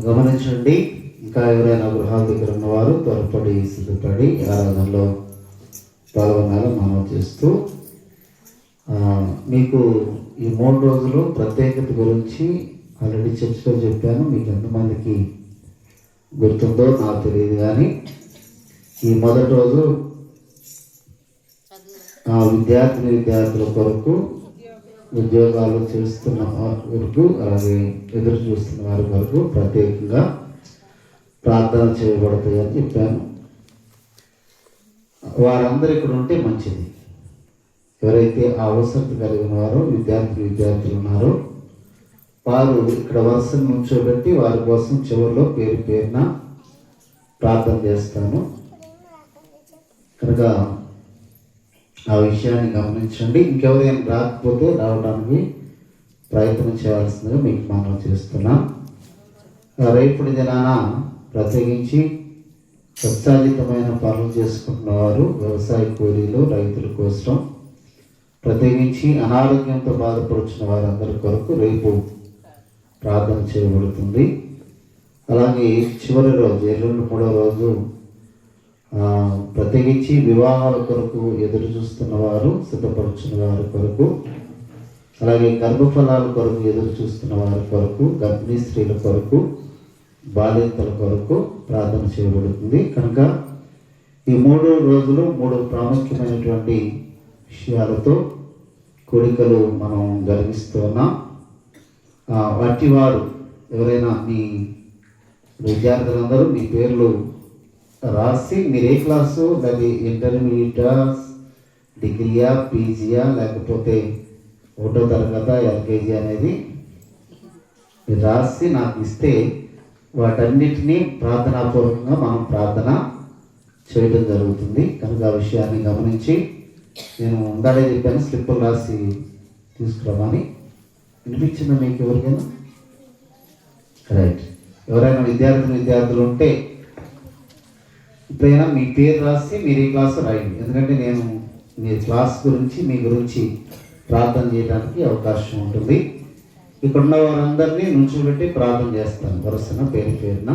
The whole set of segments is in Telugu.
గమనించండి. ఇంకా ఎవరైనా గృహాల దగ్గర ఉన్నవారు త్వరపడి సిద్ధపడి ఆరాధనలో పాల్గొనాలని మనం చేస్తూ, మీకు ఈ 3 రోజులు ప్రత్యేకత గురించి ఆల్రెడీ చర్చలో చెప్పాను. మీకు ఎంతమందికి గుర్తుందో నాకు తెలియదు, కానీ ఈ మొదటి రోజు విద్యార్థుల కొరకు, ఉద్యోగాలు చేస్తున్న వరకు, అలాగే ఎదురు చూస్తున్న వారి వరకు ప్రత్యేకంగా ప్రార్థన చేయబడతాయని చెప్పాను. వారందరూ ఇక్కడ ఉంటే మంచిది. ఎవరైతే ఆ అవసరం కలిగిన వారో విద్యార్థులు ఉన్నారో వారు ఇక్కడ వరుసను నుంచోబెట్టి వారి కోసం చివరిలో పేరున ప్రార్థన చేస్తాను కనుక ఆ విషయాన్ని గమనించండి. ఇంకెవరైనా రాకపోతే రావడానికి ప్రయత్నం చేయాల్సిందిగా మీకు మనం చేస్తున్నాం. రేపటి దినాన ప్రత్యేకించి ఉత్సాహితమైన పనులు చేసుకుంటున్న వారు, వ్యవసాయ కూలీలు, రైతుల కోసం, ప్రత్యేకించి అనారోగ్యంతో బాధపడుతున్న వారందరి కొరకు రేపు ప్రార్థన చేయబడుతుంది. అలాగే చివరి రోజు, ఎల్లుండి 3వ రోజు, ప్రత్యేకించి వివాహాల కొరకు ఎదురు చూస్తున్న వారు, సిద్ధపడుచున్న వారి కొరకు, అలాగే గర్భఫలాల కొరకు ఎదురు చూస్తున్న వారి కొరకు, గర్భిణీ స్త్రీల కొరకు, బాలింతల కొరకు ప్రార్థన చేయబడుతుంది. కనుక ఈ 3 రోజులు 3 ప్రాముఖ్యమైనటువంటి విషయాలతో కోరికలు మనం గర్విస్తున్నాం. వాటి వారు ఎవరైనా మీ విద్యార్థులందరూ మీ పేర్లు రాసి, మీరు ఏ క్లాసు, లేదా ఇంటర్మీడియటా, డిగ్రీయా, పీజీయా, లేకపోతే 1వ తరగతి, ఎల్కేజీ అనేది మీరు రాసి నాకు ఇస్తే వాటన్నిటినీ ప్రార్థనాపూర్వకంగా మనం ప్రార్థన చేయడం జరుగుతుంది. కనుక ఆ విషయాన్ని గమనించి, నేను ఉండాలని చెప్పాను స్లిప్పులు రాసి తీసుకురామని. వినిపించిందా మీకు ఎవరికైనా? రైట్. ఎవరైనా విద్యార్థులు ఉంటే ఇప్పుడైనా మీ పేరు రాసి మీరు ఈ క్లాసు రాయండి. ఎందుకంటే నేను మీ క్లాస్ గురించి, మీ గురించి ప్రార్థన చేయడానికి అవకాశం ఉంటుంది. ఇక్కడున్న వారందరినీ నుంచోబెట్టి ప్రార్థన చేస్తాను వరుసన పేరున.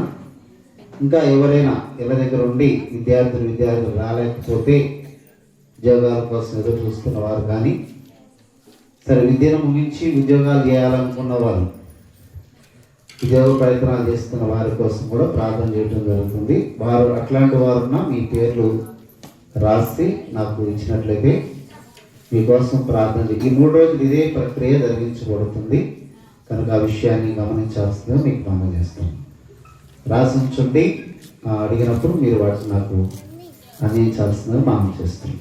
ఇంకా ఎవరైనా ఇళ్ళ దగ్గర ఉండి విద్యార్థులు రాలేకపోతే, ఉద్యోగాల కోసం ఎదురు చూస్తున్న వారు కానీ, సరే విద్యను ముగించి ఉద్యోగాలు చేయాలనుకున్న వాళ్ళు, ఉద్యోగ ప్రయత్నాలు చేస్తున్న వారి కోసం కూడా ప్రార్థన చేయడం జరుగుతుంది. వారు అట్లాంటి వారున్న మీ పేర్లు రాసి నాకు ఇచ్చినట్లయితే మీకోసం ప్రార్థన ఈ 3 రోజులు ఇదే ప్రక్రియ జరిగించబడుతుంది. కనుక ఆ విషయాన్ని గమనించాల్సిందిగా మీకు మనం చేస్తాం. రాసి ఉంచండి. అడిగినప్పుడు మీరు వాటిని నాకు అందించాల్సిందిగా మనం చేస్తాం.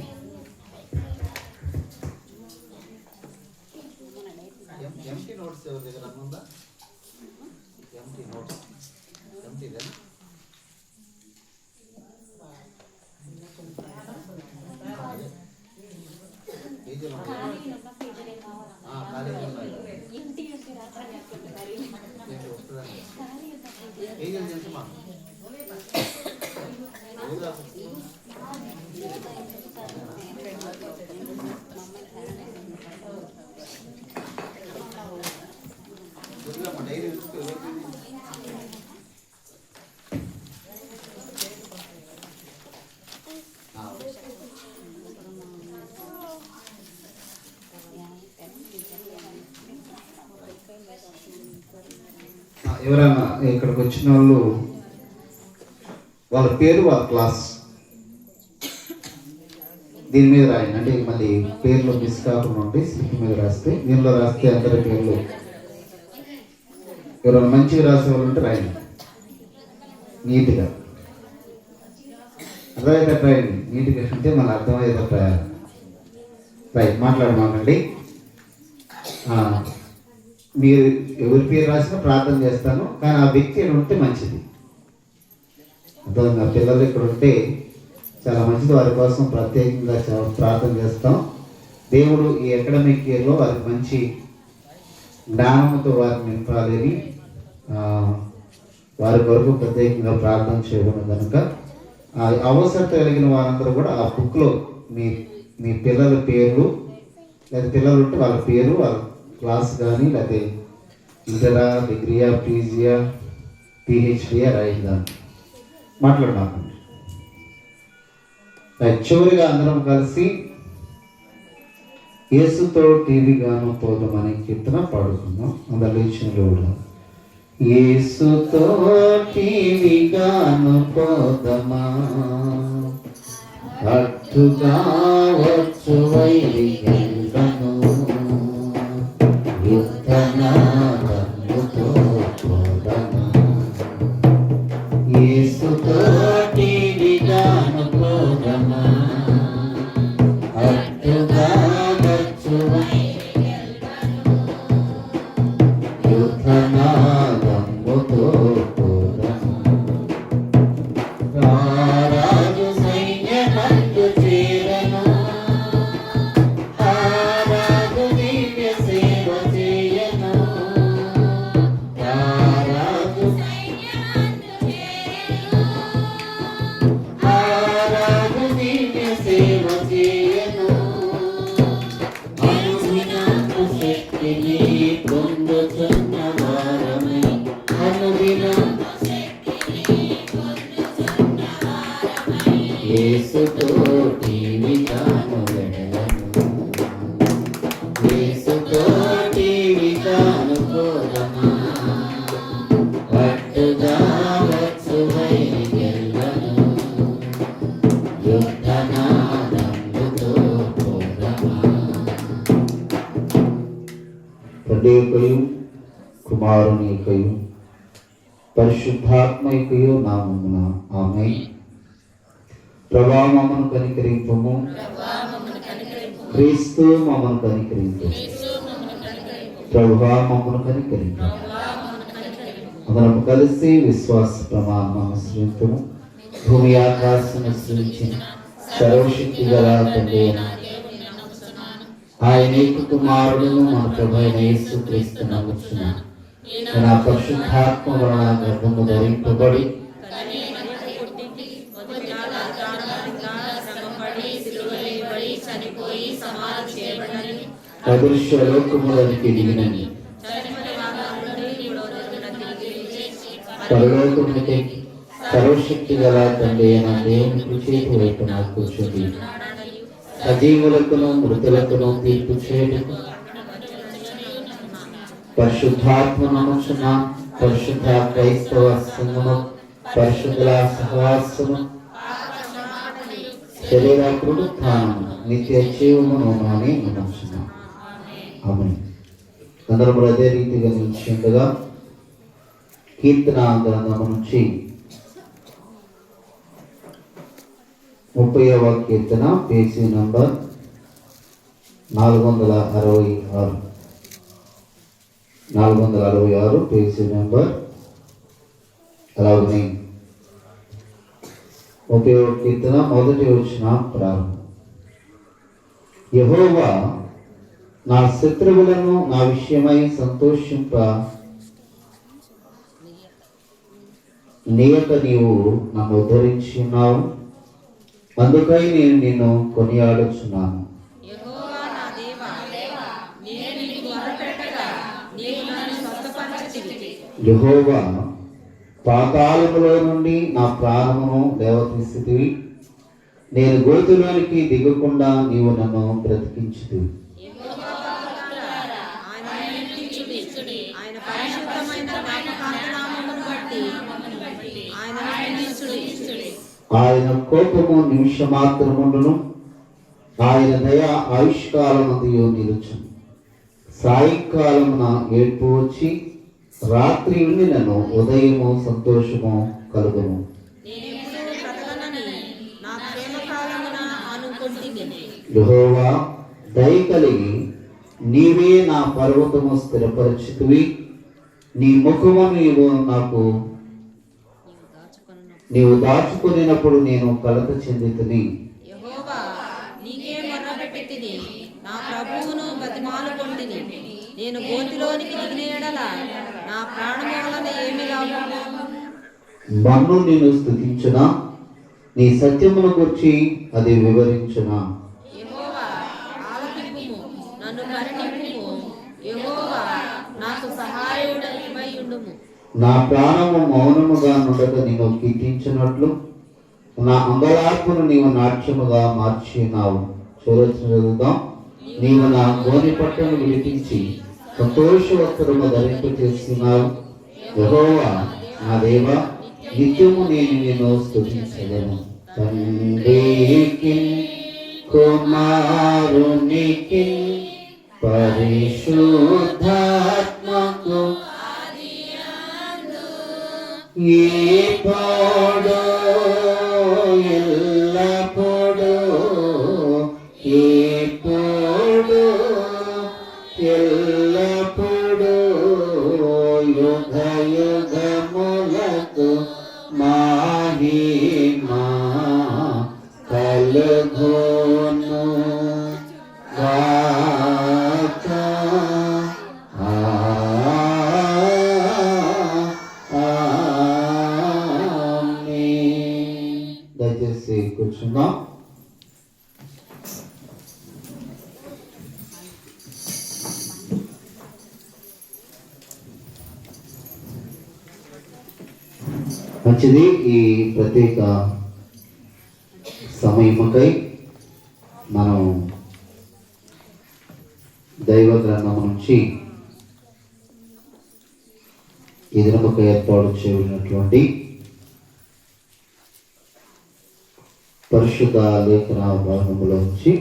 ఎవరైనా ఇక్కడికి వచ్చిన వాళ్ళు వాళ్ళ పేరు, వాళ్ళ క్లాస్ దీని మీద రాయండి. అంటే మళ్ళీ పేర్లు మిస్ కాకుండా ఉంటే స్లిప్ మీద రాస్తే, దీనిలో రాస్తే అందరి పేర్లు, ఎవరైనా మంచిగా రాసే వాళ్ళు ఉంటే రాయండి నీట్గా. అర్థమయ్యేటట్టు రాయండి. నీట్గా అంటే మన అర్థమయ్యేటట్టు రాయాలి. రైట్, మాట్లాడమాకండి. మీరు ఎవరి పేరు రాసినా ప్రార్థన చేస్తాను, కానీ ఆ వ్యక్తి ఇక్కడ ఉంటే మంచిది. అర్థంగా పిల్లలు ఇక్కడ ఉంటే చాలా మంచిది. వారి కోసం ప్రత్యేకంగా ప్రార్థన చేస్తాం. దేవుడు ఈ అకాడమిక్ ఇయర్లో వారికి మంచి జ్ఞానంతో వారిని నింపాలని వారి కొరకు ప్రత్యేకంగా ప్రార్థన చేయడం కనుక అవసరం కలిగిన వారందరూ కూడా ఆ బుక్లో మీ పిల్లల పేర్లు, లేదా పిల్లలు ఉంటే వాళ్ళ పేరు, వాళ్ళ క్లాస్ కానీ, లేకపోతే ఇంటరా, డిగ్రీయా, పీజీయా, పిహెచ్డియే రాయిందాం. మాట్లాడమాకండి. చివరిగా అందరం కలిసి యేసుతో టీవీగాను పోదామనే కీర్తన పాడుకుందాం. అందరు లేచినలో యేసుతో టీవీగాను పోదమా, అట్టుగా వచ్చు వైరిగెందను, యుద్ధనాదముతో పోదమా. యేసుతో టీవీగాను పోదమా, అట్టుగా వచ్చు వైరిగెందను, యుద్ధనాదముతో పోదమా. రారాజు సైన్యమందు చేరను, రారాజు దివ్య సేవ చేయను, రారాజు సైన్యమందు చేరను, రారాజు దివ్య సేవ చేయను. అనుదినము శక్తిని పొందుతున్న వారమై, అనుదినము యేసుతో టీవీగాను వెళ్ళను, యేసుతో టీవీగాను పోదమా, పట్టుగా వచ్చు వైరిగెందను, యుద్ధనాదముతో పోదమా. తండ్రి యొక్కయు కుమారుని యొక్కయు పరిశుద్ధాత్మ యొక్కయు నామమున ఆమేన్. ప్రభువా మమ్మను కనికరింపుము, క్రీస్తు మమ్మను కనికరింపు, ప్రభువా మమ్మను కనికరింపు. అందరం కలిసి విశ్వాస ప్రమాణం అనుసరించుము. భూమి ఆకాశం సృష్టించిన సర్వశక్తి గల తండ్రి ఆయన ఏక కుమారుడును మన ప్రభు అయిన యేసుక్రీస్తు నమ్ముచున్నాను. నా పరిశుద్ధాత్మ వలన గర్భము ధరింపబడి అదృశ్య లోకములోనికి దిగినని పరలోకమునికి సర్వశక్తి గల తండ్రి అయిన దేవుని కుచేతి వైపు నాకు కూర్చుంది. సజీవులకును మృతులకును తీర్పు చేయటకు పరిశుద్ధాత్మ నమ్ముచున్న పరిశుద్ధ క్రైస్తవ సంఘము, పరిశుద్ధుల సహవాసము, శరీర పునరుత్థానము, నిత్య జీవమును అని నమ్ముచున్నాం. ఆమేన్. అందరం అదే రీతిగా నిలిచిండగా కీర్తన గ్రంథము నుంచి 30వ కీర్తన పేజీ నంబర్ 466 పేజీ నంబర్. అలాగనే 30వ కీర్తన మొదటి వచనం ప్రారంభం. యెహోవా నా శత్రువులను నా విషయమై సంతోషింప నీయక నీవు నన్ను ఉద్ధరించి ఉన్నావు, అందుకై నేను నిన్ను కొనియాడుచున్నాను. యెహోవా పాతాళములో నుండి నా ప్రాణమును లేవతీసితివి, నేను గోతిలోనికి దిగకుండా నీవు నన్ను బ్రతికించితివి. ఆయన కోపము నిమిషమాత్రముండును, ఆయన దయ ఆయుష్కాలమందు నిలుచును. సాయంకాలమున ఏడ్పు వచ్చి రాత్రి ఉండి నన్ను ఉదయము సంతోషము కలుగును. యెహోవా దయ కలిగి నీవే నా పర్వతము స్థిరపరచితివి, నీ ముఖము నీవు దాచుకున్నప్పుడు నేను కలత చెందితిని. యెహోవా నీకే మొర్రపెట్టితిని, నా ప్రభువును బతిమాలుకొంటిని. నేను గోతిలోనికి దిగిన యెడల నా ప్రాణము వలన ఏమి లాభము? మన్ను నేను స్తుతించునా, నీ సత్యమును గురించి అది వివరించునా. యెహోవా ఆలకింపుము, నన్ను కరుణింపుము. యెహోవా నాకు సహాయుడవై ఉండుము. నా ప్రాణము మౌనముగా నుండక నీవు కీర్తించినట్లు నా అంగలార్పును నీవు నాట్యముగా మార్చినావు. చదువుదాం. నీవు నా గోని పట్టను విడిపించి సంతోషవస్త్రము ధరింప చేస్తున్నావు. యెహోవా నా దేవా, నిత్యము నేను నిన్ను స్తుతించదను. తండ్రికి కుమారునికి పరిశుద్ధాత్మకు ఇప్పుడు ఎల్లప్పుడు ఇప్పుడు ఎల్లప్పుడు యుగ యుగములకు మహిమా కలుగును గాక. ఆమేన్. దయచేసి కూర్చుందాం. మంచిది. ఈ ప్రత్యేక సమయముకై మనం దైవ గ్రంథం నుంచి ఈ దినముకు ఏర్పాటు చేయబడినటువంటి పరిశుద్ధ లేఖన భాగములో నుంచి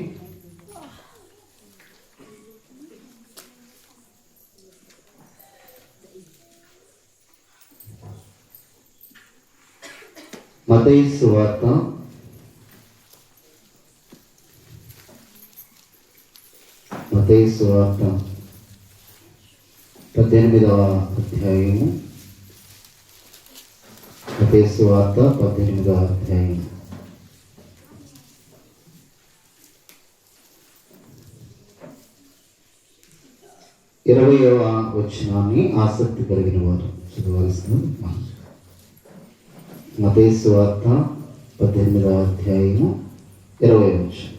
మత్తయి సువార్త 18వ అధ్యాయము. మత్తయి సువార్త 18వ అధ్యాయం 20వ వచనాన్ని ఆసక్తి కలిగిన వారు చదవాల్సిన. మత్తయి సువార్త 18వ అధ్యాయము 20వ వచనం.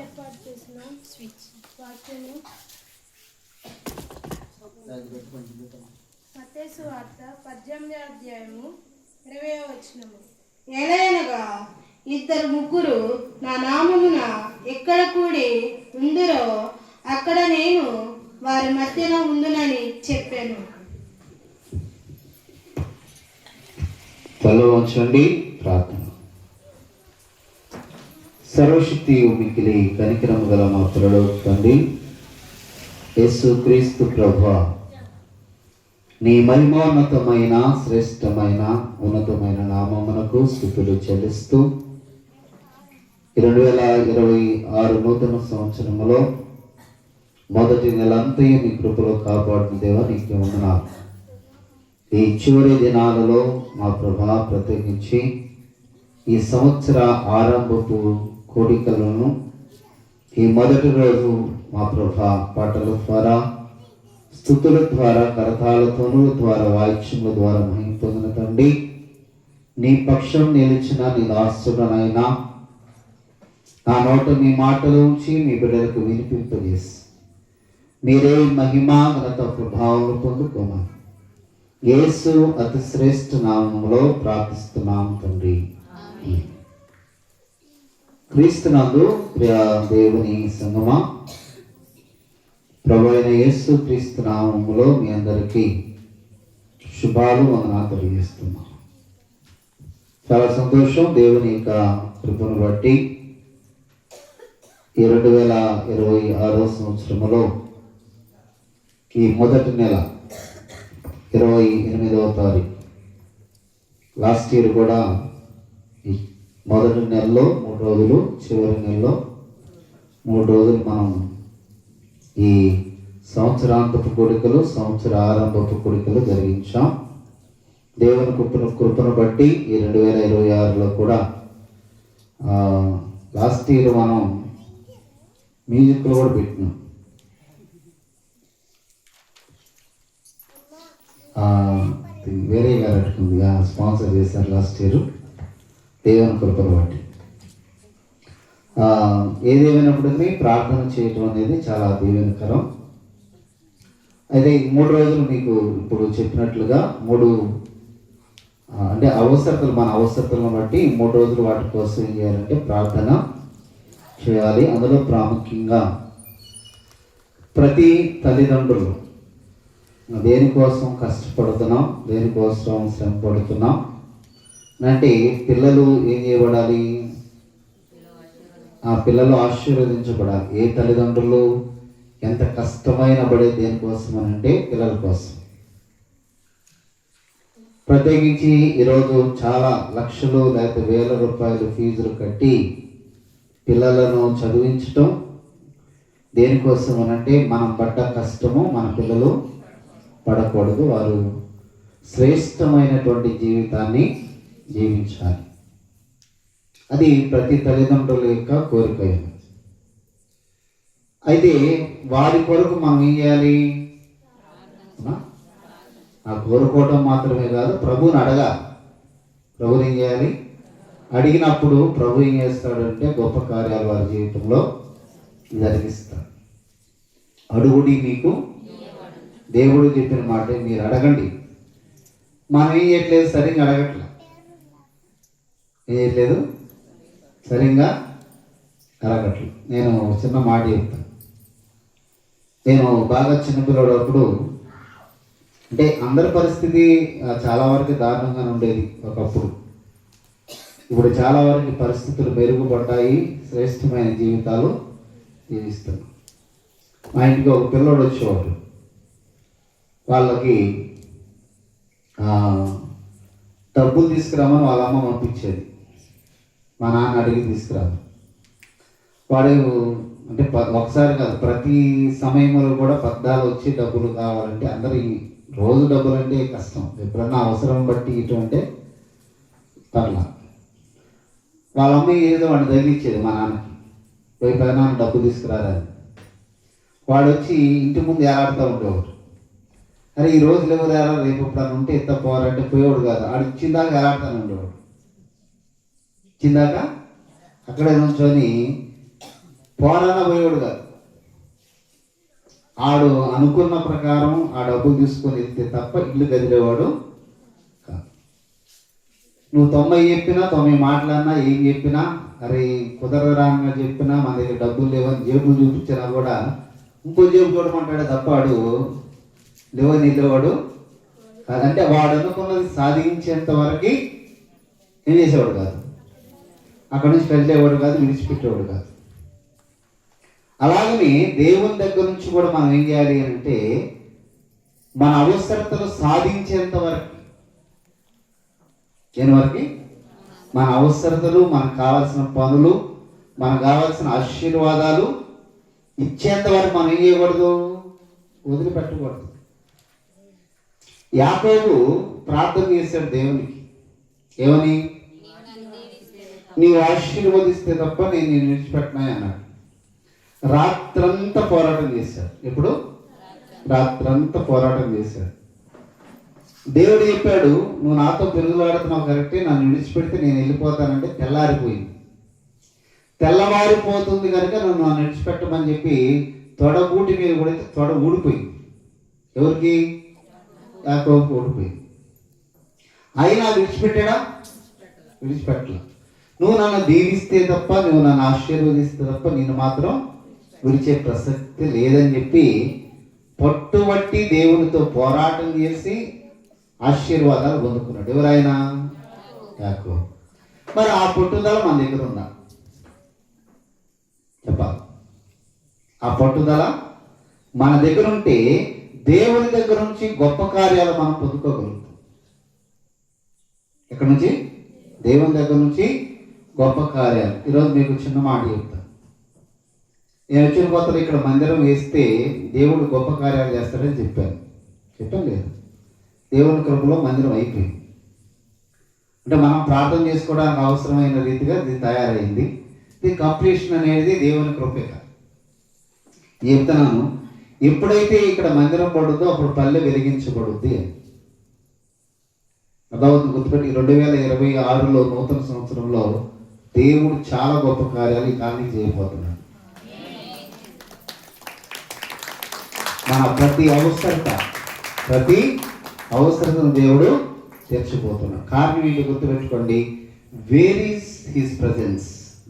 ఏర్పాటు చేసిన వాక్యము మత్తయి సువార్త 18వ అధ్యాయము 20వ వచనము. ఎలయనగా ఇద్దరు ముగ్గురు నా నామమున ఎక్కడ కూడి ఉందురో అక్కడ నేను వారి మధ్యన ఉందునని చెప్పాను. తల వంచండి. ప్రార్థన. సర్వశక్తి మిక్కిలి కనికరము గల మా పరలోక తండ్రి, యేసు క్రీస్తు ప్రభువా, నీ మహిమోన్నతమైన శ్రేష్టమైన ఉన్నతమైన నామమునకు స్తుతులు చెల్లిస్తూ 2026 నూతన సంవత్సరములో మొదటి నెలంతయు నీ కృపలో కాపాడిన దేవా నీకు వందనాలు. ఈ చివరి దినాలలో మా ప్రభా ప్రత్యేకించి ఈ సంవత్సర ఆరంభపు కోడికలను ఈ మొదటి రోజు మా ప్రభా పాటల ద్వారా, స్తుతుల ద్వారా, కరతాళతోనూ ద్వారా, వాయిద్యముల ద్వారా మహిమ పొందిన తండ్రి, నీ పక్షం నిలిచిన నీ దాసుడనైనా నా నోట మీ మాటలు ఉంచి మీ బిడ్డలకు వినిపింపజేసి మీరే మహిమా ఘనత ప్రభావం పొందుకోమని యేసు అతి శ్రేష్ఠ నామములో ప్రార్థిస్తున్నాం తండ్రి. క్రీస్తునందు ప్రియ దేవుని సంగమా, ప్రభు అయిన యేసు క్రీస్తు నామములో మీ అందరికీ శుభాలు వందనాలు తెలియజేస్తున్నాం. చాలా సంతోషం. దేవుని యొక్క కృపను బట్టి 2026 సంవత్సరములో ఈ మొదటి నెల 28వ తారీఖు, లాస్ట్ ఇయర్ కూడా ఈ మొదటి నెలలో 3 రోజులు, చివరి నెలలో 3 రోజులు మనం ఈ సంవత్సరాంతపు కోడికలు, సంవత్సర ఆరంభపు కోడికలు జరిగించాం. దేవుని కృపను బట్టి ఈ 2026లో కూడా లాస్ట్ ఇయర్ మనం మ్యూజిక్లో కూడా పెట్టినాం. అది వేరే గారు అట్టుకుంది స్పాన్సర్ చేశారు లాస్ట్ ఇయర్, దేవుని కృపను బట్టి. ఏదేమైనప్పటికీ ప్రార్థన చేయటం అనేది చాలా దీవెనకరం. అయితే ఈ 3 రోజులు మీకు ఇప్పుడు చెప్పినట్లుగా 3 అంటే అవసరతలు, మన అవసరతలను బట్టి 3 రోజులు వాటి కోసం ఏం చేయాలంటే ప్రార్థన చేయాలి. అందులో ప్రాముఖ్యంగా ప్రతి తల్లిదండ్రులు దేనికోసం కష్టపడుతున్నాం, దేనికోసం శ్రమ పడుతున్నాం అంటే పిల్లలు ఏం చేయబడాలి, ఆ పిల్లలు ఆశీర్వదించబడాలి. ఏ తల్లిదండ్రులు ఎంత కష్టమైన పడే దేనికోసం అని అంటే పిల్లల కోసం. ప్రత్యేకించి ఈరోజు చాలా లక్షలు లేకపోతే వేల రూపాయలు ఫీజులు కట్టి పిల్లలను చదివించటం దేనికోసం అని అంటే మనం పడ్డ కష్టము మన పిల్లలు పడకూడదు, వారు శ్రేష్టమైనటువంటి జీవితాన్ని జీవించాలి. అది ప్రతి తల్లిదండ్రుల యొక్క కోరిక. అయితే వారి కొరకు మనం ఏం చేయాలి, ఆ కోరుకోవటం మాత్రమే కాదు, ప్రభువుని అడగాలి. ప్రభుని ఏం చేయాలి, అడిగినప్పుడు ప్రభు ఏం చేస్తాడంటే గొప్ప కార్యాలు వారి జీవితంలో జరిగిస్తాడు. అడుగుడి మీకు దేవుడు చెప్పిన మాట మీరు అడగండి. మనం ఏం చేయట్లేదు, సరిగ్గా అడగట్లేదు. ఏం చేయట్లేదు, సరిగ్గా అడగట్లేదు. నేను చిన్న మాట చెప్తాను. నేను బాగా చిన్నపిల్లడప్పుడు, అంటే అందరి పరిస్థితి చాలా వరకు దారుణంగానే ఉండేది ఒకప్పుడు. ఇప్పుడు చాలా వరకు పరిస్థితులు మెరుగుపడ్డాయి, శ్రేష్టమైన జీవితాలు జీవిస్తున్నాం. మా ఇంటికి ఒక పిల్లోడు వచ్చేవాడు. వాళ్ళకి డబ్బులు తీసుకురామని వాళ్ళ అమ్మ పంపించేది, మా నాన్న అడిగి తీసుకురాము. వాడు అంటే ఒకసారి కాదు, ప్రతి సమయంలో కూడా పద్దాలు వచ్చి డబ్బులు కావాలంటే అందరి రోజు డబ్బులు అంటే కష్టం, ఎప్పుడన్నా అవసరం బట్టి ఇటు అంటే పర్లా. వాళ్ళ అమ్మ ఏదో వాడిని తగిలిచ్చేది మా నాన్నకి, పోయి పెదనాన్న డబ్బు తీసుకురాలని. వాడు వచ్చి ఇంటి ముందు ఏలాడుతూ ఉండేవాడు. అరే ఈ రోజు లేవు ఎలా, రేపు ఎప్పుడన్నా ఉంటే ఎత్త పోవాలంటే పోయేవాడు కాదు. ఆడు ఇచ్చిందాక ఏలాడుతూనే ఉండేవాడు. ఇచ్చిందాక అక్కడే నుంచొని పోరాలా పోయేవాడు కాదు. ఆడు అనుకున్న ప్రకారం ఆ డబ్బులు తీసుకొని వెళ్తే తప్ప ఇల్లు కదిలేవాడు కాదు. నువ్వు 90 చెప్పినా 90 మాట్లాడినా ఏం చెప్పినా, అరే కుదరరాంగా చెప్పినా, మన దగ్గర డబ్బులు లేవని జేబులు చూపించినా కూడా ఇంకో జేబు చూడమంటాడే తప్ప వాడు లేవని వెళ్ళేవాడు కాదంటే వాడు అనుకున్నది సాధించేంత వరకు ఏం చేసేవాడు కాదు. అక్కడి నుంచి వెళ్ళేవాడు కాదు, విడిచిపెట్టేవాడు కాదు. అలాగని దేవుని దగ్గర నుంచి కూడా మనం ఏం చేయాలి అంటే మన అవసరతలు సాధించేంత వరకు, దేని వరకు మన అవసరతలు, మనకు కావాల్సిన పనులు, మనకు కావాల్సిన ఆశీర్వాదాలు ఇచ్చేంత వరకు మనం ఏం చేయకూడదు, వదిలిపెట్టకూడదు. యాకోబు ప్రార్థన చేశాడు దేవునికి, ఏమని, నీవు ఆశీర్వదిస్తే తప్ప నేను నిన్ను విడిచిపెట్టినా అన్నాడు. రాత్రంతా పోరాటం చేశాడు. ఎప్పుడు? రాత్రంతా పోరాటం చేశాడు. దేవుడు చెప్పాడు, నువ్వు నాతో పెరుగులాడుతున్నావు కరెక్టే, నన్ను విడిచిపెడితే నేను వెళ్ళిపోతానంటే తెల్లారిపోయింది. తెల్లవారిపోతుంది కనుక నన్ను విడిచిపెట్టమని చెప్పి తొడగూటి మీద కొడితే తొడ ఊడిపోయింది. ఎవరికి? యాకోబుకి ఊడిపోయింది. అయినా విడిచిపెట్టాడా? విడిచిపెట్టలే. నువ్వు నన్ను దీవిస్తే తప్ప, నువ్వు నన్ను ఆశీర్వదిస్తే తప్ప నేను మాత్రం విడిచే ప్రసక్తి లేదని చెప్పి పట్టుబట్టి దేవునితో పోరాటం చేసి ఆశీర్వాదాలు పొందుకున్నాడు. ఎవరైనా? యాకోబు. మరి ఆ పట్టుదల మన దగ్గర ఉందా చెప్పాలి. ఆ పట్టుదల మన దగ్గర ఉంటే దేవుని దగ్గర నుంచి గొప్ప కార్యాలు మనం పొందుకోగలుగుతాం. ఎక్కడి నుంచి? దేవుని దగ్గర నుంచి గొప్ప కార్యాలు. ఈరోజు మీకు చిన్న మాట చెప్తాను. నేను వచ్చిన కొత్తలో ఇక్కడ మందిరం వేస్తే దేవుడు గొప్ప కార్యాలు చేస్తాడని చెప్పాను లేదు. దేవుని కృపలో మందిరం అయిపోయింది. అంటే మనం ప్రార్థన చేసుకోవడానికి అవసరమైన రీతిగా ఇది తయారైంది. ఇది కంప్లీషన్ అనేది దేవుని కృపే కాదు. చెప్తున్నాను, ఎప్పుడైతే ఇక్కడ మందిరం పడుద్దో అప్పుడు పల్లె వెలిగించబడుద్ది. అర్థమవుతుంది. గుర్తుపెట్టి 2026లో నూతన సంవత్సరంలో దేవుడు చాలా గొప్ప కార్యాలు ఈ కాలనీకి చేయబోతున్నాడు. మన ప్రతి అవసరతను దేవుడు తీర్చిపోతున్నాడు. కారణం ఏంటి గుర్తుపెట్టుకోండి, వేర్ ఈస్ హిస్ ప్రజెన్స్.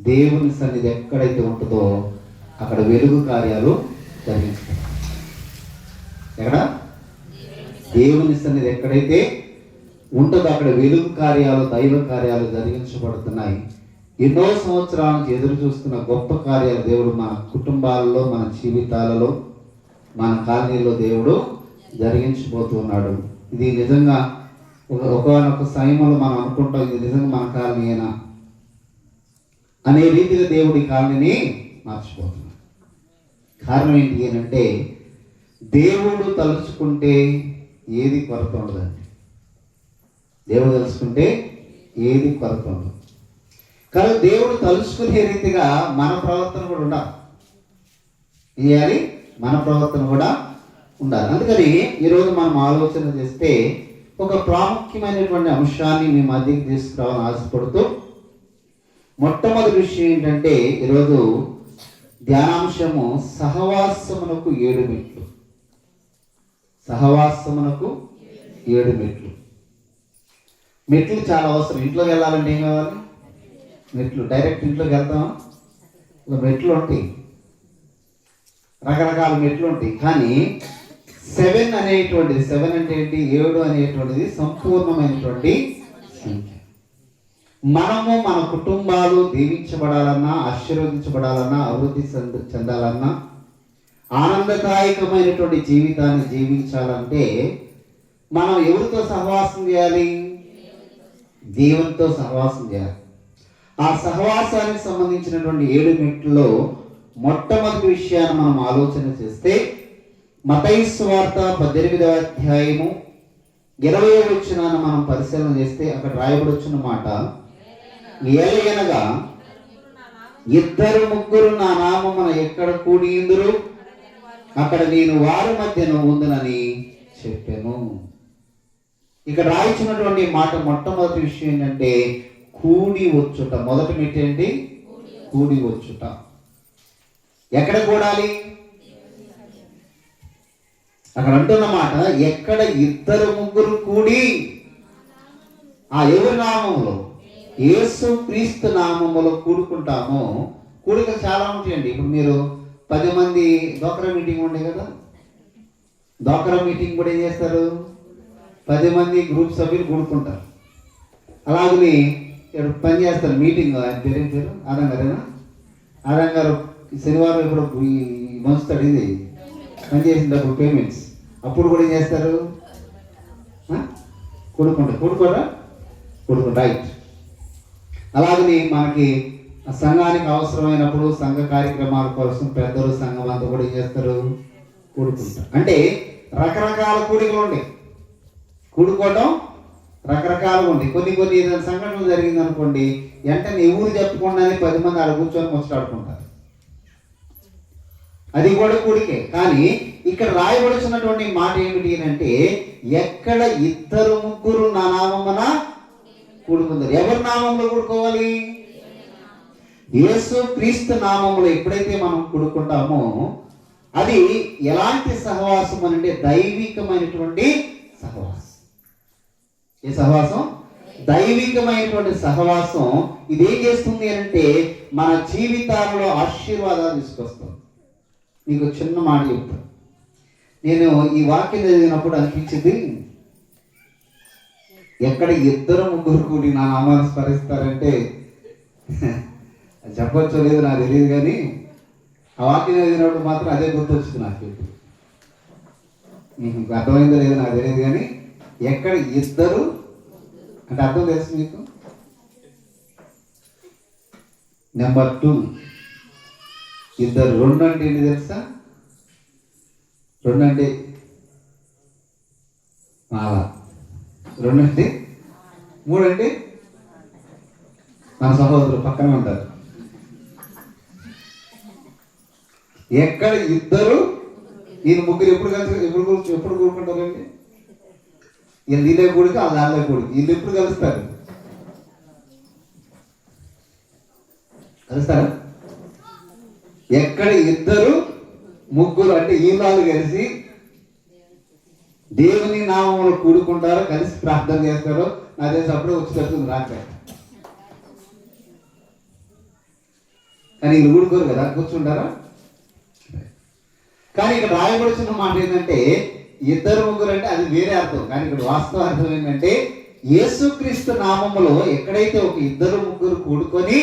దేవుని సన్నిధి ఎక్కడైతే ఉంటుందో అక్కడ వెలుగు కార్యాలు జరిగించుకుంటాం. ఎక్కడ దేవుని సన్నిధి ఎక్కడైతే ఉంటుందో అక్కడ వెలుగు కార్యాలు, దైవ కార్యాలు జరిగించబడుతున్నాయి. ఎన్నో సంవత్సరాల నుంచి ఎదురు చూస్తున్న గొప్ప కార్యాలు దేవుడు మన కుటుంబాలలో, మన జీవితాలలో, మన కాలనీలో దేవుడు జరిగించబోతున్నాడు. ఇది నిజంగా ఒకనొక సమయంలో మనం అనుకుంటాం ఇది నిజంగా మన కాలనీయేనా అనే రీతిగా దేవుడు ఈ కాలనీని మార్చిపోతున్నాడు. కారణం ఏంటి అంటే దేవుడు తలుచుకుంటే ఏది కొరత ఉండదండి. దేవుడు తలుచుకుంటే ఏది కొరత ఉండదు. కానీ దేవుడు తలుచుకునే రీతిగా మన ప్రవర్తన కూడా ఉండాలి. ఏం చేయాలి? మన ప్రవర్తన కూడా ఉండాలి. అందుకని ఈరోజు మనం ఆలోచన చేస్తే ఒక ప్రాముఖ్యమైనటువంటి అంశాన్ని మీ మధ్యకి తీసుకురావాలని ఆశపడుతూ, మొట్టమొదటి విషయం ఏంటంటే ఈరోజు ధ్యానాంశము సహవాసమునకు 7 మెట్లు. సహవాసమునకు 7 మెట్లు. మెట్లు చాలా అవసరం. ఇంట్లోకి వెళ్ళాలంటే ఏం కావాలి? మెట్లు. డైరెక్ట్ ఇంట్లోకి వెళ్తామా? మెట్లు ఉంటాయి, రకరకాల మెట్లు ఉంటాయి. కానీ 7 అనేటువంటిది, 7 అంటే ఏంటి? 7 అనేటువంటిది సంపూర్ణమైనటువంటి సంఖ్య. మనము మన కుటుంబాలు దీవించబడాలన్నా, ఆశీర్వదించబడాలన్నా, అభివృద్ధి చెందాలన్నా, ఆనందదాయకమైనటువంటి జీవితాన్ని జీవించాలంటే మనం ఎవరితో సహవాసం చేయాలి? దేవునితో సహవాసం చేయాలి. ఆ సహవాసానికి సంబంధించినటువంటి 7 మెట్లలో మొట్టమొదటి విషయాన్ని మనం ఆలోచన చేస్తే మత్తయి సువార్త 18వ అధ్యాయము 20వ వచనాన్ని మనం పరిశీలన చేస్తే అక్కడ రాయబడి వచ్చిన మాట, ఏలయనగా 2-3 నా నామమున ఎక్కడ కూడియుందురు అక్కడ నేను వారి మధ్యన ఉందునని చెప్పాను. ఇక్కడ రాయించినటువంటి మాట మొట్టమొదటి విషయం ఏంటంటే కూడి వచ్చుట. మొదటి మెట్టు ఏంటి? కూడి వచ్చుట. ఎక్కడ కూడాలి? అక్కడ అంటున్నమాట ఎక్కడ 2-3 కూడి, ఎవరి నామములో? యేసు క్రీస్తు నామములో కూడుకుంటామో. కూడికలు చాలా ఉంటాయండి. ఇప్పుడు మీరు 10 మంది డోక్రా మీటింగ్ ఉండే కదా, డోక్రా మీటింగ్ కూడా ఏం చేస్తారు? 10 మంది గ్రూప్ సభ్యులు కూడుకుంటారు. అలాగని ఇక్కడ పని చేస్తారు మీటింగ్. ఆయన పేరు ఆదం గారేనా? ఆదం గారు శనివారం ఇప్పుడు మంచుతాడు ఇది పని చేసినప్పుడు పేమెంట్స్. అప్పుడు కూడా ఏం చేస్తారు? కూడుకుంటారా? రైట్. అలాగని మనకి సంఘానికి అవసరమైనప్పుడు సంఘ కార్యక్రమాల కోసం పెద్దలు సంఘం అంతా కూడా ఏం చేస్తారు? కూడుకుంటారు. అంటే రకరకాల కూడికలు ఉంటాయి. కూడుకోవడం రకరకాలుగా ఉంటాయి. కొన్ని ఏదైనా సంఘటనలు జరిగింది అనుకోండి, వెంటనే ఊరు చెప్పుకుండానే 10 మంది ఆడ కూర్చొని ముచ్చటాడుకుంటారు. అది కూడా కూడికే. కానీ ఇక్కడ రాయబడుతున్నటువంటి మాట ఏమిటి అంటే ఎక్కడ 2-3 నా నామమున కూడుకుంటారు. ఎవరి నామంలో కూడుకోవాలి? యేసు క్రీస్తు నామంలో ఎప్పుడైతే మనం కూడుకుంటామో అది ఎలాంటి సహవాసం అంటే దైవికమైనటువంటి సహవాసం. ఏ సహవాసం? దైవికమైనటువంటి సహవాసం. ఇది ఏం చేస్తుంది అంటే మన జీవితాలలో ఆశీర్వాదాలు తీసుకొస్తుంది. మీకు చిన్న మాట చెప్తాను. నేను ఈ వాక్యం చదివినప్పుడు అనిపించింది, ఎక్కడ 2-3 కూడి నా నామాన్ని స్మరిస్తారంటే చెప్పొచ్చో లేదు నాకు తెలియదు, కానీ ఆ వాక్యం చదివినప్పుడు మాత్రం అదే గుర్తొచ్చింది నాకు. మీకు అర్థమైందో లేదో నాకు తెలియదు, కానీ ఎక్కడ 2 అంటే అర్థం తెలుసు మీకు. నెంబర్ 2 2 అంటే ఏంటి తెలుసా? 2 అంటే మాల, 2 అంటే 3 అంటే మన సహోదరులు పక్కనే ఉంటారు. ఎక్కడ 2 ఈయన 3 ఎప్పుడు కలిసి ఎప్పుడు కూర్చుంటారండి? వీళ్ళు వీళ్ళే కూడికి వాళ్ళ దానిలో కూడికి వీళ్ళు ఎప్పుడు కలుస్తారు? కలుస్తారా? ఎక్కడ ఇద్దరు ముగ్గురు అంటే వీళ్ళు కలిసి దేవుని నామంలో కూడుకుంటారో, కలిసి ప్రార్థన చేస్తారో, అదే అప్పుడే వచ్చి కలుస్తుంది రాక. కానీ వీళ్ళు కూడుకోరు కదా, కూర్చుంటారా? కానీ ఇక్కడ రాయబడుతున్న మాట ఏంటంటే ఇద్దరు ముగ్గురు అంటే అది వేరే అర్థం. కానీ ఇక్కడ వాస్తవ అర్థం ఏంటంటే యేసుక్రీస్తు నామములో ఎక్కడైతే ఒక ఇద్దరు ముగ్గురు కూడుకొని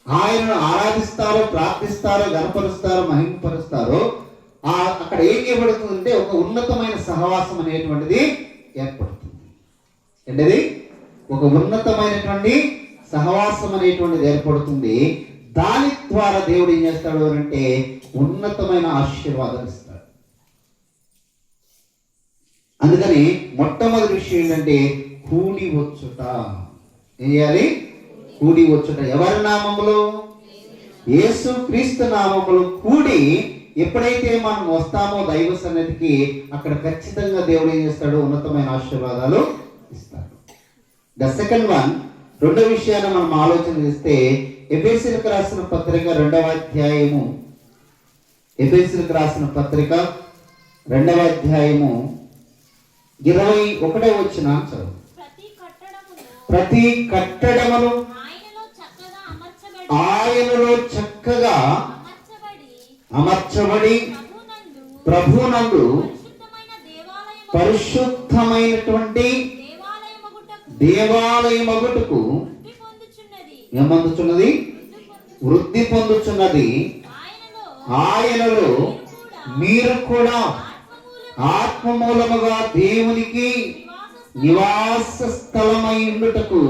ఆయనను ఆరాధిస్తారో, ప్రార్థిస్తారో, గణపరుస్తారో, మహిమపరుస్తారో అక్కడ ఏం చేయబడుతుందంటే ఒక ఉన్నతమైన సహవాసం అనేటువంటిది ఏర్పడుతుంది. ఏంటది? ఒక ఉన్నతమైనటువంటి సహవాసం అనేటువంటిది ఏర్పడుతుంది. దాని ద్వారా దేవుడు ఏం చేస్తాడు అంటే ఉన్నతమైన ఆశీర్వాదం ఇస్తాడు. అందుకని మొట్టమొదటి విషయం ఏంటంటే కూడి వచ్చుట. ఏం చేయాలి? కూడి వచ్చుట. ఎవరి నామములో? యేసుక్రీస్తు నామములో కూడి ఎప్పుడైతే మనం వస్తామో దైవ సన్నిధికి, అక్కడ ఖచ్చితంగా దేవుడు ఏం చేస్తాడు? ఉన్నతమైన ఆశీర్వాదాలు ఇస్తాడు. ద సెకండ్ వన్, రెండో విషయాన్ని మనం ఆలోచన చేస్తే ఎఫెసీయులకు రాసిన పత్రిక 2వ అధ్యాయము, ఎఫెసీయులకు రాసిన పత్రిక 2వ అధ్యాయము 21వ వచనం చదువు. ప్రతి కట్టడమును ఆయనలో చక్కగా అమర్చబడి ప్రభునందు పరిశుద్ధమైనటువంటి దేవాలయమగుటకు ఏమందుచున్నది? వృద్ధి పొందుచున్నది. ఆయనలో మీరు కూడా ఆత్మమూలముగా దేవునికి నివాస స్థలమై ఉండుటకు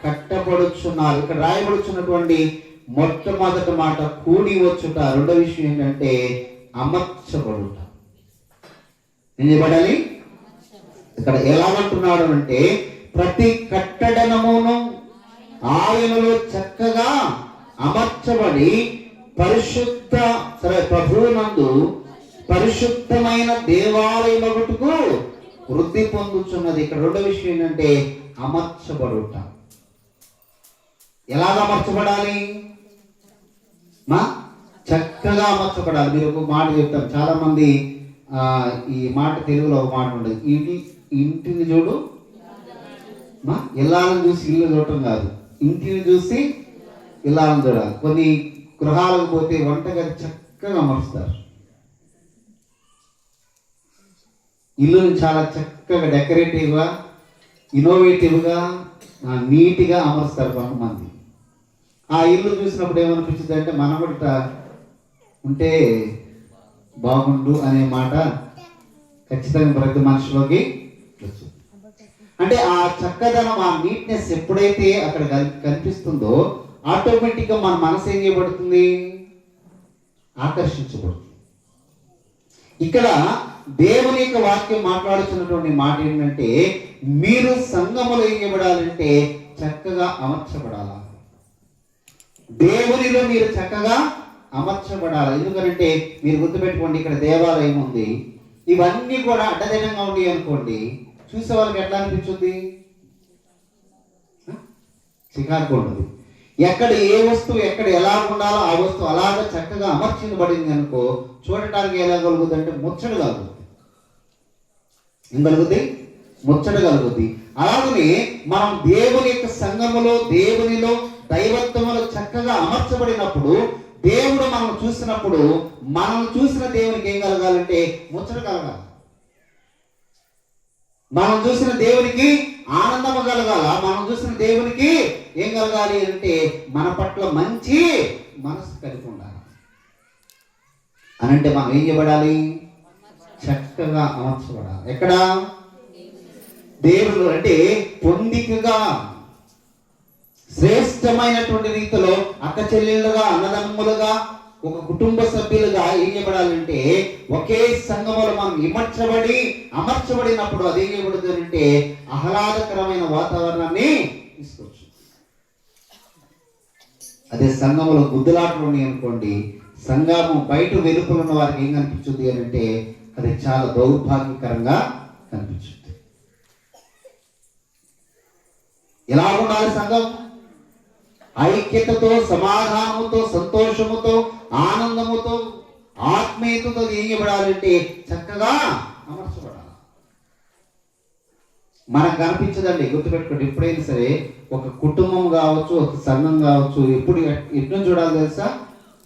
కట్టబడుచున్నారు. ఇక్కడ రాయబడుచున్నటువంటి మొట్టమొదటి మాట కూడి వచ్చుట. రెండో విషయం ఏంటంటే అమర్చబడుట. ఏం చేయబడాలి? ఇక్కడ ఎలాగంటున్నాడు అంటే ప్రతి కట్టడమును ఆయనలో చక్కగా అమర్చబడి పరిశుద్ధ ప్రభువునందు పరిశుద్ధమైన దేవాలయమగుటకు వృద్ధి పొందుచున్నది. ఇక్కడ రెండో విషయం ఏంటంటే అమర్చబడుట. ఎలాగ అమర్చబడాలి? చక్కగా అమర్చబడాలి. మీరు ఒక మాట చెప్తారు, చాలా మంది ఈ మాట తెలుగులో ఒక మాట ఉండదు, ఇంటిని చూడు ఇల్లాలను చూసి ఇల్లు చూడటం కాదు, ఇంటిని చూసి ఇల్లాలను చూడాలి. కొన్ని గృహాలకు పోతే వంటగది చక్కగా అమరుస్తారు, ఇల్లుని చాలా చక్కగా డెకరేటివ్గా, ఇన్నోవేటివ్గా, నీట్గా అమరుస్తారు కొంతమంది. ఆ ఇల్లు చూసినప్పుడు ఏమనిపించింది అంటే మనం కూడా ఉంటే బాగుండు అనే మాట ఖచ్చితంగా ప్రతి మనిషిలోకి వచ్చు. అంటే ఆ చక్కదనం, ఆ నీట్నెస్ ఎప్పుడైతే అక్కడ కనిపిస్తుందో ఆటోమేటిక్గా మన మనసు ఏం చేయబడుతుంది? ఆకర్షించబడుతుంది. ఇక్కడ దేవుని యొక్క వాక్యం మాట్లాడుతున్నటువంటి మాట ఏంటంటే మీరు సంఘములో ఏం చేయబడాలంటే చక్కగా అమర్చబడాలి. దేవునిలో మీరు చక్కగా అమర్చబడాలి. ఎందుకంటే మీరు గుర్తుపెట్టుకోండి, ఇక్కడ దేవాలయం ఉంది, ఇవన్నీ కూడా అడ్డదినంగా ఉండి అనుకోండి, చూసే వాళ్ళకి ఎట్లా అనిపించుద్ది? చికాకు ఉంటుంది. ఎక్కడ ఏ వస్తువు ఎక్కడ ఎలా ఉండాలో ఆ వస్తువు అలాగ చక్కగా అమర్చబడింది అనుకో, చూడటానికి ఎలా కలుగుతుంది అంటే ముచ్చట కలుగుతుంది. ఏం కలుగుద్ది? ముచ్చట కలుగుద్ది. అలాగనే మనం దేవుని యొక్క సంఘములో, దేవునిలో, దైవత్వములో చక్కగా అమర్చబడినప్పుడు, దేవుడు మనం చూసినప్పుడు మనం చూసిన దేవునికి ఏం కలగాలంటే ముచ్చట కలగాలి. మనం చూసిన దేవునికి ఆనందము కలగాల. మనం చూసిన దేవునికి ఏం కలగాలి అంటే మన పట్ల మంచి మనసు కలిగి ఉండాలి. అనంటే మనం ఏం చేయబడాలి? చక్కగా అమర్చబడాలి. ఎక్కడ? దేవుడు. అంటే పొందికగా శ్రేష్టమైనటువంటి రీతిలో అక్క చెల్లెళ్ళుగా, అన్నదమ్ములుగా, ఒక కుటుంబ సభ్యులుగా ఏం చేయబడాలంటే ఒకే సంఘములో మనం అమర్చబడినప్పుడు అదేం చేయబడుతుంది అంటే ఆహ్లాదకరమైన వాతావరణాన్ని తీసుకోవచ్చు. అదే సంఘములో గుద్దులాటలు ఉన్నాయి అనుకోండి, సంఘము బయట వెలుపల ఉన్న వారికి ఏం కనిపించుద్ది అని అంటే అది చాలా దౌర్భాగ్యకరంగా కనిపించింది. ఎలా ఉండాలి సంఘం? ఐక్యతతో, సమాధానముతో, సంతోషముతో, ఆనందముతో, ఆత్మీయతతో ఏం చేయబడాలంటే చక్కగా అమర్చబడాలి. మనకు కనిపించదండి, గుర్తుపెట్టుకోండి. ఎప్పుడైనా సరే ఒక కుటుంబం కావచ్చు, ఒక సంఘం కావచ్చు, ఎప్పుడు చూడాలి తెలుసా?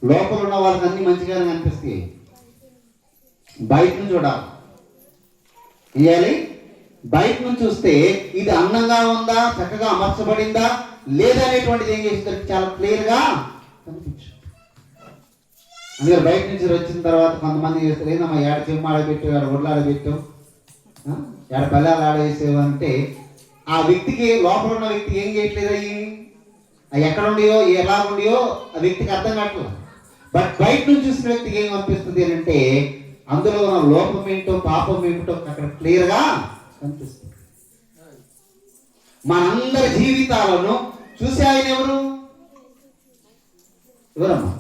లోపల ఉన్న వాళ్ళకి అన్ని మంచిగానే కనిపిస్తాయి, బయట నుంచి చూడాలి. చేయాలి బయట నుంచి చూస్తే ఇది అందంగా ఉందా, చక్కగా అమర్చబడిందా లేదా అనేటువంటిది ఏం చేస్తుంది చాలా క్లియర్గా కనిపించు. అందుకే బయట నుంచి వచ్చిన తర్వాత కొంతమంది చేస్తారు, ఏందమ్మా ఏడ చెమ్మ ఆడబెట్టావు, ఏడ ఒడ్లు ఆడబెట్టావు, ఏడ పల్లెలు ఆడేసావు అంటే ఆ వ్యక్తికి, లోపల ఉన్న వ్యక్తికి ఏం చేయట్లేదు, అవి ఎక్కడ ఉండియో ఎలా ఉండియో ఆ వ్యక్తికి అర్థం కావట్లేదు. బట్ బయట నుంచి చూసిన వ్యక్తికి ఏం అనిపిస్తుంది అంటే అందులో ఉన్న లోపం ఏంటో, పాపం ఏమిటో అక్కడ క్లియర్గా కనిపిస్తుంది. మనందరి జీవితాలను చూసే ఆయన ఎవరు? ఎవరమ్మా?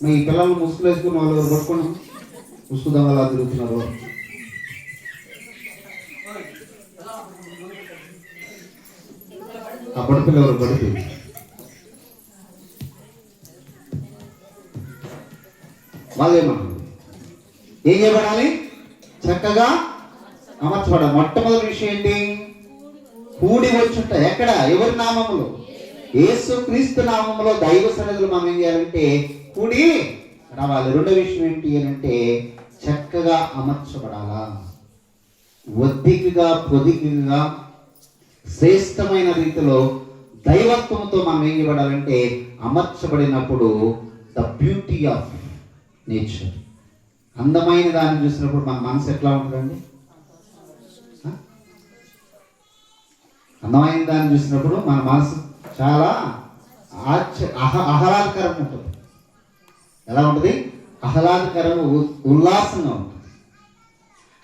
మీ పిల్లలు ముసుగులు వేసుకున్న వాళ్ళు ఎవరు? పట్టుకోండి, ముసుగు దొంగలా తిరుగుతున్నారు. ఆ పడుపులు ఎవరు? పడుపు వాళ్ళు ఏమన్నా ఏం చేయబడాలి? చక్కగా అమర్చబడాలి. మొట్టమొదటి విషయం ఏంటి? కూడి వచ్చుంట. ఎక్కడ? ఎవరి నామములో? యేసుక్రీస్తు నామములో దైవ సన్నిధిలో మనం ఏం చేయాలంటే కూడి రావాలి. రెండో విషయం ఏంటి అంటే చక్కగా అమర్చబడాలా. ఒద్దికగా, పొదికగా, శ్రేష్టమైన రీతిలో దైవత్వంతో మనం ఏం చేయబడాలంటే అమర్చబడినప్పుడు ద బ్యూటీ ఆఫ్ నేచర్, అందమైన దాన్ని చూసినప్పుడు మన మనసు ఎట్లా ఉంటుందండి? అందమైన దాన్ని చూసినప్పుడు మన మనసు చాలా ఆహ్లాదకరంగా ఉంటుంది. ఎలా ఉంటుంది? ఆహ్లాదకరంగా, ఉల్లాసంగా ఉంటుంది.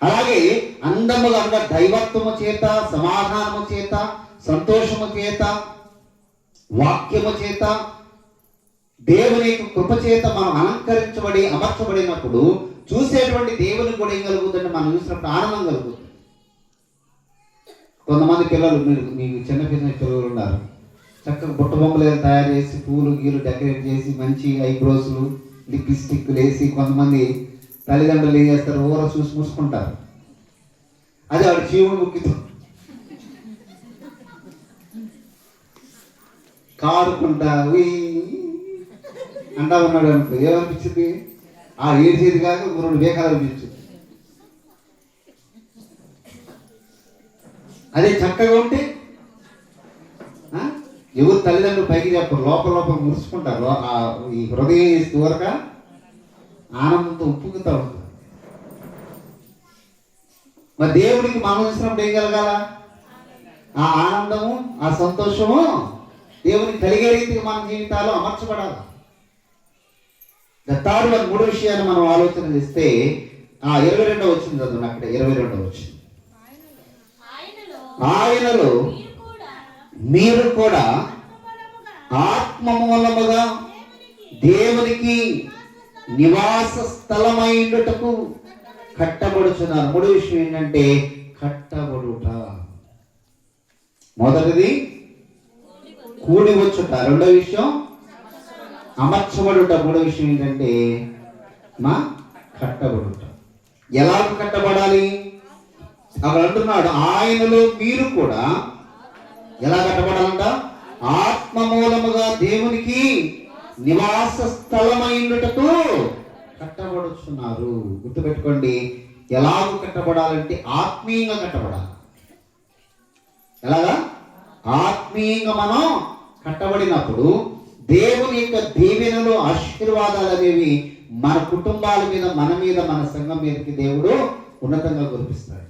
అలాగే అందముగా ఉన్న దైవత్వము చేత, సమాధానము చేత, సంతోషము చేత, వాక్యము చేత, దేవుని కృప చేత మనం అలంకరించబడి అమర్చబడినప్పుడు చూసేటువంటి దేవుని కూడా ఏం కలుగుతుందంటే మనం చూసినప్పుడు ఆనందం కలుగుతుంది. కొంతమంది పిల్లలు, మీకు చిన్న పిల్లలు ఉన్నారు, చక్కగా బుట్ట బొమ్మలు తయారు చేసి పూలు గీలు డెకరేట్ చేసి మంచి ఐబ్రోస్లు, లిప్స్టిక్లు వేసి కొంతమంది తల్లిదండ్రులు ఏం చేస్తారు, ఊర చూసి మూసుకుంటారు. అది ఆవిడ జీవుడు ముక్కితో కారుకుంటా అంటా ఉన్నాడు అనుకో, ఏమనిపించింది? ఆ ఏడ్చేది కాక రెండు బేకాలు అనిపించింది. అదే చక్కగా ఉంటే ఎవరు తల్లిదండ్రులు పైకి చెప్పరు, లోపల లోపల మురుచుకుంటారు. ఈ హృదయం దూరక ఆనందంతో ఉప్పుకుతూ ఉంటారు. మరి దేవుడికి మనం చూసినప్పుడు ఏం కలగాల? ఆ ఆనందము, ఆ సంతోషము దేవునికి కలిగే రీతికి మన జీవితాలు అమర్చబడాలి. థర్డ్ వన్, మూడో విషయాన్ని మనం ఆలోచన చేస్తే 22వ వచ్చింది చదువు. అక్కడ 22వ వచ్చింది, ఆయనలో మీరు కూడా ఆత్మ మూలముగా దేవునికి నివాస స్థలమైనటకు కట్టబడుచున్నారు. మూడో విషయం ఏంటంటే కట్టబడుట. మొదటిది కూడి వచ్చుట, రెండో విషయం అమర్చబడుట, మూడో విషయం ఏంటంటే కట్టబడుట. ఎలా కట్టబడాలి? అక్కడ అంటున్నాడు, ఆయనలో మీరు కూడా ఎలా కట్టబడాలంట? ఆత్మ మూలముగా దేవునికి నివాస స్థలమైనటకు కట్టబడుచున్నారు. గుర్తుపెట్టుకోండి, ఎలాగ కట్టబడాలంటే ఆత్మీయంగా కట్టబడాలి. ఎలాగా? ఆత్మీయంగా మనం కట్టబడినప్పుడు దేవుని యొక్క దీవెనలు, ఆశీర్వాదాలు అనేవి మన కుటుంబాల మీద, మన మీద, మన సంఘం మీదకి దేవుడు ఉన్నతంగా కురిపిస్తాడు.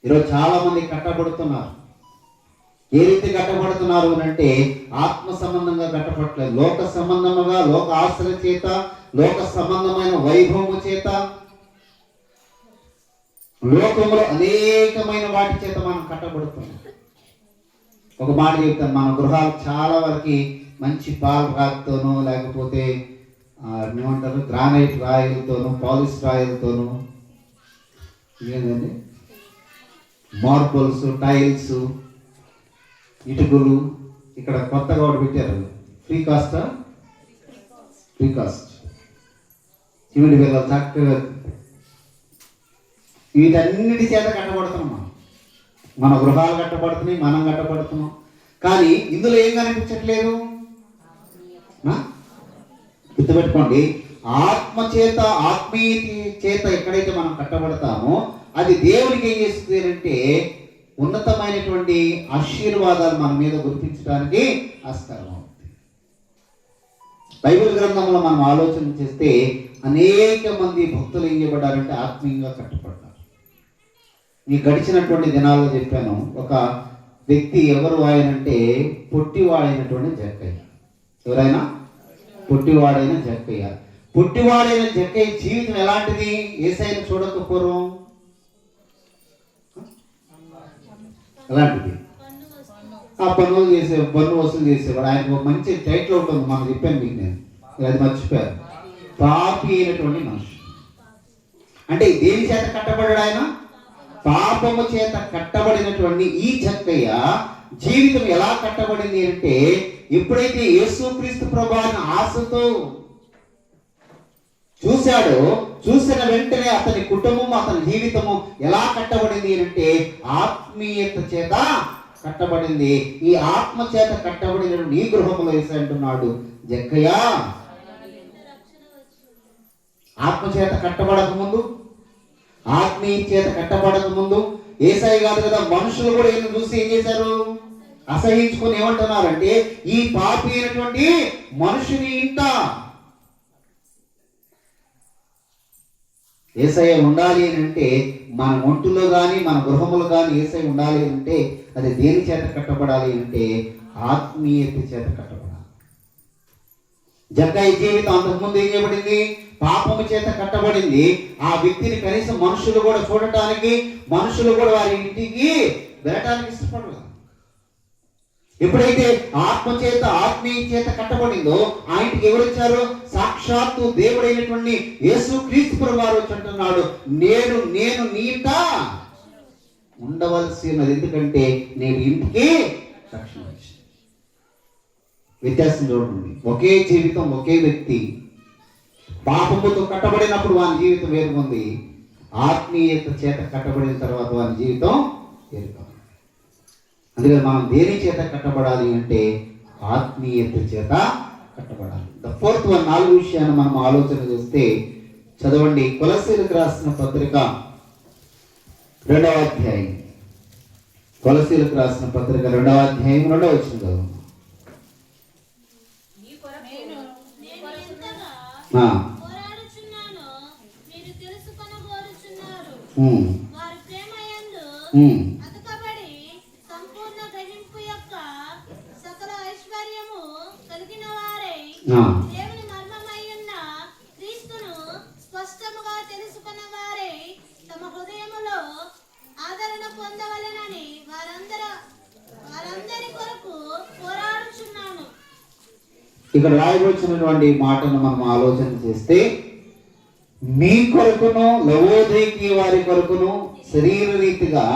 ఈరోజు చాలా మంది కట్టబడుతున్నారు. ఏ రీతి కట్టబడుతున్నారు అంటే ఆత్మ సంబంధంగా కట్టబడలేదు, లోక సంబంధముగా, లోక ఆశల చేత, లోక సంబంధమైన వైభవము చేత, లోకంలో అనేకమైన వాటి చేత మనం కట్టబడుతున్నాం. ఒక మాట చెప్తాను, మన గృహాలు చాలా వరకు మంచి పాల రాతితోనో లేకపోతే ఏమంటారు, గ్రానైట్ రాయిలతోనూ పాలిష్ రాయిలతోనూ, ఏంటండి, మార్బుల్స్, టైల్స్, ఇటుకలు. ఇక్కడ కొత్తగా ఒకటి పెట్టారు, ఫ్రీ కాస్టా, ఫ్రీ కాస్ట్. సిమెంట్ బిల్లలు చక్కగా వీటన్నిటి చేత కట్టబడుతున్నాం మనం. మన గృహాలు కట్టబడుతున్నాయి, మనం కట్టబడుతున్నాం. కానీ ఇందులో ఏం కనిపించట్లేదు. గుర్తుపెట్టుకోండి, ఆత్మ చేత, ఆత్మీయ చేత ఎక్కడైతే మనం కట్టబడతామో అది దేవునికి ఏం చేస్తుంది అంటే ఉన్నతమైనటువంటి ఆశీర్వాదాలు మన మీద గుర్తించడానికి ఆస్కారం అవుతుంది. బైబిల్ గ్రంథంలో మనం ఆలోచన చేస్తే అనేక మంది భక్తులు ఏం చేయబడ్డారంటే ఆత్మీయంగా కట్టబడ్డారు. ఈ గడిచినటువంటి దినాల్లో చెప్పాను, ఒక వ్యక్తి ఎవరు ఆయనంటే పొట్టివాడైనటువంటి జక్కయ్య. ఎవరైనా? పొట్టివాడైన జక్కయ్య. పొట్టివాడైన జక్కయ్య జీవితం ఎలాంటిది? యేసయ్యను చూడకపోవడం ఎలాంటిది? ఆ పన్ను వసూలు చేసేవాడు. ఆయనకు ఒక మంచి టైటిల్ ఉంటుంది, మనం చెప్పాను మీకు, నేను అది మర్చిపోయాను. పాపి అయినటువంటి మనుషుడు. అంటే దేని చేత కట్టబడ్డాడు ఆయన? పాపము చేత కట్టబడినటువంటి ఈ జక్కయ్య జీవితం ఎలా కట్టబడింది అంటే, ఎప్పుడైతే యేసుక్రీస్తు ప్రభువుని ఆశతో చూశాడో, చూసిన వెంటనే అతని కుటుంబం, అతని జీవితము ఎలా కట్టబడింది అంటే ఆత్మీయత చేత కట్టబడింది. ఈ ఆత్మ చేత కట్టబడిన నీ గృహంలో వేసి అంటున్నాడు, జక్కయ్య ఆత్మ చేత కట్టబడక ముందు, ఆత్మీయ చేత కట్టబడక ముందు యేసయ్య కాదు కదా, మనుషులు కూడా ఈయన చూసి ఏం చేశారు? అసహించుకొని ఏమంటున్నారంటే, ఈ పాపి అయినటువంటి మనుషుని ఇంట యేసయ్య ఉండాలి అని అంటే, మన ఒంటిలో కానీ మన గృహములో కానీ యేసయ్య ఉండాలి అంటే అది దేని చేత కట్టబడాలి అంటే ఆత్మీయత చేత కట్టబడాలి. జక్కయ్య జీవితం అంతకుముందు ఏం చేయబడింది? పాపము చేత కట్టబడింది. ఆ వ్యక్తిని కనీసం మనుషులు కూడా చూడటానికి, మనుషులు కూడా వారి ఇంటికి వెళ్ళటానికి ఇష్టపడలేదు. ఎప్పుడైతే ఆత్మ చేత, ఆత్మీయ చేత కట్టబడిందో ఆ ఇంటికి ఎవరు వచ్చారు? సాక్షాత్తు దేవుడైనటువంటి యేసుక్రీస్తు ప్రభువు వారు వచ్చి అంటున్నాడు, నేను నీ ఇంట ఉండవలసినది, ఎందుకంటే నేను ఇంటికి రక్షణ ఇచ్చాను. వ్యత్యాసం చూడండి. ఒకే జీవితం, ఒకే వ్యక్తి పాపముతో కట్టబడినప్పుడు వాని జీవితం వేరుకుంది, ఆత్మీయత చేత కట్టబడిన తర్వాత వాని జీవితం వేరుగా. అందుకని మనం దేని చేత కట్టబడాలి అంటే ఆత్మీయత చేత కట్టబడాలి. ద ఫోర్త్ వన్, 4 విషయాన్ని మనం ఆలోచన చేస్తే చదవండి. కొలస్సీలకు రాసిన పత్రిక 2వ అధ్యాయం. కొలస్సీలకు రాసిన పత్రిక 2వ అధ్యాయం 2వ వచనం చదవండి. దేవుని మర్మమయ్యున్న క్రీస్తును స్పష్టముగా తెలుసుకున్న వారే తమ హృదయములో ఆదరణ పొందవలెనని వారందరి కొరకు పోరాడుచున్నాను. ఇక్కడ రాయవలసినటువంటి మాటను మనం ఆలోచన చేస్తే, మీ కొరకును లవోదీకి వారి కొరకును శరీర రీతిగా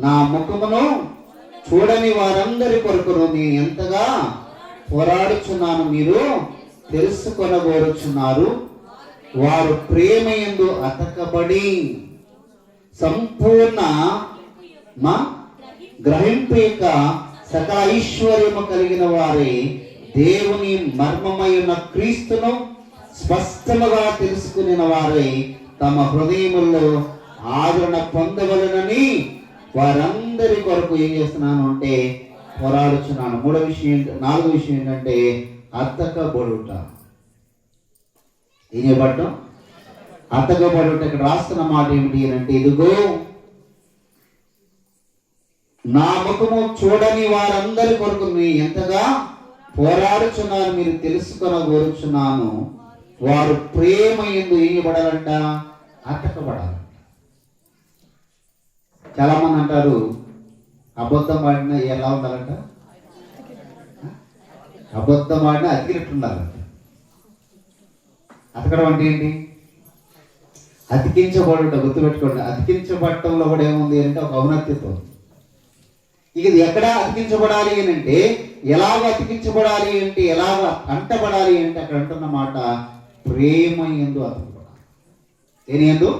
నా ముఖమును చూడని వారందరి కొరకును నేను ఎంతగా పోరాడుచున్నాను మీరు తెలుసుకొనగోరుచున్నారు. వారు ప్రేమ యందు అతకబడి సంపూర్ణ గ్రహింపు యొక్క సకల ఐశ్వర్యము కలిగిన వారే దేవుని మర్మమైన క్రీస్తును స్పష్టముగా తెలుసుకుని వారై తమ హృదయముల్లో ఆదరణ పొందవలనని వారందరి కొరకు ఏం చేస్తున్నాను అంటే పోరాడుచున్నాను. 4వ విషయం ఏంటంటే అతకబడుట. ఏం చేయబడటం? అతకబడుట. ఇక్కడ రాస్తున్న మాట ఏమిటి అంటే, ఇదిగో నా ముఖము చూడని వారందరి కొరకు నేను ఎంతగా పోరాడుచున్నాను మీరు తెలుసుకొనగోరుచున్నాను. వారు ప్రేమ యందు ఏం చేయబడాలంట? అతకబడాలి. చాలా మంది అంటారు, అబద్ధం ఆడినా ఎలా ఉండాలంట? అబద్ధం ఆడినా అతికినట్టు ఉండాలంట. అతకడం అంటే ఏంటి? అతికించబడుట. గుర్తుపెట్టుకోండి, అతికించబడటంలో కూడా ఏముంది అంటే ఒక ఔన్నత్యత్వం. ఇక ఇది ఎక్కడ అతికించబడాలి అని అంటే, ఎలాగ అతికించబడాలి అంటే, ఎలాగ అంటబడాలి అంటే అక్కడ అంటున్న మాట ప్రేమ యందు అతకబడాలి. దేని యందు?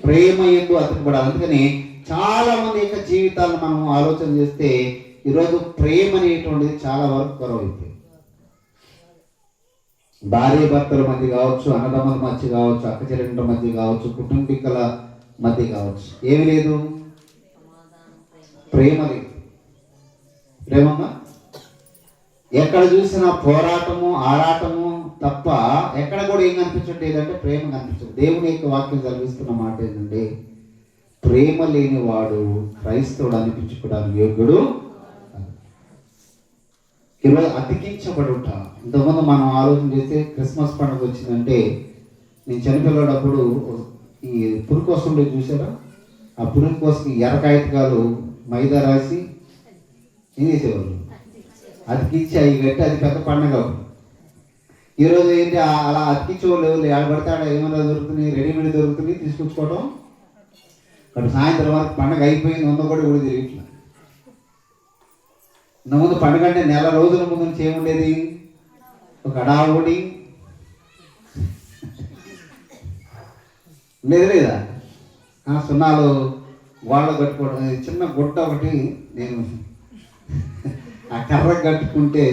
ప్రేమ యందు అతకబడాలి. అందుకని చాలా మంది యొక్క జీవితాలను మనం ఆలోచన చేస్తే ఈరోజు ప్రేమ అనేటువంటిది చాలా వరకు కొరవైపోయింది. భార్య భర్తల మధ్య కావచ్చు, అన్నదమ్ముల మధ్య కావచ్చు, అక్క చెల్లెండ్ల మధ్య కావచ్చు, కుటుంబీకుల మధ్య కావచ్చు, ఏమి లేదు? ప్రేమ లేదు. ప్రేమమ్మా ఎక్కడ చూసినా పోరాటము, ఆరాటము తప్ప ఎక్కడ కూడా ఏం కనిపించట్లేదు అంటే ప్రేమ కనిపించదు. దేవుని యొక్క వాక్యం చదివిస్తున్న మాట ఏంటంటే, ప్రేమ లేని వాడు క్రైస్తవుడు అనిపించుకోవడానికి యోగ్యుడు. ఈరోజు అతికించబడుట. ఇంతకుముందు మనం ఆలోచన చేస్తే క్రిస్మస్ పండుగ వచ్చిందంటే, నేను చనిపోయేటప్పుడు ఈ పురుకు వస్తుండే చూసారా? ఆ పురుగు కోసం ఎర్రకాయతకాలు మైదా రాసి ఏం చేసేవాళ్ళు? అతికించి అవి కట్టి అది పెద్ద పండుగ. ఈరోజు ఏంటి అలా అతికించేవాళ్ళు ఎవరు? ఆడబడితే ఆడ ఏమైనా దొరుకుతున్నాయి, రెడీమేడ్ దొరుకుతున్నాయి, తీసుకొచ్చుకోవడం. అక్కడ సాయంత్రం వరకు పండుగ అయిపోయింది, వంద కూడా కూడా తిరిగిట్లా. ముందు పండుగ అంటే నెల రోజుల ముందు నుంచి ఏముండేది? ఒక అడావుడి లేదు లేదా? సున్నాలు గోడలు కట్టుకోవడం, చిన్న గుట్ట ఒకటి నేను ఆ కర్ర కట్టుకుంటే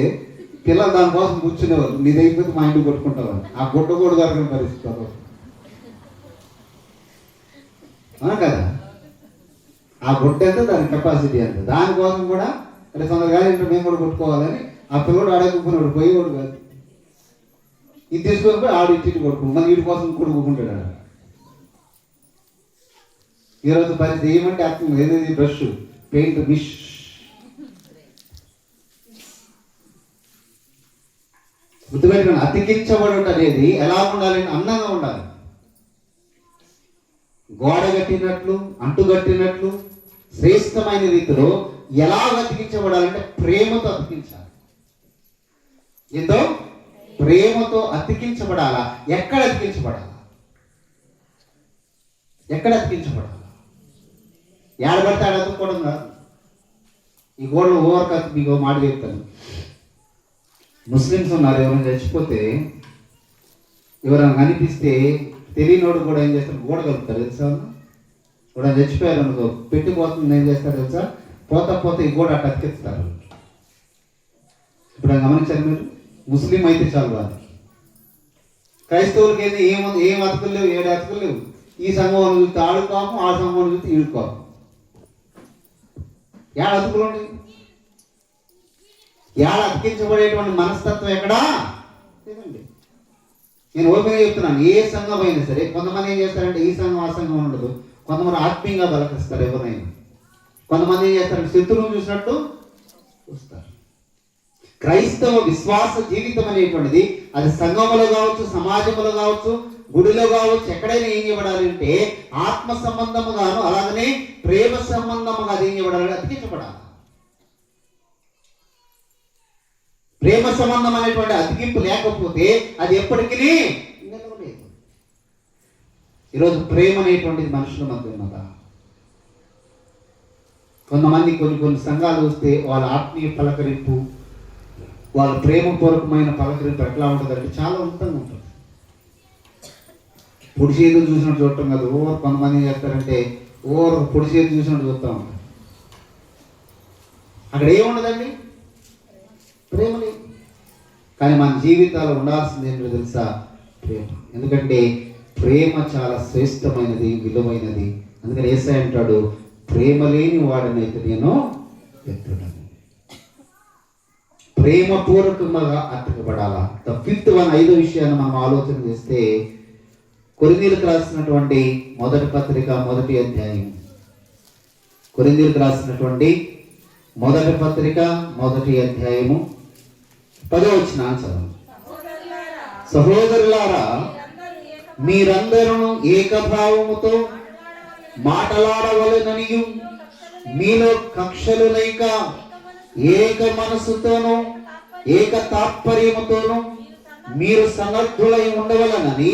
పిల్లలు దానికోసం కూర్చునేవారు. నీ దగ్గర మా ఇంటికి కొట్టుకుంటారు. ఆ గుడ్డ కూడా దొరకని పరిస్థితి అవునా కదా? ఆ గుడ్డ ఎంత, దాని కెపాసిటీ ఎంత, దానికోసం కూడా అంటే తొందరగా ఇంట్లో మేము కూడా కొట్టుకోవాలని ఆ పిల్లడు ఆడేసుకున్నాడు, పోయేవాడు కాదు. ఇది తీసుకొని పోయి ఆడు ఇచ్చి కొట్టుకు, మళ్ళీ వీడి కోసం కొడుకుంటాడు ఆడ. ఈరోజు పరిస్థితి ఏమంటే అర్థం ఏదేది బ్రష్, పెయింట్, మిష్. గుర్తుపెట్టుకుని అతికించబడుట అనేది ఎలా ఉండాలి? అందంగా ఉండాలి. గోడ కట్టినట్లు, అంటుగట్టినట్లు శ్రేష్టమైన రీతిలో ఎలా అతికించబడాలంటే ప్రేమతో అతికించాలి. ఏందో ప్రేమతో అతికించబడాలా. ఎక్కడ అతికించబడాలా? ఎక్కడ అతికించబడాలా? ఏడబడితే ఆడ అతుక్కోవడం కాదు. ఈ గోడలు ఓవర్ కత్. మీకు మాట చెప్తాను, ముస్లిమ్స్ ఉన్నారు, ఎవరైనా చచ్చిపోతే ఎవరైనా కనిపిస్తే తెలియనోడు కూడా ఏం చేస్తారు? గోడ కలుపుతారు తెలుసా? కూడా చచ్చిపోయారు అనుకో, పెట్టిపోతుంది, ఏం చేస్తారు తెలుసా? పోతా పోతే ఈ గోడ అట్లా అతికిస్తారు. ఇప్పుడు గమనించారు మీరు? ముస్లిం అయితే చాలు వాళ్ళు. క్రైస్తవులకి ఏంది? ఏం అతుకులు లేవు, 7 అతుకులు లేవు. ఈ సంఘం చూస్తే ఆడుకోము, ఆ సంఘం చూస్తే ఈడుకోము. 7 అతుకులు ఉంటాయి. 7 అతికించబడేటువంటి మనస్తత్వం ఎక్కడా లేదండి. నేను ఓపెన్గా చెప్తున్నాను, ఏ సంఘం అయినా సరే కొంతమంది ఏం చేస్తారంటే ఈ సంఘం ఆ సంఘం ఉండదు. కొంతమంది ఆత్మీయంగా బలకిస్తారు ఎవరినైనా. కొంతమంది ఏం చేస్తారంటే శత్రువును చూసినట్టు చూస్తారు. క్రైస్తవ విశ్వాస జీవితం అనేటువంటిది అది సంఘములో కావచ్చు, సమాజంలో కావచ్చు, గుడిలో కావచ్చు, ఎక్కడైనా ఏం చేయబడాలి అంటే ఆత్మ సంబంధముగాను అలాగనే ప్రేమ సంబంధముగా అది ఏం చేయబడాలి? అతికించబడాలి. ప్రేమ సంబంధం అనేటువంటి అతికింపు లేకపోతే అది ఎప్పటికీ నిలవలేదు. ఈరోజు ప్రేమ అనేటువంటిది మనుషుల మధ్య ఉన్నదా? కొంతమంది కొన్ని సంఘాలు వస్తే వాళ్ళ ఆత్మీయ పలకరింపు, వాళ్ళ ప్రేమపూర్వకమైన పలకరింపు ఎట్లా ఉంటుందంటే చాలా ఉన్నతంగా ఉంటుంది. పొడి చేతులు చూసినట్టు చూడటం కాదు. కొంతమంది ఏం చేస్తారంటే పొడి చేతులు చూసినట్టు చూస్తూ ఉంటారు. అక్కడ ఏముండదండి? ప్రేమ లేదు. కానీ మన జీవితాలు ఉండాల్సింది ఏంటో తెలుసా? ప్రేమ. ఎందుకంటే ప్రేమ చాలా శ్రేష్టమైనది, విలువైనది. అందుకని యేసయ్య అంటాడు, ప్రేమ లేని వాడినైతే నేను ఎత్తుడను. ప్రేమపూర్వకంగా అతకబడాలా. ద 5th one, 5వ విషయాన్ని మనం ఆలోచన చేస్తే, కొరింథీయులకు రాసినటువంటి మొదటి పత్రిక 1వ అధ్యాయం. కొరింథీయులకు రాసినటువంటి మొదటి పత్రిక 1వ అధ్యాయము 10వ వచనం చదవండి. సహోదరులారా, మీరందరూ ఏకభావముతో మాటలాడవలెననియు మీలో కక్షలు లేక ఏక మనసుతోనూ ఏక తాత్పర్యముతోనూ మీరు సమర్థులై ఉండవలనని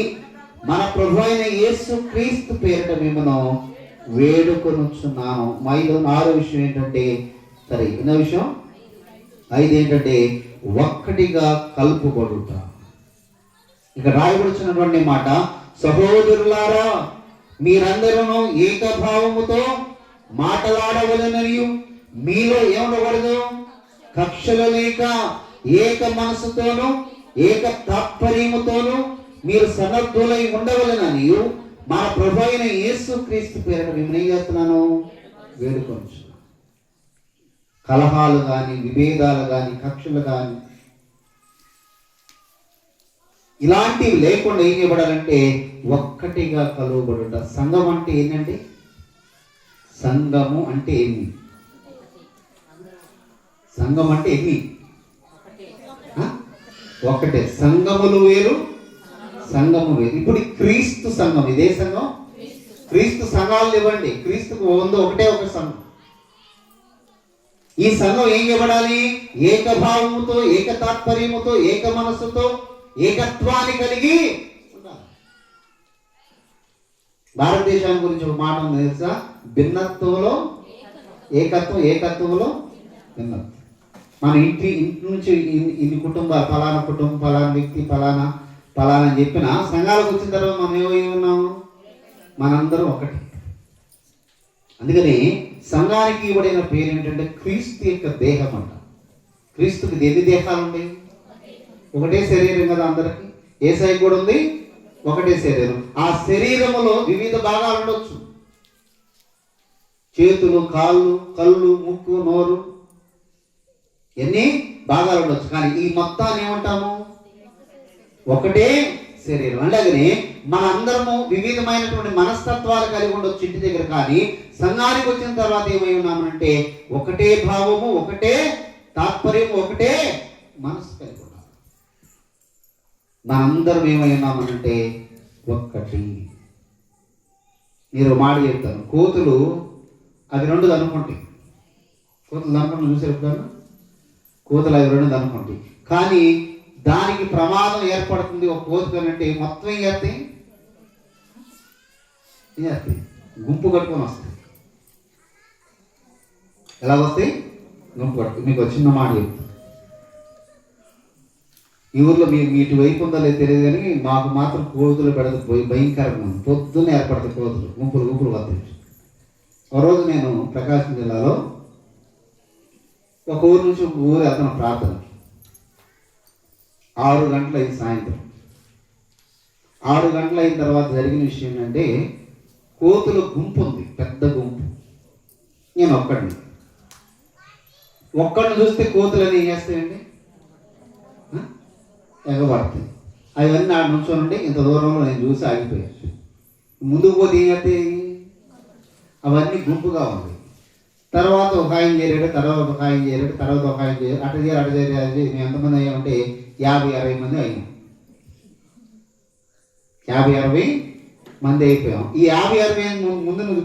మన ప్రభు అయిన యేసు క్రీస్తు పేరిట మిమ్మను వేడుకొనుచున్నాను. ఆరో విషయం ఏంటంటే, సరే ఎన్నో విషయం 5 ఏంటంటే ఒక్కటిగా కలుపుబడుట. ఇక రాయబడుచున్నటువంటి మాట, సహోదరులారా మీరందరూ ఏకభావముతో మాట్లాడవలెననియు మీలో ఏముండకూడదు, కక్షలు లేక ఏక మనసుతోను ఏక తాత్పర్యముతోను మీరు సమర్థులై ఉండవలెనని మన ప్రభు అయిన యేసు క్రీస్తు పేరిట మిమ్మల్ని ఏం చేస్తున్నాను, వేడుకొంచున్నాను. కలహాలు కానీ, విభేదాలు కానీ, కక్షలు కానీ ఇలాంటివి లేకుండా ఏం చేయబడాలంటే ఒక్కటిగా కలువబడుట. సంఘం అంటే ఏంటండి? సంఘము అంటే ఎన్ని? సంఘం అంటే ఎన్ని? ఒకటే. సంఘములు వేరు, సంఘము వేరు. ఇప్పుడు క్రీస్తు సంఘం, ఇదే సంఘం. క్రీస్తు సంఘాలు ఇవ్వండి, క్రీస్తుకు ఒకటే ఒక సంఘం. ఈ సంఘం ఏం చేయబడాలి? ఏకభావముతో, ఏక తాత్పర్యముతో, ఏక మనస్సుతో, ఏకత్వాన్ని కలిగి ఉండాలి. భారతదేశాన్ని గురించి ఒక మాట ఉంది తెలుసా? భిన్నత్వంలో ఏకత్వం, ఏకత్వంలో భిన్నత్వం. మన ఇంటి నుంచి ఇన్ని కుటుంబాలు, ఫలానా కుటుంబం, ఫలానా వ్యక్తి, ఫలానా అని చెప్పిన సంఘాలకు వచ్చిన తర్వాత మనం ఏమై ఉన్నాము? మనందరం ఒకటి. అందుకని సంఘానికి ఇవ్వబడిన పేరు ఏంటంటే క్రీస్తు యొక్క దేహం అంట. క్రీస్తుకి ఎన్ని దేహాలు ఉన్నాయి? ఒకటే శరీరం కదా అందరికి. యేసయ్య కూడా ఉంది ఒకటే శరీరం. ఆ శరీరములో వివిధ భాగాలు ఉండొచ్చు. చేతులు, కాళ్ళు, కళ్ళు, ముక్కు, నోరు, ఎన్ని భాగాలు ఉండొచ్చు. కానీ ఈ మొత్తాన్ని ఏమంటాము? ఒకటే శరీరం. అలాగనే మనందరము వివిధమైనటువంటి మనస్తత్వాలు కలిగి ఉండొచ్చు ఇంటి దగ్గర. కానీ సంఘానికి వచ్చిన తర్వాత ఏమై ఉన్నామంటే ఒకటే భావము, ఒకటే తాత్పర్యము, ఒకటే మనసు కలిగి ఉన్నాం. మనందరం ఏమై ఉన్నామనంటే ఒక్కటి. మీరు మాట చెప్తాను, కోతులు అవి రెండు అనుకుంటాయి. కోతులు అనుకుంటా చూసారు ఎప్పుడన్నా? కోతులు అవి రెండు అనుకుంటాయి. కానీ దానికి ప్రమాదం ఏర్పడుతుంది ఒక కోతుకనంటే మొత్తం ఏం చేస్తాయి? గుంపు కట్టుకొని వస్తాయి. ఎలా వస్తాయి? గుంపు కట్టుకుని. మీకు చిన్న మాట చెప్తాను. ఈ ఊర్లో మీ ఇటు వైపు ఉందో లేదు తెలియదు, కానీ మాకు మాత్రం కోతులు పెడతాయి. భయంకరంగా ఉంది. పొద్దున్నే ఏర్పడతాయి కోతులు, గుంపులు గుంపులు వస్తాయి. ఒక రోజు నేను ప్రకాశం జిల్లాలో ఒక ఊరు నుంచి ఒక ఊరు వెళ్తాను ప్రార్థనకి. 6 గంటలు అయింది సాయంత్రం. 6 గంటలు అయిన తర్వాత జరిగిన విషయం ఏంటంటే కోతుల గుంపు ఉంది, పెద్ద గుంపు. నేను ఒక్కడిని చూస్తే కోతులని ఏం చేస్తాయండి? ఎగబడతాయి. అవన్నీ ఆడ నుంచోనండి. ఇంత దూరంలో నేను చూసి ఆగిపోయాను. ముందుకు పోతే ఏం చేస్తాయి? అవన్నీ గుంపుగా ఉంది. తర్వాత ఒక ఆయన చేరాడు, తర్వాత ఒక ఆయన చేరాడు, తర్వాత ఒక ఆయన చేరాడు, అటు చేరాడు. మేము ఎంతమంది అయ్యామంటే 50-60 మంది అయ్యాం. 50-60 మంది అయిపోయాం. ఈ 50-60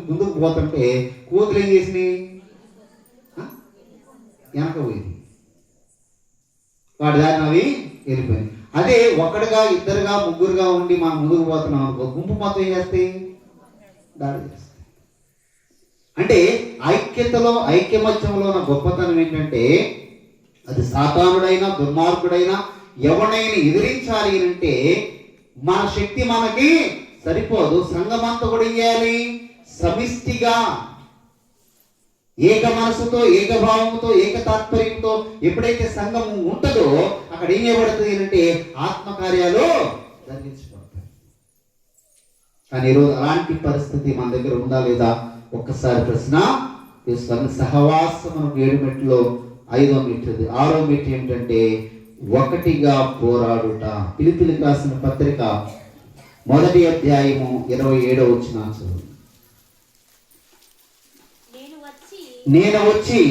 ముందుకు పోతుంటే కోతులు ఏం చేసినాయి? వెనక పోయింది. వాటి దారిని అవి వెళ్ళిపోయింది. అదే ఒకటిగా, ఇద్దరుగా, ముగ్గురుగా ఉండి మనం ముందుకు పోతున్నాం అనుకో, గుంపు మొత్తం ఏం చేస్తాయి? దాడి చేస్తాయి. అంటే ఐక్యతలో, ఐక్యమత్యంలో ఉన్న గొప్పతనం ఏంటంటే అది సాతానుడైనా దుర్మార్గుడైనా ఎవరినైనా ఎదిరించాలి అంటే మన శక్తి మనకి సరిపోదు. సంఘమంతా కూడా ఏం చేయాలి? సమిష్టిగా, ఏక మనసుతో, ఏకభావంతో, ఏక తాత్పర్యంతో ఎప్పుడైతే సంఘం ఉంటుందో అక్కడ ఏం చేయబడుతుంది అంటే ఆత్మకార్యాలు జరిగించబడతాయి. కానీ ఈరోజు అలాంటి పరిస్థితి మన దగ్గర ఉందా లేదా ఒక్కసారి ప్రశ్న తీసుకోండి. సహవాసమునకు 7 మెట్లు, 5వ మెట్టు, 6వ మెట్టు ఏంటంటే ఒకటిగా పోరాడుట. ఫిలిప్పీయులకు రాసిన పత్రిక 1వ అధ్యాయము 27వ వచనం చదువు. నేను వచ్చి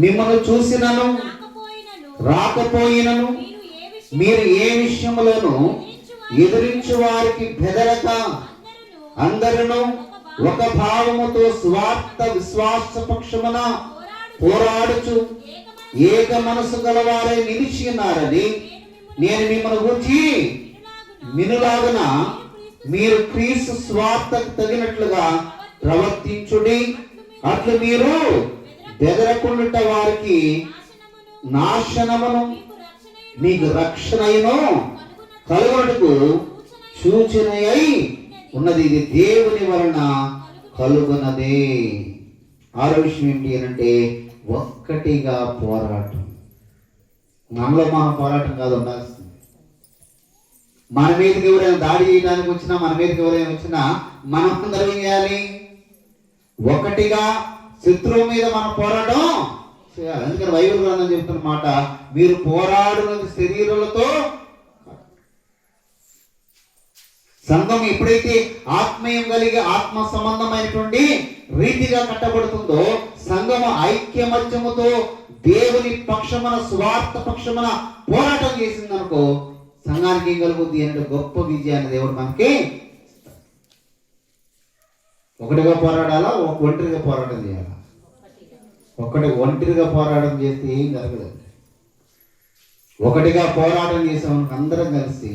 మిమ్మల్ని చూసినను రాకపోయినను మీరు ఏ విషయంలోనూ ఎదురించు వారికి బెదరక అందరూ ఒక భావముతో స్వార్థ విశ్వాస పక్షమున పోరాడుచు ఏక మనసు గలవారై నిలిచి ఉన్నారని నేను మిమ్మల్ని గురించి వినులాగున మీరు క్రీస్తు స్వార్థకు తగినట్లుగా ప్రవర్తించుడి. అట్లు మీరు బెదరకుండుట వారికి నాశనమును మీకు రక్షణయును కలుగుటకు సూచనయై ఉన్నది. ఇది దేవుని వలన కలుగునదే. ఆరో విషయం ఏంటి అంటే ఒక్కటిగా పోరాటం. మనలో మన పోరాటం కాదు ఉండాల్సింది. మన మీదకి ఎవరైనా దాడి చేయడానికి వచ్చినా, మన మీదకి ఎవరైనా వచ్చినా మనం అందరం ఏం చేయాలి? ఒకటిగా శత్రువు మీద మనం పోరాటం చేయాలి. అందుకని బైబిల్ గ్రంథం చెప్తున్న మాట, మీరు పోరాడున్నది శరీరాలతో. సంఘం ఎప్పుడైతే ఆత్మీయం కలిగి ఆత్మ సంబంధమైనటువంటి రీతిగా కట్టబడుతుందో, సంఘము ఐక్యమత్యముతో దేవుని పక్షమున స్వార్థ పక్షమున పోరాటం చేసిందనుకో, సంఘానికి ఏం కలుగుద్ది అంటే గొప్ప విజయాన్ని దేవుడు మనకి. ఒకటిగా పోరాడాలా, ఒంటరిగా పోరాటం చేయాలా? ఒంటరిగా పోరాటం చేస్తే ఏం జరగదండి. ఒకటిగా పోరాటం చేసామని అందరం కలిసి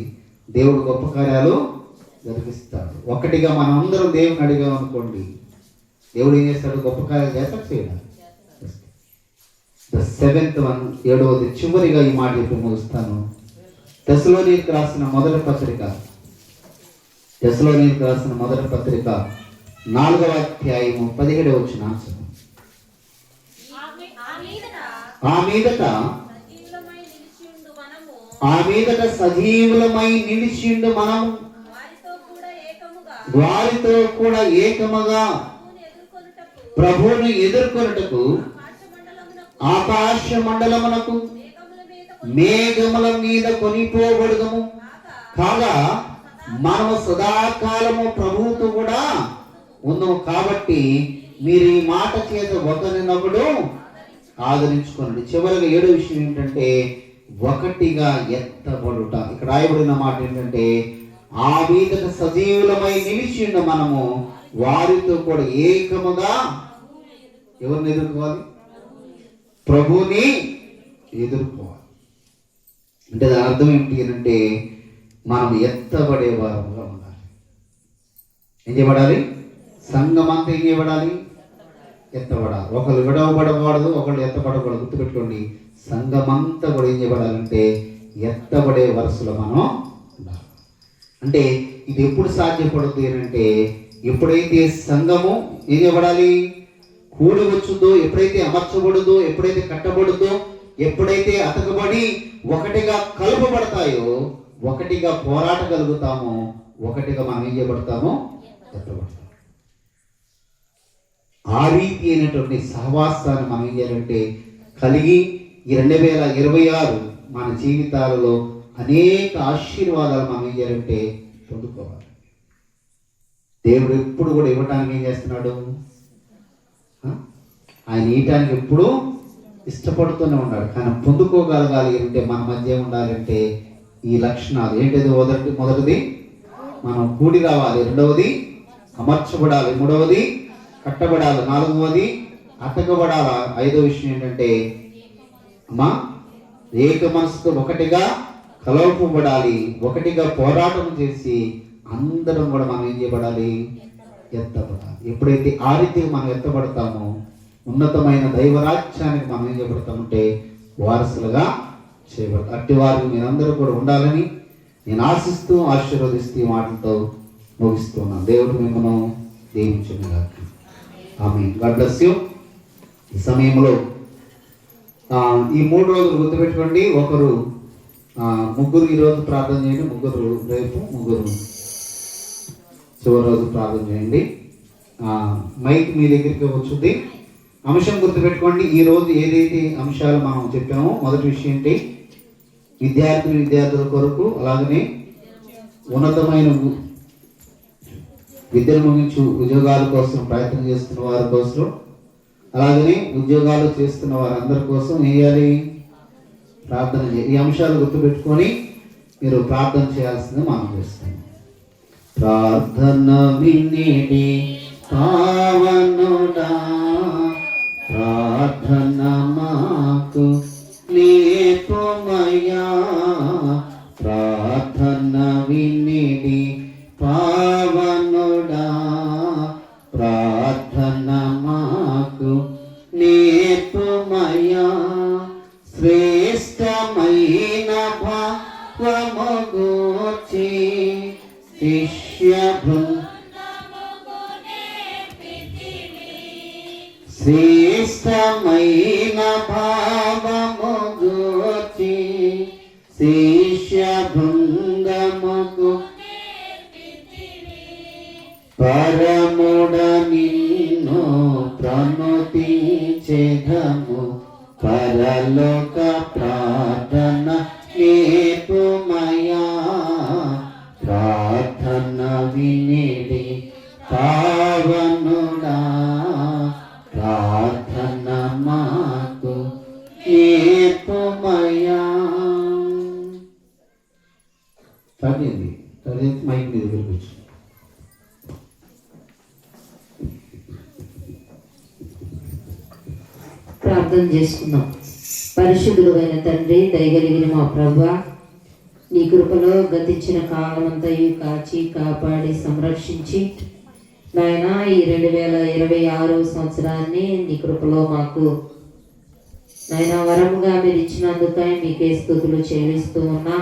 దేవుడు గొప్ప కార్యాలు జరిగిస్తాడు. ఒకటిగా మనం అందరం దేవుని అడిగాం అనుకోండి, దేవుడు ఏం చేస్తాడు? గొప్ప కార్యాలు చేస్తాడు, చేయడం. ద సెవెంత్ వన్, 7వది చివరిగా ఈ మాట చెప్పి ముగిస్తాను. తెస్సలోనికీయులకు రాసిన మొదటి పత్రిక, 4వ అధ్యాయము 17వ వచనం. ఆ మీదట సజీవులమై నిలిచిండు మనము వారితో కూడా ఏకముగా ప్రభువును ఎదుర్కొనుటకు ఆకాశ మండలమునకు మేఘముల మీద కొనిపోబడుదము. కాగా మనము సదాకాలము ప్రభువుతో కూడా ఉన్నాము. కాబట్టి మీరు ఈ మాట చేత ఒకరినొకడు ఆదరించుకోండి. చివరిగా 7వ విషయం ఏంటంటే ఒకటిగా ఎత్తబడుట. ఇక్కడ రాయబడిన మాట ఏంటంటే ఆ మీదట సజీవులమై నిలిచిండు మనము వారితో కూడా ఏకముగా. ఎవరిని ఎదుర్కోవాలి? ప్రభువుని ఎదుర్కోవాలి. అంటే దాని అర్థం ఏంటి అంటే మనం ఎత్తబడే వారంగా ఉండాలి. ఏం చేయబడాలి? సంఘం అంతా ఏం చేయబడాలి? ఎత్తబడాలి. ఒకళ్ళు విడవబడకూడదు, ఒకళ్ళు ఎత్తబడకూడదు. గుర్తుపెట్టుకోండి, సంఘమంతా కూడా ఏం చేయబడాలంటే ఎత్తబడే వరుసలో మనం ఉండాలి. అంటే ఇది ఎప్పుడు సాధ్యపడుతుంది అంటే ఎప్పుడైతే సంఘము ఏం చేయబడాలి? కూడి వచ్చుద్దో, ఎప్పుడైతే అమర్చబడుదో, ఎప్పుడైతే కట్టబడుదో, ఎప్పుడైతే అతకబడి ఒకటిగా కలుపబడతాయో, ఒకటిగా పోరాటగలుగుతామో, ఒకటిగా మనం ఏం చేయబడతామో? ఎత్తబడతాం. ఆ రీతి అయినటువంటి సహవాసాన్ని మనం ఏం చేయాలంటే కలిగి ఈ 2026 మన జీవితాలలో అనేక ఆశీర్వాదాలు మనం ఏం చేయాలంటే పొందుకోవాలి. దేవుడు ఎప్పుడు కూడా ఇవ్వటానికి ఏం చేస్తున్నాడు? ఆయన ఇవ్వటానికి ఎప్పుడు ఇష్టపడుతూనే ఉన్నాడు. కానీ పొందుకోగలగాలి అంటే మన మధ్య ఉండాలంటే ఈ లక్షణాలు ఏంటిది? మొదటిది మనం కూడి రావాలి, 2వది అమర్చబడాలి, 3వది కట్టబడాలి, 4వది అతకబడాలి, 5వ విషయం ఏంటంటే అమ్మా ఏక మనసుతో ఒకటిగా కలవపబడాలి, ఒకటిగా పోరాటం చేసి అందరం కూడా మనం ఏం చేయబడాలి? ఎత్తబడాలి. ఎప్పుడైతే ఆ రీతిగా మనం ఎత్తబడతామో ఉన్నతమైన దైవరాజ్యానికి మనం ఏం చేయబడతామంటే వారసులుగా చేయబడతాం. అట్టి వారికి మీరందరూ కూడా ఉండాలని నేను ఆశిస్తూ ఆశీర్వదిస్తూ ఈ మాటలతో ముగిస్తున్నాను. దేవుడు మిమ్మల్ని దీవించుగాక. ఆమేన్. God bless you. ఈ సమయంలో ఈ 3 రోజులు గుర్తుపెట్టుకోండి. ముగ్గురు ఈరోజు ప్రార్థన చేయండి, ముగ్గురు రేపు, ముగ్గురు చివరి రోజు ప్రార్థన చేయండి. మైక్ మీ దగ్గరికి వచ్చింది. అంశం గుర్తుపెట్టుకోండి. ఈరోజు ఏదైతే అంశాలు మనం చెప్పామో మొదటి విషయం ఏంటి? విద్యార్థుల కొరకు, అలాగనే ఉన్నతమైన విద్యను ముగించు ఉద్యోగాల కోసం ప్రయత్నం చేస్తున్న వారి కోసం, అలాగనే ఉద్యోగాలు చేస్తున్న వారందరి కోసం ఏం చేయాలి? ప్రార్థన చేయాలి. ఈ అంశాలు గుర్తుపెట్టుకొని మీరు ప్రార్థన చేయాల్సింది మనం చేస్తాం. ప్రార్థన వినేటి పావనుడా, ప్రార్థన మాకు నేర్పుమయ్యా, ప్రార్థన వినిడి పావనుడా, ప్రార్థన మాకు నేర్పుమయ్యా, శ్రేష్టమైన భావము గూర్చి శిష్య శ్రేష్టమైన భావము గూర్చి శిష్య బృందముకు పరముడ నిన్ను ప్రణుతించెదము, పరలోక ప్రార్థన నేర్పుమయ్యా, ప్రార్థన వినిడి పావనుడా, ప్రార్థన మాకు నేర్పుమయ్యా. చదివింది మైక్ మీద కూర్చో. ప్రార్థన చేసుకుందాం. పరిశుద్ధుడు అయిన తండ్రి, దయగలిగిన మా ప్రభువా, నీ కృపలో గతించిన కాలమంతయు కాచి కాపాడి సంరక్షించి నాయన ఈ 2026 సంవత్సరాన్ని నీ కృపలో మాకు నాయన వరముగా మీరు ఇచ్చినందుకై మీకే స్తుతులు చెల్లిస్తూ ఉన్నా.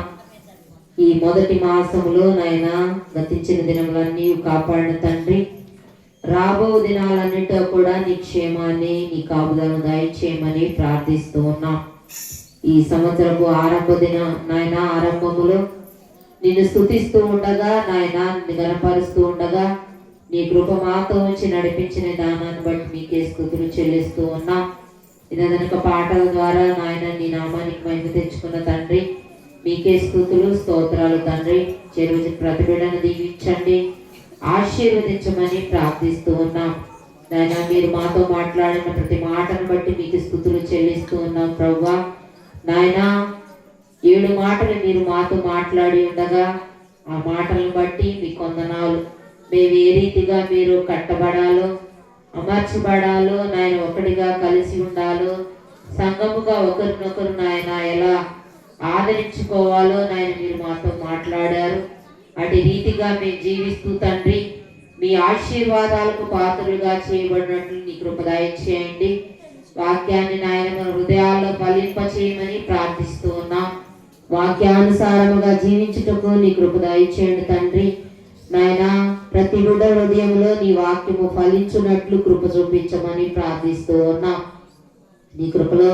ఈ మొదటి మాసములో నాయన గతించిన దినములన్నీ కాపాడిన తండ్రి, రాబో దినాలన్నింటిలో కూడా నీ క్షేమాన్ని నీ కాపుదలను దయచేయమని ప్రార్థిస్తూ ఉన్నాం. ఈ సంవత్సరపు ఆరంభములో నిన్ను స్తుతిస్తూ ఉండగా నాయన నిన్ను గణపరుస్తూ ఉండగా నీ కృప మాతో ఉంచి నడిపించిన దానాన్ని బట్టి మీకే స్తుతులు చెల్లిస్తూ ఉన్నాం. ఇదనక పాటల ద్వారా నాయన నీ నామానికి మహిమ తెచ్చుకున్న తండ్రి, మీకే స్తుతులు స్తోత్రాలు తండ్రి. చెరువు ప్రతిబిడను దీవించండి, ఆశీర్వదించమని ప్రార్థిస్తూ ఉన్నాం. నాయన మీరు మాతో మాట్లాడిన ప్రతి మాటను బట్టి మీకు స్తుతులు చెల్లిస్తూ ఉన్నాం ప్రభువా. నాయన 7 మాటలు మీరు మాతో మాట్లాడి ఉండగా ఆ మాటలను బట్టి మీకు వందనాలు. మేము ఏ రీతిగా మీరు కట్టబడాలో, అమర్చబడాలో, నాయన ఒకటిగా కలిసి ఉండాలో, సంఘముగా ఒకరినొకరు నాయన ఎలా ఆదరించుకోవాలో నాయన మీరు మాతో మాట్లాడారు. అటు రీతిగా మేము జీవిస్తూ తండ్రి మీ ఆశీర్వాదాలకు పాత్రలుగా చేయబడినట్లు నీ కృప దయచేయండి. వాక్యాన్ని నాయన మన హృదయాల్లో ఫలింపచేయమని ప్రార్థిస్తూ ఉన్నాం. వాక్యానుసారముగా జీవించుటకు నీ కృప దయచేయండి తండ్రి. నాయన ప్రతి బిడ్డ హృదయంలో నీ వాక్యము ఫలించున్నట్లు కృప చూపించమని ప్రార్థిస్తూ ఉన్నాం. నీ కృపలో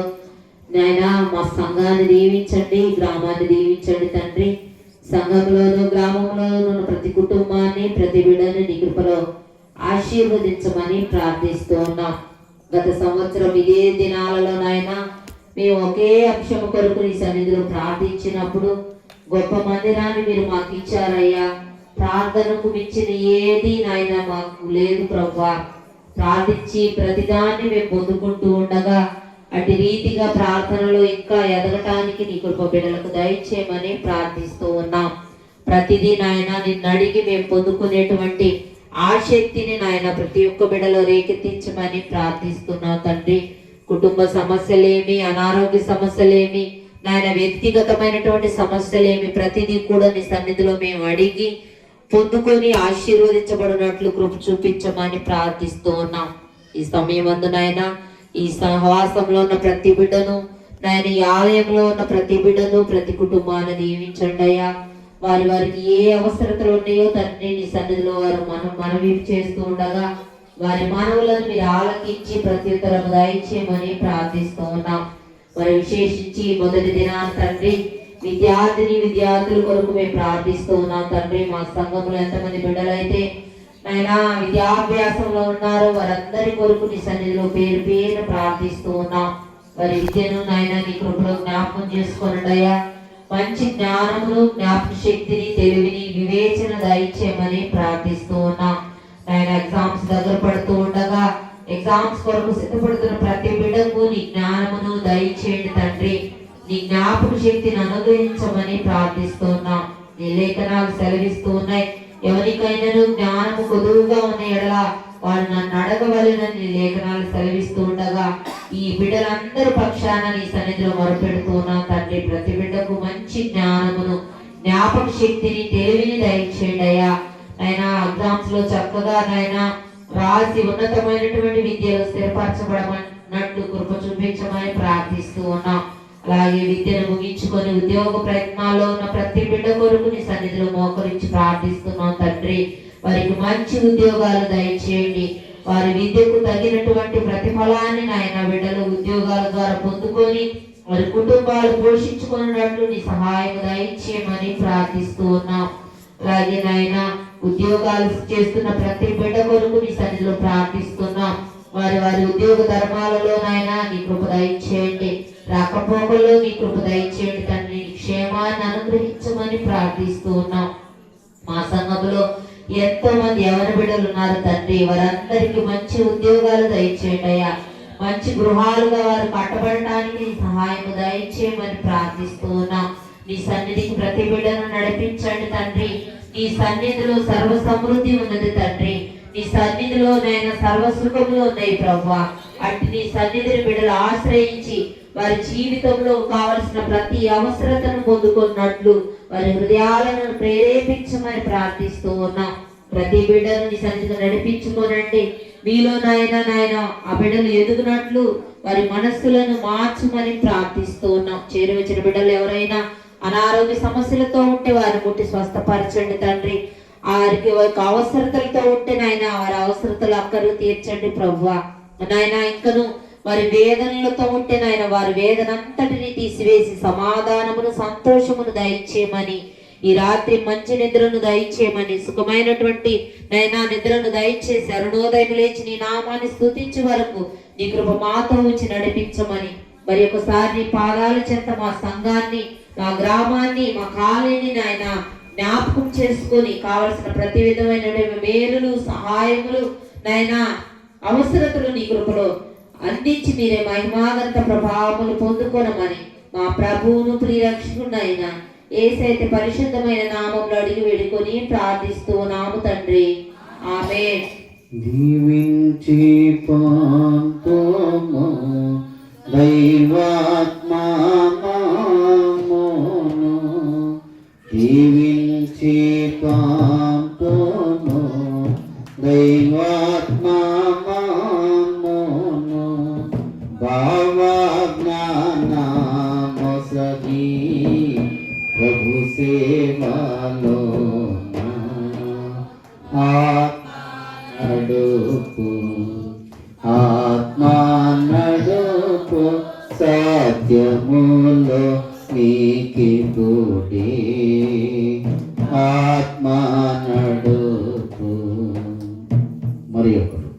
నాయన మా సంఘాన్ని దీవించండి, గ్రామాన్ని దీవించండి తండ్రి. సంఘంలోను గ్రామంలోను ఉన్న ప్రతి కుటుంబాన్ని ప్రతి బిడ్డని నీ కృపలో ఆశీర్వదించమని ప్రార్థిస్తూ ఉన్నాం. గత సంవత్సరం ఇదే దినాలలో నాయన మేము ఒకే అంశం కొరకు నీ సన్నిధిలో ప్రార్థించినప్పుడు గొప్ప మందిరాన్ని మీరు మాకు ఇచ్చారయ్యా. ప్రార్థనకు మించిన ఏది నాయన మాకు లేదు ప్రభువా. ప్రార్థించి ప్రతిదాన్ని మేము పొందుకుంటూ ఉండగా అటు రీతిగా ప్రార్థనలో ఇంకా ఎదగటానికి నీ కృప బిడ్డలకు దయచేయమని ప్రార్థిస్తూ ఉన్నాం. ప్రతిదీ నాయన నిన్ను అడిగి మేము పొందుకునేటువంటి ఆసక్తిని నాయన ప్రతి ఒక్క బిడ్డలో రేకెత్తించమని ప్రార్థిస్తున్నాం తండ్రి. కుటుంబ సమస్యలేమి, అనారోగ్య సమస్యలేమి, నాయన వ్యక్తిగతమైనటువంటి సమస్యలేమి ప్రతిదీ కూడా నీ సన్నిధిలో మేము అడిగి పొందుకొని ఆశీర్వదించబడినట్లు కృప చూపించమని ప్రార్థిస్తూ ఉన్నాం. ఈ సమయం అందు నాయన ఈ సహవాసంలో ఉన్న ప్రతి బిడ్డను నాయన ఈ ఆలయంలో ఉన్న ప్రతి బిడ్డను ప్రతి కుటుంబాన్ని దీవించండి అయ్యా. వారికి ఏ అవసరతలు ఉన్నాయో తండ్రి నీ సన్నిధిలో వారు మనవి చేస్తూ ఉండగా వారి మనవులను మీరు ఆలకించి ప్రత్యుత్తరం దయచేయమని ప్రార్థిస్తూ ఉన్నాం. మరి విశేషించి మొదటి దినాన్ని తండ్రి విద్యార్థుల కొరకు మేము ప్రార్థిస్తూ ఉన్నాం తండ్రి. మా సంఘంలో ఎంతమంది బిడ్డలైతే నాయన విద్యాభ్యాసంలో ఉన్నారో వారందరి కొరకు నీ సన్నిధిలో పేరు పేరు ప్రార్థిస్తూ ఉన్నాం. వారి విద్యను నాయన నీ కృపలో జ్ఞాపకం చేసుకోనండి అయ్యా. మంచి జ్ఞానమును, జ్ఞాపక శక్తిని, తెలివిని, వివేచన దయచేయమని ప్రార్థిస్తూ ఉన్నాం. నాయన ఎగ్జామ్స్ దగ్గర పడుతూ ఉండగా ఎగ్జామ్స్ కొరకు సిద్ధపడుతున్న ప్రతి బిడ్డకు నీ జ్ఞానమును దయచేయండి తండ్రి. నీ జ్ఞాపక శక్తిని అనుగ్రహించమని ప్రార్థిస్తున్నాం. నీ లేఖనాలు సెలవిస్తూ ఉన్నాయి, ఎవరికైనా జ్ఞానము కొదువుగా ఉన్న ఎడల వారు నన్ను అడగవలెనని నీ లేఖనాలు సెలవిస్తూ ఉండగా ఈ బిడ్డలందరి పక్షాన నీ సన్నిధిలో మొరపెడుతూ ఉన్నాం తండ్రి. ప్రతి బిడ్డకు మంచి జ్ఞానమును, జ్ఞాపక శక్తిని, తెలివిని దయచేయండి అయ్యా. నాయనా ఎగ్జామ్స్ లో చక్కగా నాయనా రాసి ఉన్నతమైనటువంటి విద్యలో స్థిరపరచబడమన్నట్లు కృప చూపించమని ప్రార్థిస్తూ ఉన్నాం. అలాగే విద్యను ముగించుకొని ఉద్యోగ ప్రయత్నాల్లో ఉన్న ప్రతి బిడ్డ కొరకు నీ సన్నిధిలో మోకరించి ప్రార్థిస్తున్నాం తండ్రి. వారికి మంచి ఉద్యోగాలు దయచేయండి. వారి విద్యకు తగినటువంటి ప్రతిఫలాన్ని నాయన బిడ్డలు ఉద్యోగాల ద్వారా పొందుకొని వారి కుటుంబాలు పోషించుకున్నట్లు నీ సహాయం దయచేయమని ప్రార్థిస్తూ ఉన్నాం. అలాగే నాయన ఉద్యోగాలు చేస్తున్న ప్రతి బిడ్డ కొరకు నీ సన్నిధిలో ప్రార్థిస్తున్నాం. వారి వారి ఉద్యోగ ధర్మాలలో నాయన నీ కృప దయచేయండి. రాకపోకల్లో నీ కృప దయచేయండి తండ్రి. క్షేమాన్ని అనుగ్రహించమని ప్రార్థిస్తూ ఉన్నాం. మా సంఘంలో ఎంతో మంది యవన బిడ్డలు ఉన్నారు తండ్రి. వారందరికీ మంచి ఉద్యోగాలు దయచేయండి అయ్యా. మంచి గృహాలుగా వారు కట్టబడటానికి నీ సహాయం దయచేయమని ప్రార్థిస్తూ ఉన్నాం. నీ సన్నిధికి ప్రతి బిడ్డను నడిపించండి తండ్రి. నీ సన్నిధిలో సర్వ సమృద్ధి ఉన్నది తండ్రి. నీ సన్నిధిలో నేను సర్వ సుఖములు ఉన్నాయి ప్రభువా. అట్టి నీ సన్నిధిని బిడ్డలు ఆశ్రయించి వారి జీవితంలో కావలసిన ప్రతి అవసరతను పొందుకున్నట్లు వారి హృదయాలను ప్రేరేపించమని ప్రార్థిస్తూ ఉన్నాం. ప్రతి బిడ్డను నీ సన్నిధిలో నడిపించుకోనండి. మీలో నాయన ఆ బిడ్డలు ఎదుగునట్లు వారి మనస్సులను మార్చమని ప్రార్థిస్తూ ఉన్నాం. చేరువచ్చిన బిడ్డలు ఎవరైనా అనారోగ్య సమస్యలతో ఉంటే వారిని ముట్టి స్వస్థపరచండి తండ్రి. వారికి అవసరతలతో ఉంటే నాయన వారి అవసరతలు అక్కరు తీర్చండి ప్రభువా. నాయన ఇంకను వారి వేదనలతో ఉంటే నాయన వారి వేదన అంతటిని తీసివేసి సమాధానమును, సంతోషమును దయచేయమని, ఈ రాత్రి మంచి నిద్రను దయచేయమని, సుఖమైనటువంటి నైనా నిద్రను దయచేసి అరుణోదయం లేచి నీ నామాన్ని స్తుతించే వరకు నీ కృప మాతో ఉంచి నడిపించమని, మరి ఒకసారి నీ పాదాల చెంత మా సంఘాన్ని, మా గ్రామాన్ని, మా కాలనీని నాయన జ్ఞాపకం చేసుకొని కావలసిన ప్రతి విధమైన మేలులు, సహాయములు నైనా అవసరతలు నీ కృపలో అందించి మీరే మహిమాగంత ప్రభావములు పొందుకొనమని మా ప్రభువును ప్రియరక్షకుడైన యేసయ్య పరిశుద్ధమైన నామములో అడిగి వేడుకొని ప్రార్థిస్తూ నాము తండ్రి. ఆమేన్. దీవించి పంపుము దైవాత్మను, దీవించి పంపుము దైవాత్మను, భావజ్ఞానమొసగి ప్రభు సేవలో నడుపు, ఆత్మా నడుపు, సత్యములో నీకి తోడి ఆత్మా నడుపు. మరి ఒకరు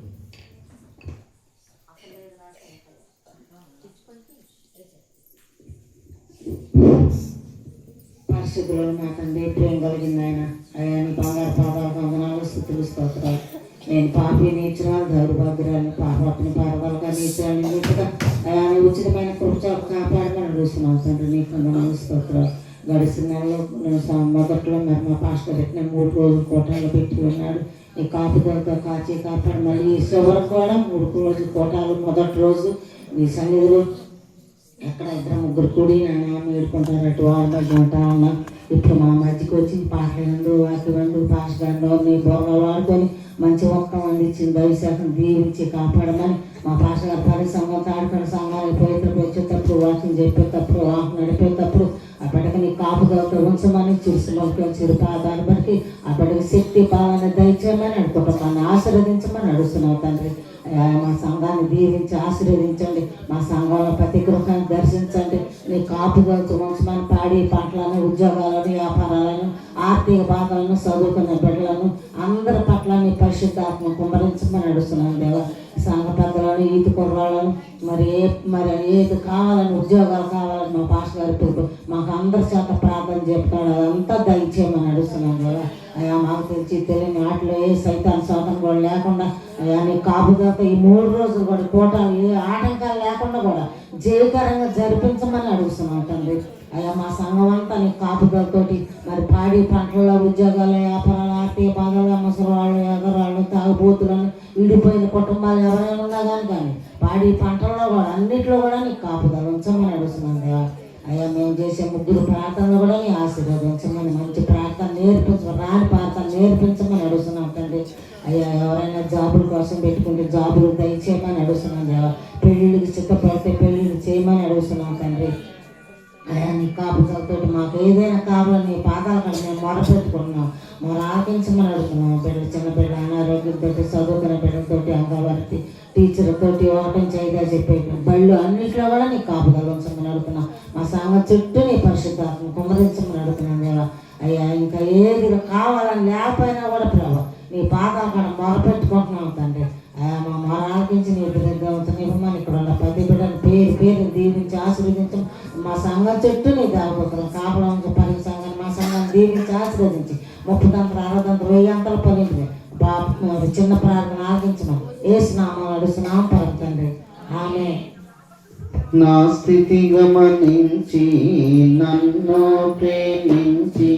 పరిశుద్ధులు మా తండ్రి, ప్రేమ కలిగింది ఆయన. అయ్యా నీ బంగారు పాదాలు వందనాలు, స్తుతులు, స్తోత్రాలు. నేను పాపి నీచురాలు, దౌర్భాగ్యురాలు, పాపాత్ని పారవాలుగా నీచురాలు నీటుగా అయా నీ ఉచితమైన కృపచాలు కాపాడమని అడుగుతున్నాను తండ్రి. నీ వందనాలు, స్తోత్రాలు. గడిచిన నెలలో మొదట్లో మరి మా పాస్టర్ పెట్టిన 3 రోజులు కోటాలు పెట్టి ఉన్నాడు. ఈ కాపుదలతో కాచి కాపాడు. మళ్ళీ ఈ చివరికి కూడా 3 రోజులు కోటాలు మొదటి రోజు నీ సన్నిధిలో ఎక్కడ 2-3 కూడి నాన్న వేడుకుంటారు. అటు వాళ్ళ మధ్య ఉంటా ఉన్నా. ఇప్పుడు మా మధ్యకి వచ్చి పాటలు వాక్యవండు పాస్టర్లు నీ బొర్ర వాడుకొని మంచి ఒక్క అందించింది. భవిష్యత్తును దీవించి కాపాడమని మా పాస్టర్ గారు పని సంఘం తాడుపడి సంఘాలు పోయేటప్పుడు వచ్చేటప్పుడు వాకింగ్ చెప్పేటప్పుడు వాకు నడిపేటప్పుడు అప్పటికి నీ కాపుదలతో ఉంచమని చిరుసులోకి చిరుపాదాన్ని బట్టి అప్పటికి శక్తి భావాన్ని దయచేయమని కుటుంబాన్ని ఆశీర్వదించమని అడుగుతున్నావు తండ్రి. మా సంఘాన్ని దీవించి ఆశీర్వదించండి. మా సంఘంలో ప్రతి గృహాన్ని దర్శించండి. నీ కాపుదలతో ఉంచమని పాడి పంటలను, ఉద్యోగాలను, వ్యాపారాలను, ఆర్థిక బాధలను, చదువుకున్న బిడ్డలను అందరి పట్ల నీ పరిశుద్ధాత్మ కుమ్మరించమని అడుగుతున్నాను దేవా. సంఘ పెద్దలను, ఈత కుర్రాలను మరి ఏది కావాలని, ఉద్యోగాలు కావాలని మా పాస్టర్ గారి పిలుపు మాకు అందరి చేత ప్రార్థన చెప్తాడు. అదంతా దయచేయమని అడుగుతున్నాను కదా. అయ్యా మాకు తెలిసి తెలియని వాటిలో ఏ సైతాన్ శాతం కూడా లేకుండా అయ్యా నీ కాపుదాకా ఈ 3 రోజులు కూడా కోటాలు ఏ ఆటంకాలు లేకుండా కూడా జయకరంగా జరిపించమని అడుగుతున్నాం తండ్రి. అయ్యా మా సంఘం అంతా నీ కాపుదలతోటి మరి పాడి పంటల, ఉద్యోగాలు, వ్యాపారాలు, ఆర్థిక బాధలు, ముసలివాళ్ళు, ఎగరాళ్ళు, తాగుబోతులను విడిపోయిన కుటుంబాలు ఎవరైనా ఉన్నా కానీ పాడి పంటల్లో కూడా అన్నిట్లో కూడా నీ కాపుదల ఉంచమని అడుగుతున్నాను దేవా. అయ్యా మేము చేసే ముగ్గురు ప్రార్థనలు కూడా నీ ఆశీర్వదించమని, మంచి ప్రార్థన నేర్పించమని, రాని ప్రార్థన నేర్పించమని అడుగుతున్నాం తండ్రి. అయ్యా ఎవరైనా జాబుల కోసం పెట్టుకుంటే జాబులు దయచేయమని అడుగుతున్నాం దేవా. పెళ్ళిళ్ళకి సిద్ధపడితే పెళ్ళిళ్ళు చేయమని అడుగుతున్నాం తండ్రి. అయ్యా నీ కాపుదలతో మాకు ఏదైనా కావాలని నీ పాదాల కంటే మేము మొరపెట్టుకుంటున్నాం, మొర ఆలకించమని అడుగుతున్నాం. బిడ్డలు చిన్న బిడ్డ అనారోగ్యంతో చదువుకున్న బిడ్డలతోటి అంగన్వాడీ టీచర్తోటి ఒకటం చేయగా చెప్పే బళ్ళు అన్నింటిలో కూడా నీ కాపుదల ఉంచమని అడుగుతున్నాం. మా సంఘం చుట్టూ నీ పరిశుద్ధాత్మను కుమ్మరించమని అడుగుతున్నాం దేవా. అయ్యా ఇంకా ఏది కావాలని లేకపోయినా కూడా ప్రభావ నీ పాదాల కాడ మొరపెట్టుకుంటున్నాం తండ్రి. అయ్యా మా మొర ఆలకించి నీ బిడ్డమని ఇక్కడ ఉన్న ప్రతి బిడ్డను పేరు పేరు దీవించి ఆశీర్వదించి మా సంఘం చుట్టూ నీ దేవతలు కాపలా ఉంచి పని సంఘాన్ని మా సంఘాన్ని దీవించి ఆశీర్వదించి 30 దంతలు 60 దంతలు 1000 అంతలు పలింది చిన్న ప్రార్థన ఆలకించమని యేసు నామములో అడుగుతున్నాం తండ్రి. ఆమె నా స్థితి గమనించి నన్ను ప్రేమించి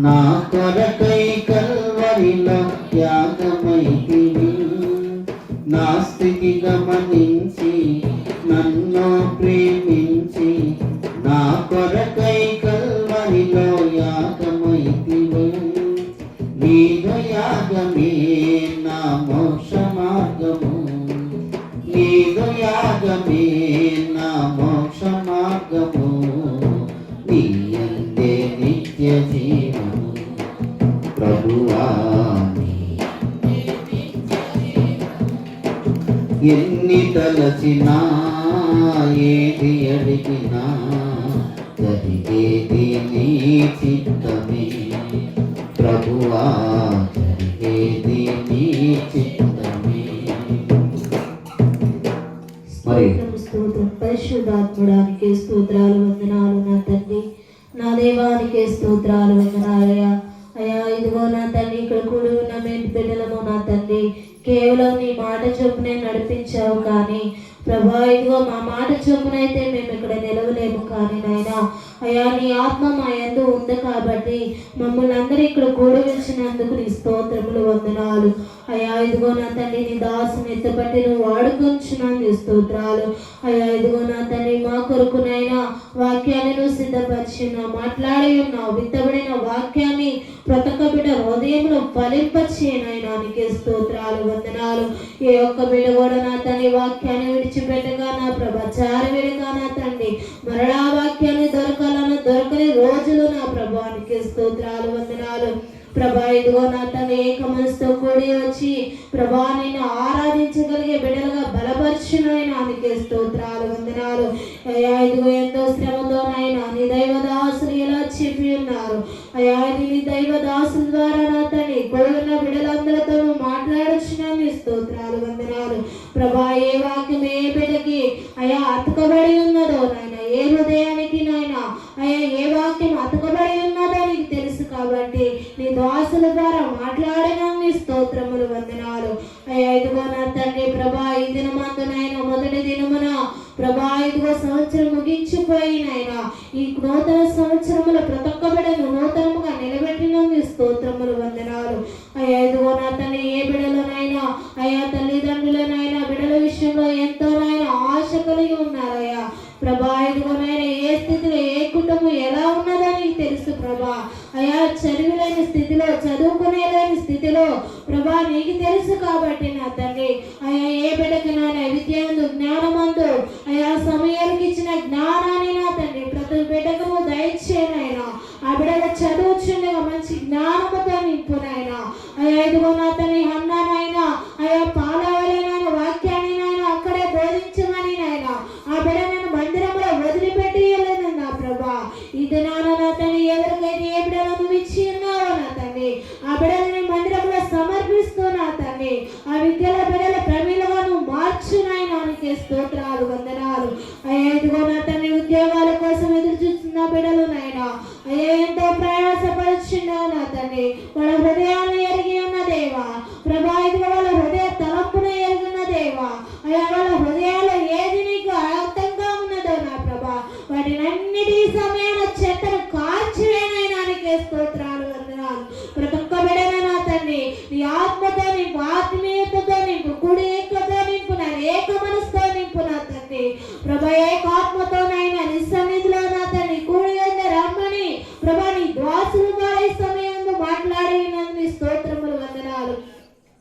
నా కొరకై కల్వరిలో త్యాగమైతివి. నా స్థితి గమనించి నన్ను ప్రేమించి నా కొరకై కల్వరిలో యాగమైతివి. నీదు యాగమే నా మోక్ష మార్గము, నీదు యాగమే నా మోక్ష మార్గము, నీ యందే నిత్య జీవము ప్రభువా. ఎన్ని తలచినా ఏది అడిగినా జరిగేది నీ చిత్తమే ప్రభువా, జరిగేది నీ చిత్తమే. మరి స్తోత్రం పరిశుద్ధాత్ముడానికి స్తోత్రాలు వందనాలు నా తండ్రి, నా దేవానికి స్తోత్రాలు వందనాలయ్యా. అయ్యా ఇదిగో నా తండ్రి ఇక్కడ కూడి ఉన్న మేటి బిడ్డలము నా తండ్రి కేవలం నీ మాట చొప్పునే నడిపించావు, కానీ ప్రభా ఇదిగో మా మాట చొప్పునైతే మేము ఇక్కడ నిలవలేము. కానీ నాయనా అయ్యా నీ ఆత్మ మా యందు ఉంది కాబట్టి మమ్మల్ని అందరూ ఇక్కడ కూడవించినందుకు నీ స్తోత్రములు వందనాలు. అయ్యా ఇదిగో నా తండ్రి నీ దాసుని ఎత్తపట్టి నువ్వు వాడుకొంచున్నాను స్తోత్రాలు. అయ్యా ఇదిగో నా తండ్రి మా కొరకునైనా వాక్యాన్ని నువ్వు సిద్ధపరిచినావు, మాట్లాడి ఉన్నావు. విత్తబడిన వాక్యాన్ని ప్రతి ఒక్క బిడ్డ హృదయంలో ఫలింపచేయనైనా నీకే స్తోత్రాలు వందనాలు. ఏ ఒక్క బిడ్డ కూడా నా తండ్రి వాక్యాన్ని విడిచిపెట్టగా నా ప్రభ చారవిడిగా నా తండ్రి మరలా వాక్యాన్ని దొరకని రోజులు నా ప్రభానికి స్తోత్రాలు వందనాలు. ప్రభా ఇదిగో నా తండ్రి ఏక మనసుతో కూడి వచ్చి ప్రభా నేను ఆరాధించగలిగే బిడ్డలుగా బలపరిచినైనానికి స్తోత్రాలు వందనాలు. అయ్యా ఇదిగో ఎంతో శ్రమతోనైనా నీ దైవదాసులు ఎలా చెప్పి ఉన్నారు. అయ్యా నీ దైవదాసుల ద్వారా నా తండ్రి కొడుకున్న బిడ్డలందరితో మాట్లాడుచున్నాను స్తోత్రాలు వందనాలు. ప్రభా ఏ వాక్యం ఏ బిడ్డకి అయ్యా అతకబడి ఉన్నదో నాయన, ఏ హృదయానికి నాయన అయ్యా ఏ వాక్యం అతకబడి ఉన్నదో నీకు తెలుసు కాబట్టి నీ దాసుల ద్వారా మాట్లాడిన నీ స్తోత్రములు వందనాలు. అయ్యా ఇదిగో నా తండ్రి ప్రభా ఈ దినమందునైనా మొదటి దినమున ప్రభా ఇదిగో సంవత్సరం ముగించిపోయినైనా ఈ నూతన సంవత్సరముల ప్రతి ఒక్క బిడ్డను నూతనముగా నిలబెట్టిన నీ స్తోత్రములు వందనాలు. అయ్యా ఇదిగో నా తండ్రి ఏ బిడ్డలోనైనా అయ్యా తల్లిదండ్రులనైనా బిడ్డల విషయంలో ఎంతోనైనా ఆశ కలిగి ఉన్నారయ్యా ప్రభా ఇదిగోనైనా ఏ స్థితిలో ఏ కుటుంబం ఎలా ఉన్నదో నీకు తెలుసు ప్రభా. అయ్యా చదివిలేని స్థితిలో చదువుకునేలేని స్థితిలో ప్రభా నీకు తెలుసు కాబట్టి నా తండ్రి అయ్యా ఏ బిడ్డకి నాయన విద్యందు జ్ఞానమందు అయ్యా సమయానికి ఇచ్చిన జ్ఞానాన్ని నా తండ్రి ప్రతి బిడ్డకు నువ్వు దయచేయనైనా ఆ బిడ్డలు చదువుచుండగా మంచి జ్ఞానముతో నింపునైనా. అయ్యా ఇదిగో నా తండ్రి అన్నానైనా అయ్యా పాలవలేనైనా వాక్యాన్ని నాయన అక్కడే బోధించమని నాయన ఆ బిడ్డ నేను మందిరంలో వదిలిపెట్టేయలేదు నా ప్రభా. ఇది నాన్న నా తండ్రి ఎవరికైతే ఏ బిడ్డలు నువ్వు ఇచ్చి ఉన్నావో నా తండ్రి ఆ బిడ్డలని మందిరంలో సమర్పిస్తూ నా తండ్రి ఆ విద్యల బిడ్డల ప్రమీలుగా నువ్వు మార్చునైనా నీకే స్తోత్రాలు వందనాలు. అయ్యా ఇదిగో నా తండ్రి ఉద్యోగాల కోసం ఎదురు చూస్తున్న బిడ్డలు నాయన అయ్యా ఎంతో ప్రయాసపరుచున్నావు నా తండ్రి వాళ్ళ హృదయాన్ని ఎరిగి ఉన్న దేవా ప్రభా ఇదిగో వాళ్ళ హృదయ తలంపును ఎరుగున్న దేవా అయ్యా వాళ్ళ హృదయాలు ఏది నీకు అర్థంగా ఉన్నదో నా ప్రభా వాటినన్నిటి సమయాన చెత్తను కాల్చివేనైనా నీకే స్తోత్రాలు వందనాలు. ప్రతి ఒక్క బిడ్డనే నా తండ్రి నీ ఆత్మతో నింపు, ఆత్మీయతతో నింపు, ప్రభా ఏకాత్మతోనైనా నీ సన్నిధిలో నా తండ్రి కూడి ఉన్న రమ్మని ప్రభా నీ ద్వాసుల ద్వారా ఈ సమయంలో మాట్లాడినందుకు నీ స్తోత్రములు వందనాలు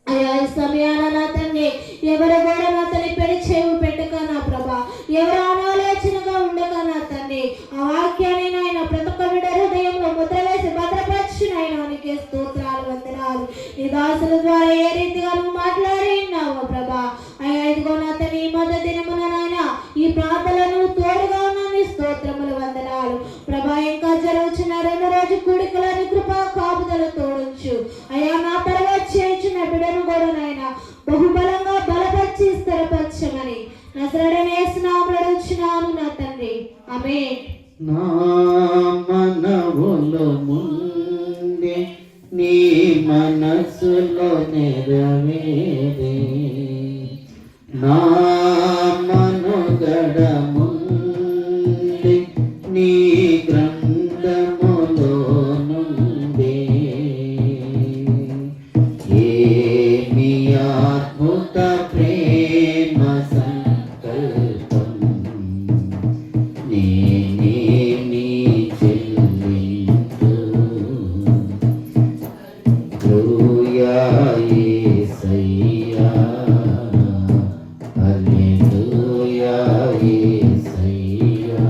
అయ్యా. ఈ సమయాన నా తండ్రి ఎవరు కూడా నా తండ్రి పెళ్లి చెవు పెట్టక నా ప్రభా, ఎవరు అనాలోచనగా ఉండక నా తండ్రి ఆ వాక్యాన్ని నాయన ప్రతి ఒక్క బిడ్డ హృదయంలో ముద్ర వేసి భద్రపరిచిన ఆయనకి స్తోత్రాలు వందనాలు. నీ దాసుల ద్వారా ఏ రీతిగా నువ్వు మాట్లాడి ఉన్నావు ప్రభా. అయ్యా ఇదిగో నా తండ్రి ఈ మధ్య దినమున నాయన ఈ ప్రార్థనలు తోడుగా ఉన్నాను స్తోత్రములు వందనాలు ప్రభా. ఇంకా జరుగుతున్న 2 రోజు కూడికలని కృపా కాపుదల తోడుంచు అయ్యా. నా తర్వాత చేయించిన బిడ్డను కూడా నాయన బహుబలంగా బలపరిచి స్థిరపరచమని నజరేయుడైన యేసు నామములో అడుగుచున్నాను నా తండ్రి, ఆమేన్. నా మనవులు ముందే నీ మనసులో నెరవేరే, నా మనుగడ ముందే నీ గ్రంథములో నుండే, ఏమి అద్భుత ప్రేమ సంకల్పం, నేనేమి చెల్లింతు, హల్లెలూయా యేసయ్యా, హల్లెలూయా యేసయ్యా.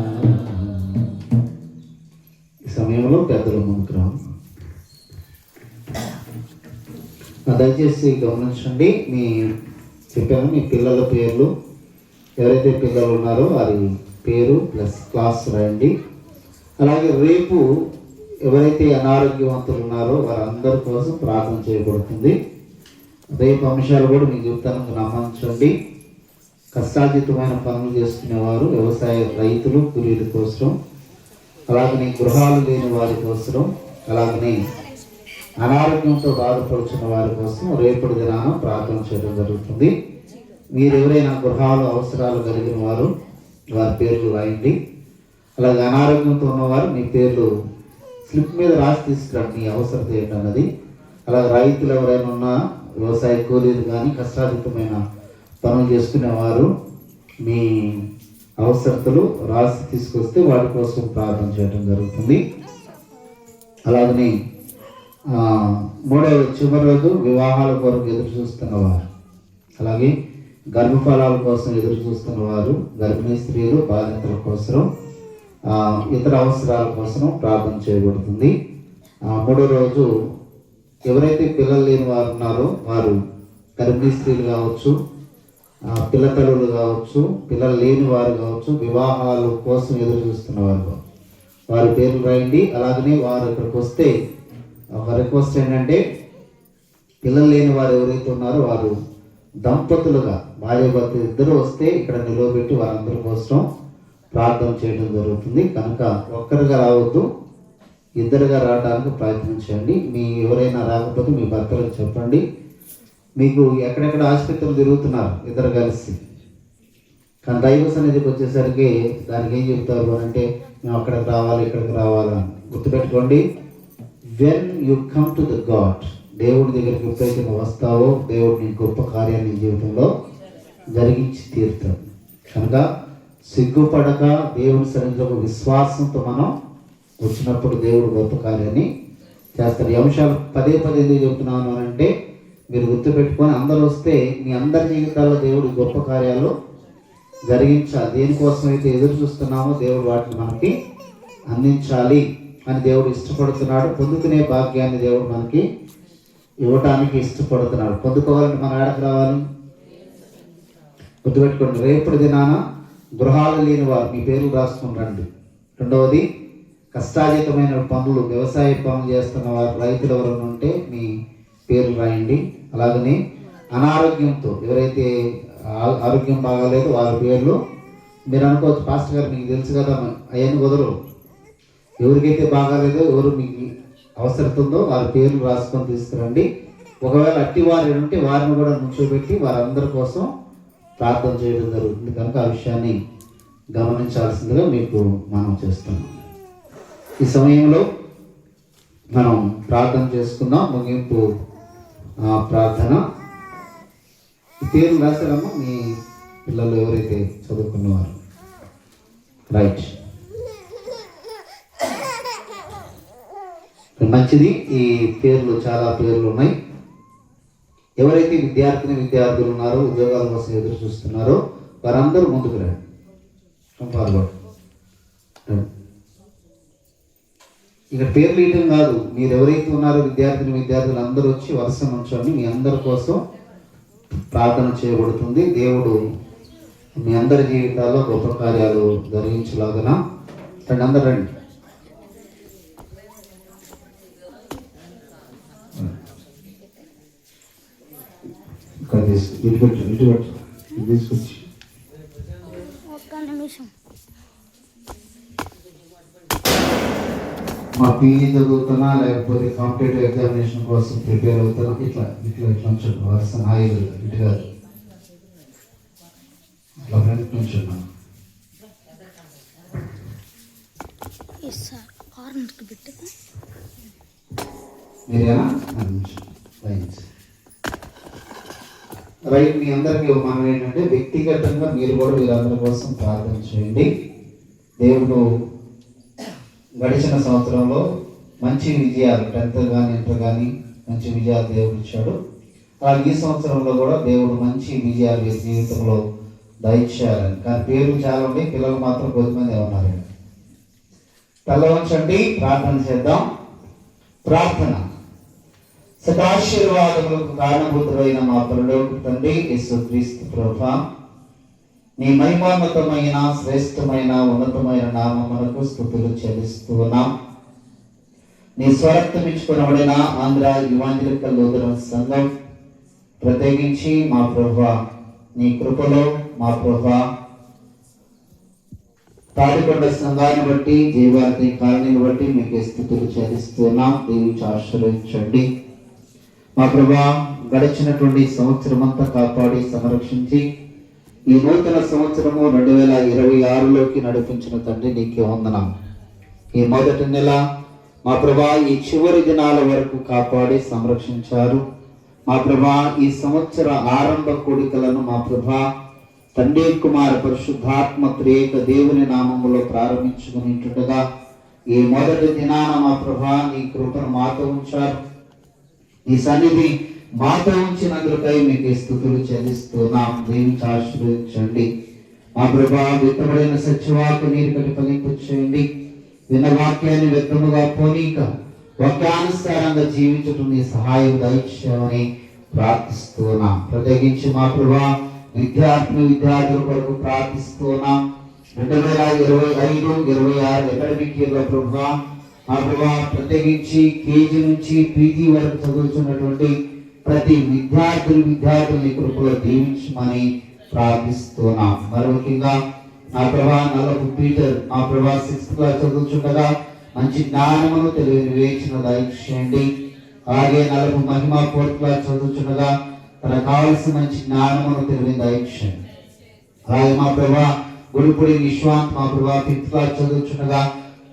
ఈ సమయంలో పెద్దల ముందుకు రావు. దయచేసి గమనించండి, చెప్పాను మీ పిల్లల పేర్లు, ఎవరైతే పిల్లలు ఉన్నారో వారి పేరు ప్లస్ క్లాస్ రాయండి. అలాగే రేపు ఎవరైతే అనారోగ్యవంతులు ఉన్నారో వారందరి కోసం ప్రార్థన చేయబడుతుంది. రేపు అంశాలు కూడా మీకు చెప్తాను, గమనించండి. కష్టార్జితమైన పనులు చేసుకునేవారు, వ్యవసాయ రైతులు, కూలీల కోసం, అలాగనే గృహాలు లేని వారి కోసం, అలాగనే అనారోగ్యంతో బాధపడుతున్న వారి కోసం రేపటి దినాన ప్రార్థన చేయడం జరుగుతుంది. మీరు ఎవరైనా గృహాలు అవసరాలు కలిగిన వారు వారి పేర్లు రాయండి. అలాగే అనారోగ్యంతో ఉన్నవారు మీ పేర్లు స్లిప్ మీద రాసి తీసుకురండి, మీ అవసరత ఏంటన్నది. అలాగే రైతులు ఎవరైనా ఉన్నా, వ్యవసాయ కూలీలు కానీ కష్టార్జితమైన పనులు చేసుకునేవారు మీ అవసరతలు రాసి తీసుకొస్తే వాటి కోసం ప్రార్థన చేయడం జరుగుతుంది. అలాగనే 3వ చివరి రోజు వివాహాల కొరకు ఎదురు చూస్తున్నవారు, అలాగే గర్భఫలాల కోసం ఎదురు చూస్తున్నవారు, గర్భిణీ స్త్రీలు, బాలింతల కోసం, ఇతర అవసరాల కోసం ప్రార్థన చేయబడుతుంది. 3వ రోజు ఎవరైతే పిల్లలు లేని వారు ఉన్నారో వారు గర్భిణీ స్త్రీలు కావచ్చు, పిల్లతల్లులు కావచ్చు, పిల్లలు లేని వారు కావచ్చు, వివాహాల కోసం ఎదురు చూస్తున్నవారు వారి పేర్లు రాయండి. అలాగనే వారు ఇక్కడికి వస్తే ఒక రిక్వెస్ట్ ఏంటంటే, పిల్లలు లేని వారు ఎవరైతే ఉన్నారో వారు దంపతులుగా భార్య భర్త ఇద్దరు వస్తే ఇక్కడ నిలవబెట్టి వారందరి కోసం ప్రార్థన చేయడం జరుగుతుంది. కనుక ఒక్కరిగా రావద్దు, ఇద్దరుగా రావడానికి ప్రయత్నించండి. మీ ఎవరైనా రాకపోతే మీ భర్తలకు చెప్పండి. మీకు ఎక్కడెక్కడ ఆసుపత్రులు తిరుగుతున్నారు ఇద్దరు కలిసి, కానీ దైవ సన్నిధికి వచ్చేసరికి దానికి ఏం చెప్తారు అని అంటే, మేము అక్కడికి రావాలి ఇక్కడికి రావాలని. గుర్తుపెట్టుకోండి, when you come to the God, దేవుడి దగ్గరికి ఎప్పుడైతే నువ్వు వస్తావో దేవుడు నీ గొప్ప కార్యాన్ని జీవితంలో జరిగించి తీరుతాడు. కనుక సిగ్గుపడక దేవుని సన్నిధిలో విశ్వాసంతో మనం వచ్చినప్పుడు దేవుడు గొప్ప కార్యాన్ని చేస్తాడు. ఈ అంశాలు పదే ఎందుకు చెప్తున్నాను అని అంటే, మీరు గుర్తుపెట్టుకొని అందరూ వస్తే మీ అందరి జీవితాల్లో దేవుడు గొప్ప కార్యాలు జరిగించాలి. దేనికోసం అయితే ఎదురు చూస్తున్నామో దేవుడు వాటిని మనకి అందించాలి అని దేవుడు ఇష్టపడుతున్నాడు. పొందుకునే భాగ్యాన్ని దేవుడు మనకి ఇవ్వటానికి ఇష్టపడుతున్నాడు. పొందుకోవాలంటే మనం ఎక్కడికి రావాలి? గుర్తుపెట్టుకోండి, రేపటి దినాన గృహాలు లేని వారు మీ పేర్లు రాసుకుని రండి. 2వది, కష్టార్జితమైన పనులు, వ్యవసాయ పనులు చేస్తున్న వారు, రైతులు ఎవరైనా ఉంటే మీ పేర్లు రాయండి. అలాగనే అనారోగ్యంతో ఎవరైతే ఆరోగ్యం బాగాలేదు వారి పేర్లు మీరు అనుకోవచ్చు, పాస్టర్ గారు మీకు తెలుసు కదా అవన్నీ కుదరు. ఎవరికైతే బాగాలేదో, ఎవరు మీకు అవసరం ఉందో వారి పేర్లు రాసుకొని తీసుకురండి. ఒకవేళ అట్టి వారు ఉంటే వారిని కూడా నుంచోబెట్టి వారందరి కోసం ప్రార్థన చేయడం జరుగుతుంది. కనుక ఆ విషయాన్ని గమనించాల్సిందిగా మీకు మనం చేస్తున్నాం. ఈ సమయంలో మనం ప్రార్థన చేసుకుందాం. ముగింపు ప్రార్థన. పేర్లు రాశారమ్మా మీ పిల్లలు ఎవరైతే చదువుకున్నవారు. రైట్, మంచిది. ఈ పేర్లు చాలా పేర్లు ఉన్నాయి. ఎవరైతే విద్యార్థులు ఉన్నారో, ఉద్యోగాల కోసం ఎదురు చూస్తున్నారో వారందరూ ముందుకు రండి. ఫార్వర్డ్. ఇక్కడ పేర్లు ఇయటం కాదు, మీరు ఎవరైతే ఉన్నారో విద్యార్థులు అందరూ వచ్చి వరుస నుంచోండి. మీ అందరి కోసం ప్రార్థన చేయబడుతుంది. దేవుడు మీ అందరి జీవితాల్లో గొప్ప కార్యాలు జరిగించలాగన రండి, అందరు రండి. తీసుకొచ్చి ఒక్క నిమిషం. మా పీజీ చదువుతున్నా లేకపోతే కాంపిటేటివ్ ఎగ్జామినేషన్ కోసం ప్రిపేర్ అవుతున్నా, ఇట్లా ఉంచండి. వరుస నాయకులు ఇటు కాదు, ఇట్లా ఫ్రెండ్స్ ఉంచున్నా. మీరేనా రైట్. మీ అందరికీ మనం ఏంటంటే వ్యక్తిగతంగా మీరు కూడా వీరందరి కోసం ప్రార్థన చేయండి. దేవుడు గడిచిన సంవత్సరంలో మంచి విజయాలు, 10th కానీ ఇంటర్ కానీ మంచి విజయాలు దేవుడు ఇచ్చాడు. అలాగే ఈ సంవత్సరంలో కూడా దేవుడు మంచి విజయాలు ఈ జీవితంలో దయచేయాలని. కానీ పేర్లు చాలా ఉన్నాయి, పిల్లలు మాత్రం కొద్దిమంది ఉన్నారండి. తలవంచండి, ప్రార్థన చేద్దాం. ప్రార్థన. సదాశీర్వాదములకు కారణభూతుడైన మా పరలోక తండ్రి యేసుక్రీస్తు ప్రభువా, నీ మహిమోన్నతమైన శ్రేష్టమైన ఉన్నతమైన నామమునకు స్తుతులు చెల్లిస్తూ ఉన్నాం. నీ స్వరక్తమిచ్చుకునబడిన ఆంధ్ర ఇవాంజలికల్ లూథరన్ సంఘం, ప్రత్యేకించి మా ప్రభువా నీ కృపలో మా ప్రభువా తాడికొండ సంఘాన్ని బట్టి, జీవార్థి కాలనీని బట్టి మీకు స్తుతులు చెల్లిస్తున్నాం. దీవించి ఆశీర్వదించండి. మా ప్రభువా గడిచినటువంటి సంవత్సరం అంతా కాపాడి సంరక్షించి ఈ నూతన సంవత్సరము 2026లోకి నడిపించిన తండ్రి నీకే వందనాం. ఈ మొదటి నెల మా ప్రభువా ఈ చివరి దినాల వరకు కాపాడి సంరక్షించారు. మా ప్రభువా ఈ సంవత్సర ఆరంభ కూడికలను మా ప్రభువా తండ్రి కుమార పరిశుద్ధాత్మ త్రియేక దేవుని నామములో ప్రారంభించుకునేట్టుగా ఈ మొదటి దినాన మా ప్రభువా నీ కృపను మాతో ఉంచారు. ఈ సన్నిధి మాతో ఉంచినందుకై మీకు స్తుతులు చెల్లిస్తున్నాం. దీనికి ఆశీర్వదించండి. మా ప్రభువా విత్తబడిన సత్యవాకు నీరు కట్టి ఫలింపు చేయండి. విన్న వాక్యాన్ని వ్యక్తముగా పోనీక వాక్యానుసారంగా జీవించటం నీ సహాయం దయచేయమని ప్రార్థిస్తున్నాం. ప్రత్యేకించి మా ప్రభువా విద్యార్థుల కొరకు ప్రార్థిస్తున్నాం. 2025-26 అకాడమిక్ ఇయర్లో ప్రభువా మా ప్రభువా ప్రత్యేకించి కేజీ నుంచి పీజీ వరకు చదువుతున్నటువంటి ప్రతి విద్యార్థుల్ని కృపలో దీవించమని ప్రార్థిస్తున్నాం. మరి ముఖ్యంగా నా ప్రభా నల్లపు పీటర్ మా ప్రభా 6th క్లాస్ చదువుతుండగా మంచి జ్ఞానమును తెలివి వివేచన దయచేయండి. అలాగే నల్లపు మహిమ 4th క్లాస్ చదువుతుండగా తనకు కావలసిన మంచి జ్ఞానమును తెలివి దయచేయండి. అలాగే మా ప్రభా గుడిపూడి విశ్వాంత్ మా ప్రభా 5th క్లాస్ చదువుతుండగా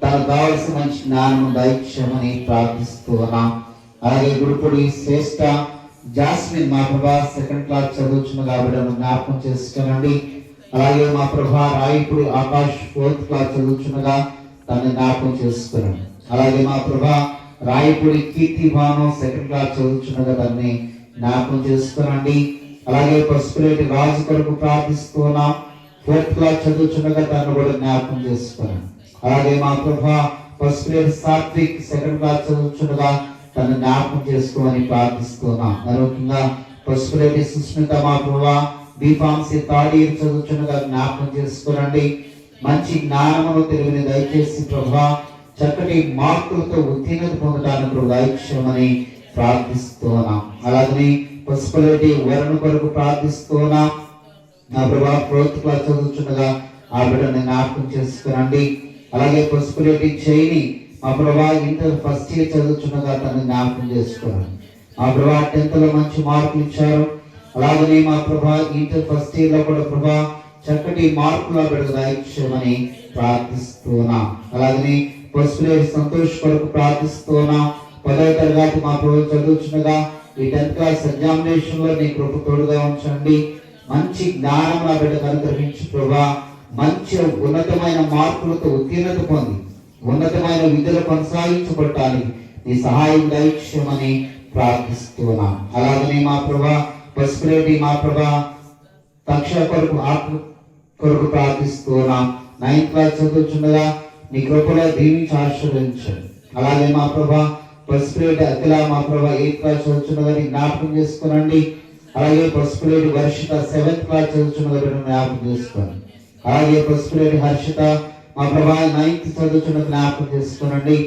తనకు కావలసిన మంచి జ్ఞానము దయచేయమని ప్రార్థిస్తున్నాం. అలాగే గుడిపూడి శ్రేష్ఠ జాస్మిన్ మా ప్రభా 2nd క్లాస్ చదువుతున్న కాబట్టి జ్ఞాపకం చేసుకోనండి. అలాగే మా ప్రభా రాయపుడి ఆకాష్ 4th క్లాస్ చదువుతున్నగా తనని జ్ఞాపకం చేసుకోనండి. అలాగే మా ప్రభా రాయపుడి కీర్తి భాను 2nd క్లాస్ చదువుతున్నగా తనని జ్ఞాపకం చేసుకోనండి. అలాగే పసుపులేటి రాజు కొరకు ప్రార్థిస్తున్నాం. 4th క్లాస్ చదువుతున్నగా తనను కూడా జ్ఞాపకం చేసుకోనండి. అలాగే మా ప్రభా పసుపులేటి సాత్విక్ 2nd క్లాస్ చదువుతున్నగా తను జ్ఞాపకం చేసుకోమని ప్రార్థిస్తున్నాం. మరొకగా పసుపులేటి సుస్మిత మా ప్రభా బీఫార్మసీ 3rd ఇయర్ చదువుతున్నగా జ్ఞాపకం చేసుకోనండి. మంచి జ్ఞానమును తెలివిని దయచేసి ప్రభా చక్కటి మార్కులతో ఉత్తీర్ణత పొందడానికి దయచేయమని ప్రార్థిస్తున్నాం. అలాగే పసుపులేటి వరుణ్ కొరకు ప్రార్థిస్తున్నాం. నా ప్రభా 4th క్లాస్ చదువుతున్నగా ఆ బిడ్డని జ్ఞాపకం చేసుకోనండి. అలాగే పసుపులేటి చైని మా ప్రభా ఇంటర్ 1st ఇయర్ చదువుతున్నగా తను జ్ఞాపకం చేసుకోండి. మా ప్రభా 10th లో మంచి మార్కులు ఇచ్చారు. అలాగే మా ప్రభా ఇంటర్ 1st ఇయర్ లో కూడా ప్రభా చక్కటి మార్కులు దయచేయమని ప్రార్థిస్తున్నాం. అలాగే పసుపులేటి సంతోష్ కొరకు ప్రార్థిస్తున్నాం. 10వ తరగతి మా ప్రభు చదువుతున్నగా ఈ 10th క్లాస్ ఎగ్జామినేషన్ లో నీ కృప తోడుగా ఉంచండి. మంచి జ్ఞానం నా బిడ్డకు అనుగ్రహించి ప్రభా మంచి ఉన్నతమైన మార్కులతో ఉత్తీర్ణత పొంది ఉన్నతమైన విద్యలు కొనసాగించబడటానికి నీ సహాయం దయచేయమని ప్రార్థిస్తున్నాం. అలాగనే మా ప్రభా పసుపులేటి మా ప్రభా తక్ష కొరకు ఆత్మ కొరకు ప్రార్థిస్తున్నాం. 9th క్లాస్ చదువుతుండగా నీ కృపలో దీవించి ఆశీర్వదించండి. అలాగే మా ప్రభా పసుపులేటి అఖిల మా ప్రభా 8th క్లాస్ చదువుతుండగా నీ జ్ఞాపకం చేసుకునండి. అలాగే పసుపులేటి వర్షిత 7th క్లాస్ చదువుతుండగా జ్ఞాపకం చేసుకోండి. అలాగే పసుపులేటి హర్షిత మా ప్రభా 9th చదువుతున్న జ్ఞాపకం చేసుకోనండి.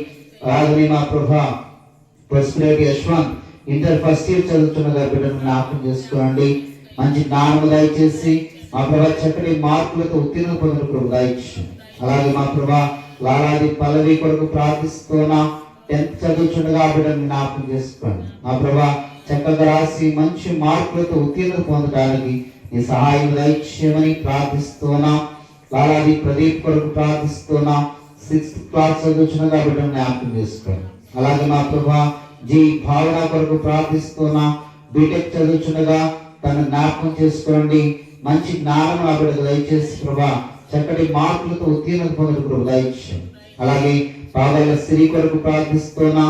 అలాగే మా ప్రభా Pasupuleti Yashwant inter first year చదువుతున్న బిడ్డను జ్ఞాపకం చేసుకోండి. మంచి జ్ఞానం దయచేసి మా ప్రభా చక్కటి మార్కులతో ఉత్తీర్ణ పొందిన ప్రభు దయచేయండి. అలాగే మా ప్రభా లాలాది పల్లవి కొరకు ప్రార్థిస్తున్నా 10th చదువుతుండగా బిడ్డను జ్ఞాపకం చేసుకోండి. మా ప్రభా చక్కగా రాసి మంచి మార్కులతో ఉత్తీర్ణ పొందడానికి నీ సహాయం దయచేయమని ప్రార్థిస్తున్నా. లాలాది ప్రదీప్ కొరకు ప్రార్థిస్తున్నా 6th క్లాస్ చదువుతుండగా బిడ్డను జ్ఞాపకం చేసుకోండి. అలాగే మా ప్రభా జీ భావన కొరకు ప్రార్థిస్తున్నా బీటెక్ చదువుతుండగా తను జ్ఞాపకం చేసుకోండి. మంచి జ్ఞానం ఆ బిడ్డకు దయచేసి ప్రభా చక్కటి మార్కులతో ఉత్తీర్ణత పొందిన ప్రభు దయచేయండి. అలాగే పాగల స్త్రీ కొరకు ప్రార్థిస్తున్నా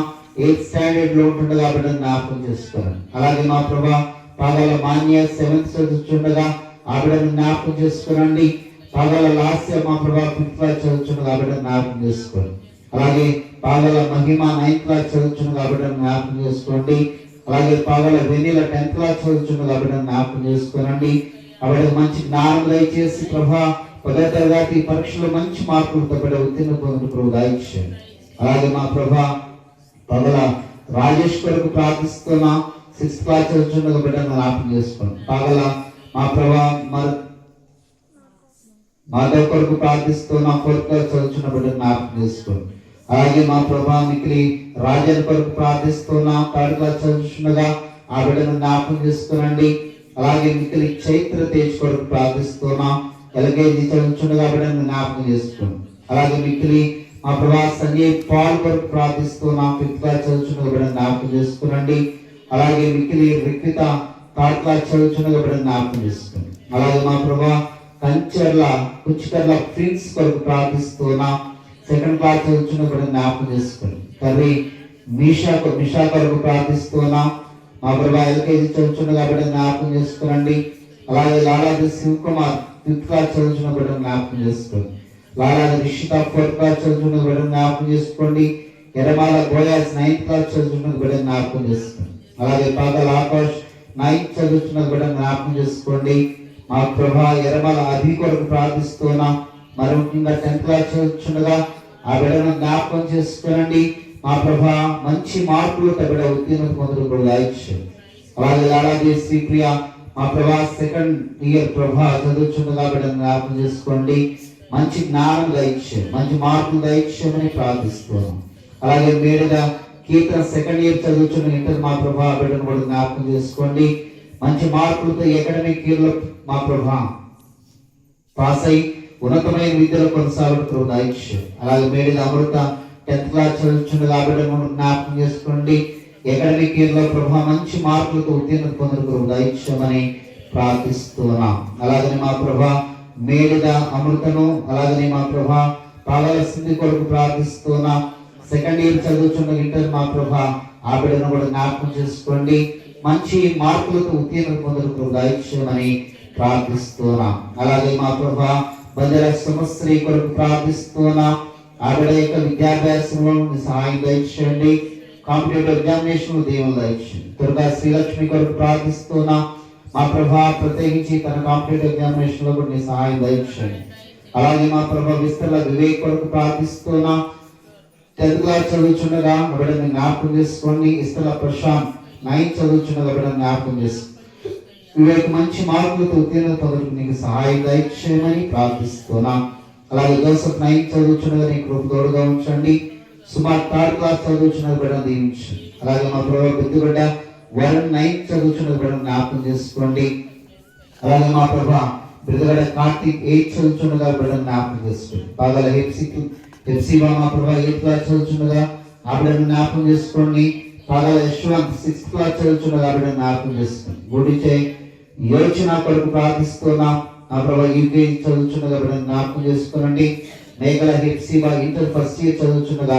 8th స్టాండర్డ్ లో ఉంటుండగా బిడ్డను జ్ఞాపకం చేసుకోండి. అలాగే మా ప్రభా పాగల మాన్య 7th చదువుతుండగా ఆ బిడ్డను జ్ఞాపకం చేసుకోనండి. పాగల లాస్య మా ప్రభా 5th క్లాస్ చదువుతుండగా ఆ బిడ్డను జ్ఞాపకం చేసుకోండి. అలాగే పాగల మహిమ 9th క్లాస్ చదువుతుండగా ఆ బిడ్డను జ్ఞాపకం చేసుకోండి. అలాగే పాగల వెన్నెల 10th క్లాస్ చదువుతుండగా ఆ బిడ్డను జ్ఞాపకం చేసుకోనండి. ఆవిడ మంచి జ్ఞానం దయచేసి ప్రభా 10వ తరగతి పరీక్షలో మంచి మార్కులతో బిడ్డ ఉత్తీర్ణ పొందిన ప్రభు దయచేయండి. అలాగే మా ప్రభా పగల రాజేష్ కొరకు ప్రార్థిస్తున్నా 6th క్లాస్ చదువుతుండగా బిడ్డను జ్ఞాపకం చేసుకోండి. పగల మా ప్రభా మాధవ్ కొరకు ప్రార్థిస్తున్నా 4th క్లాస్ చదువుతున్న బిడ్డను జ్ఞాపకం చేసుకోండి. అలాగే మా ప్రభా మిక్కిలి రాజన్ కొరకు ప్రార్థిస్తున్నా 3rd క్లాస్ చదువుతుండగా ఆ బిడ్డను జ్ఞాపకం చేసుకోనండి. అలాగే మిక్కిలి చైత్ర తేజ్ కొరకు ప్రార్థిస్తున్నా ఎల్కేజీ చదువుతుండగా బిడ్డను జ్ఞాపకం చేసుకోండి. అలాగే మిక్కిలి మా ప్రభా సంజయ్ పాల్ కొరకు ప్రార్థిస్తున్నా 5th క్లాస్ చదువుతుండగా బిడ్డను జ్ఞాపకం చేసుకోనండి. అలాగే మిక్కిలి రిక్విత 3rd క్లాస్ చదువుతుండగా బిడ్డను జ్ఞాపకం చేసుకోండి. అలాగే మా ప్రభా కంచర్ల కుచ్చికర్ల ప్రిన్స్ కొరకు ప్రార్థిస్తున్నా 2nd క్లాస్ చదువుతున్న బిడ్డను జ్ఞాపకం చేసుకోండి. కర్రీ మిషా కొరకు ప్రార్థిస్తున్నా మా ప్రభా ఎల్కేజీ చదువుతుండగా బిడ్డను జ్ఞాపకం చేసుకోనండి. అలాగే లాలాది శివకుమార్ 5th క్లాస్ చదువుతున్న బిడ్డను జ్ఞాపకం చేసుకోండి. లాలాది రిషిత 4th క్లాస్ చదువుతున్న బిడ్డను జ్ఞాపకం చేసుకోండి. ఎరమాల గోయాస్ 9th క్లాస్ చదువుతున్న బిడ్డను జ్ఞాపకం చేసుకోండి. అలాగే పాగల ఆకాష్ 9th చదువుతున్న బిడ్డను జ్ఞాపకం చేసుకోండి. మా ప్రభా ఎరమాల అభి కొరకు ప్రార్థిస్తున్నా మరి ముఖ్యంగా 10th క్లాస్ చదువుతుండగా ఆ బిడ్డను జ్ఞాపకం చేసుకోనండి. మా ప్రభా మంచి మార్కులతో బిడ్డ ఉత్తీర్ణత పొందుటకు దయచేయండి. అలాగే లాలాజీ శ్రీప్రియ మా ప్రభా 2nd ఇయర్ ప్రభా చదువుతుండగా బిడ్డను జ్ఞాపకం చేసుకోండి. మంచి జ్ఞానం దయచేయండి, మంచి మార్కులు దయచేయమని ప్రార్థిస్తున్నాం. అలాగే మేడగా కీర్తన 2nd ఇయర్ చదువుతున్న ఇంటర్ మా ప్రభా బిడ్డను కూడా జ్ఞాపకం చేసుకోండి. మంచి మార్కులతో అకాడమిక్ ఇయర్ లో మా ప్రభా పాస్ అయి ఉన్నతమైన విద్యలో కొనసాగుతూ దయచేయండి. అలాగే మేడగా అమృత 10th క్లాస్ చదువుతుండగా బిడ్డను జ్ఞాపకం చేసుకోండి. అకాడమిక్ ఇయర్ లో ప్రభా మంచి మార్కులతో ఉత్తీర్ణత పొందుటకు దయచేయమని ప్రార్థిస్తున్నాం. అలాగనే మా ప్రభా మేలుగా అమృతను అలాగనే మా ప్రభా పాగల సింధి కొరకు ప్రార్థిస్తున్నా 2nd ఇయర్ చదువుతున్న ఇంటర్ మా ప్రభా ఆ బిడ్డను కూడా జ్ఞాపకం చేసుకోండి. మంచి మార్కులతో ఉత్తీర్ణత పొందుటకు దయచేయమని ప్రార్థిస్తున్నా. అలాగే మా ప్రభా బంజర సమస్త్రీ కొరకు ప్రార్థిస్తున్నా ఆ బిడ్డ యొక్క విద్యాభ్యాసంలో సహాయం దయచేయండి. కాంపిటేటివ్ ఎగ్జామినేషన్ దేవుని దయచేయండి. దుర్గా శ్రీలక్ష్మి కొరకు ప్రార్థిస్తున్నా మా ప్రభా ప్రత్యేకించి తన కాంపిటేటివ్ ఎగ్జామినేషన్ లో కూడా సహాయం దయచేయండి. అలాగే మా ప్రభా విస్తరణ వివేక్ కొరకు ప్రార్థిస్తున్నా 10th క్లాస్ చదువుతుండగా బిడ్డను జ్ఞాపకం చేసుకోండి. ఇస్తల ప్రశాంత్ 9th చదువుతుండగా బిడ్డను జ్ఞాపకం చేసుకోండి. వివేక్ మంచి మార్కులతో ఉత్తీర్ణత పొందడానికి నీకు సహాయం దయచేయమని ప్రార్థిస్తున్నా. అలాగే జోసెఫ్ 9th చదువుతుండగా నీకు కృప తోడుగా ఉంచండి. సుమార్ 3rd క్లాస్ చదువుతున్నది బిడ్డను దీవించండి. అలాగే మా ప్రభావ బుద్ధిగడ్డ వరుణ్ 9th చదువుతున్నది బిడ్డను జ్ఞాపకం చేసుకోండి. అలాగే మా ప్రభా బిడ్డగడ్డ కార్తీక్ 8th చదువుతుండగా బిడ్డను జ్ఞాపకం చేసుకోండి. పాగల హెప్సిబా మా ప్రభా 8th క్లాస్ చదువుతుండగా ఆ బిడ్డను జ్ఞాపకం చేసుకోండి. పాగల యశ్వంత్ 6th క్లాస్ చదువుతుండగా ఆ బిడ్డను జ్ఞాపకం చేసుకోండి. గుడిచే యోచన కొరకు ప్రార్థిస్తున్నా నా ప్రభా యూకేజీ చదువుచున్నగా బిడ్డను జ్ఞాపకం చేసుకోనండి. మేఘల హెప్సిబా ఇంటర్ ఫస్ట్ ఇయర్ చదువుచున్నగా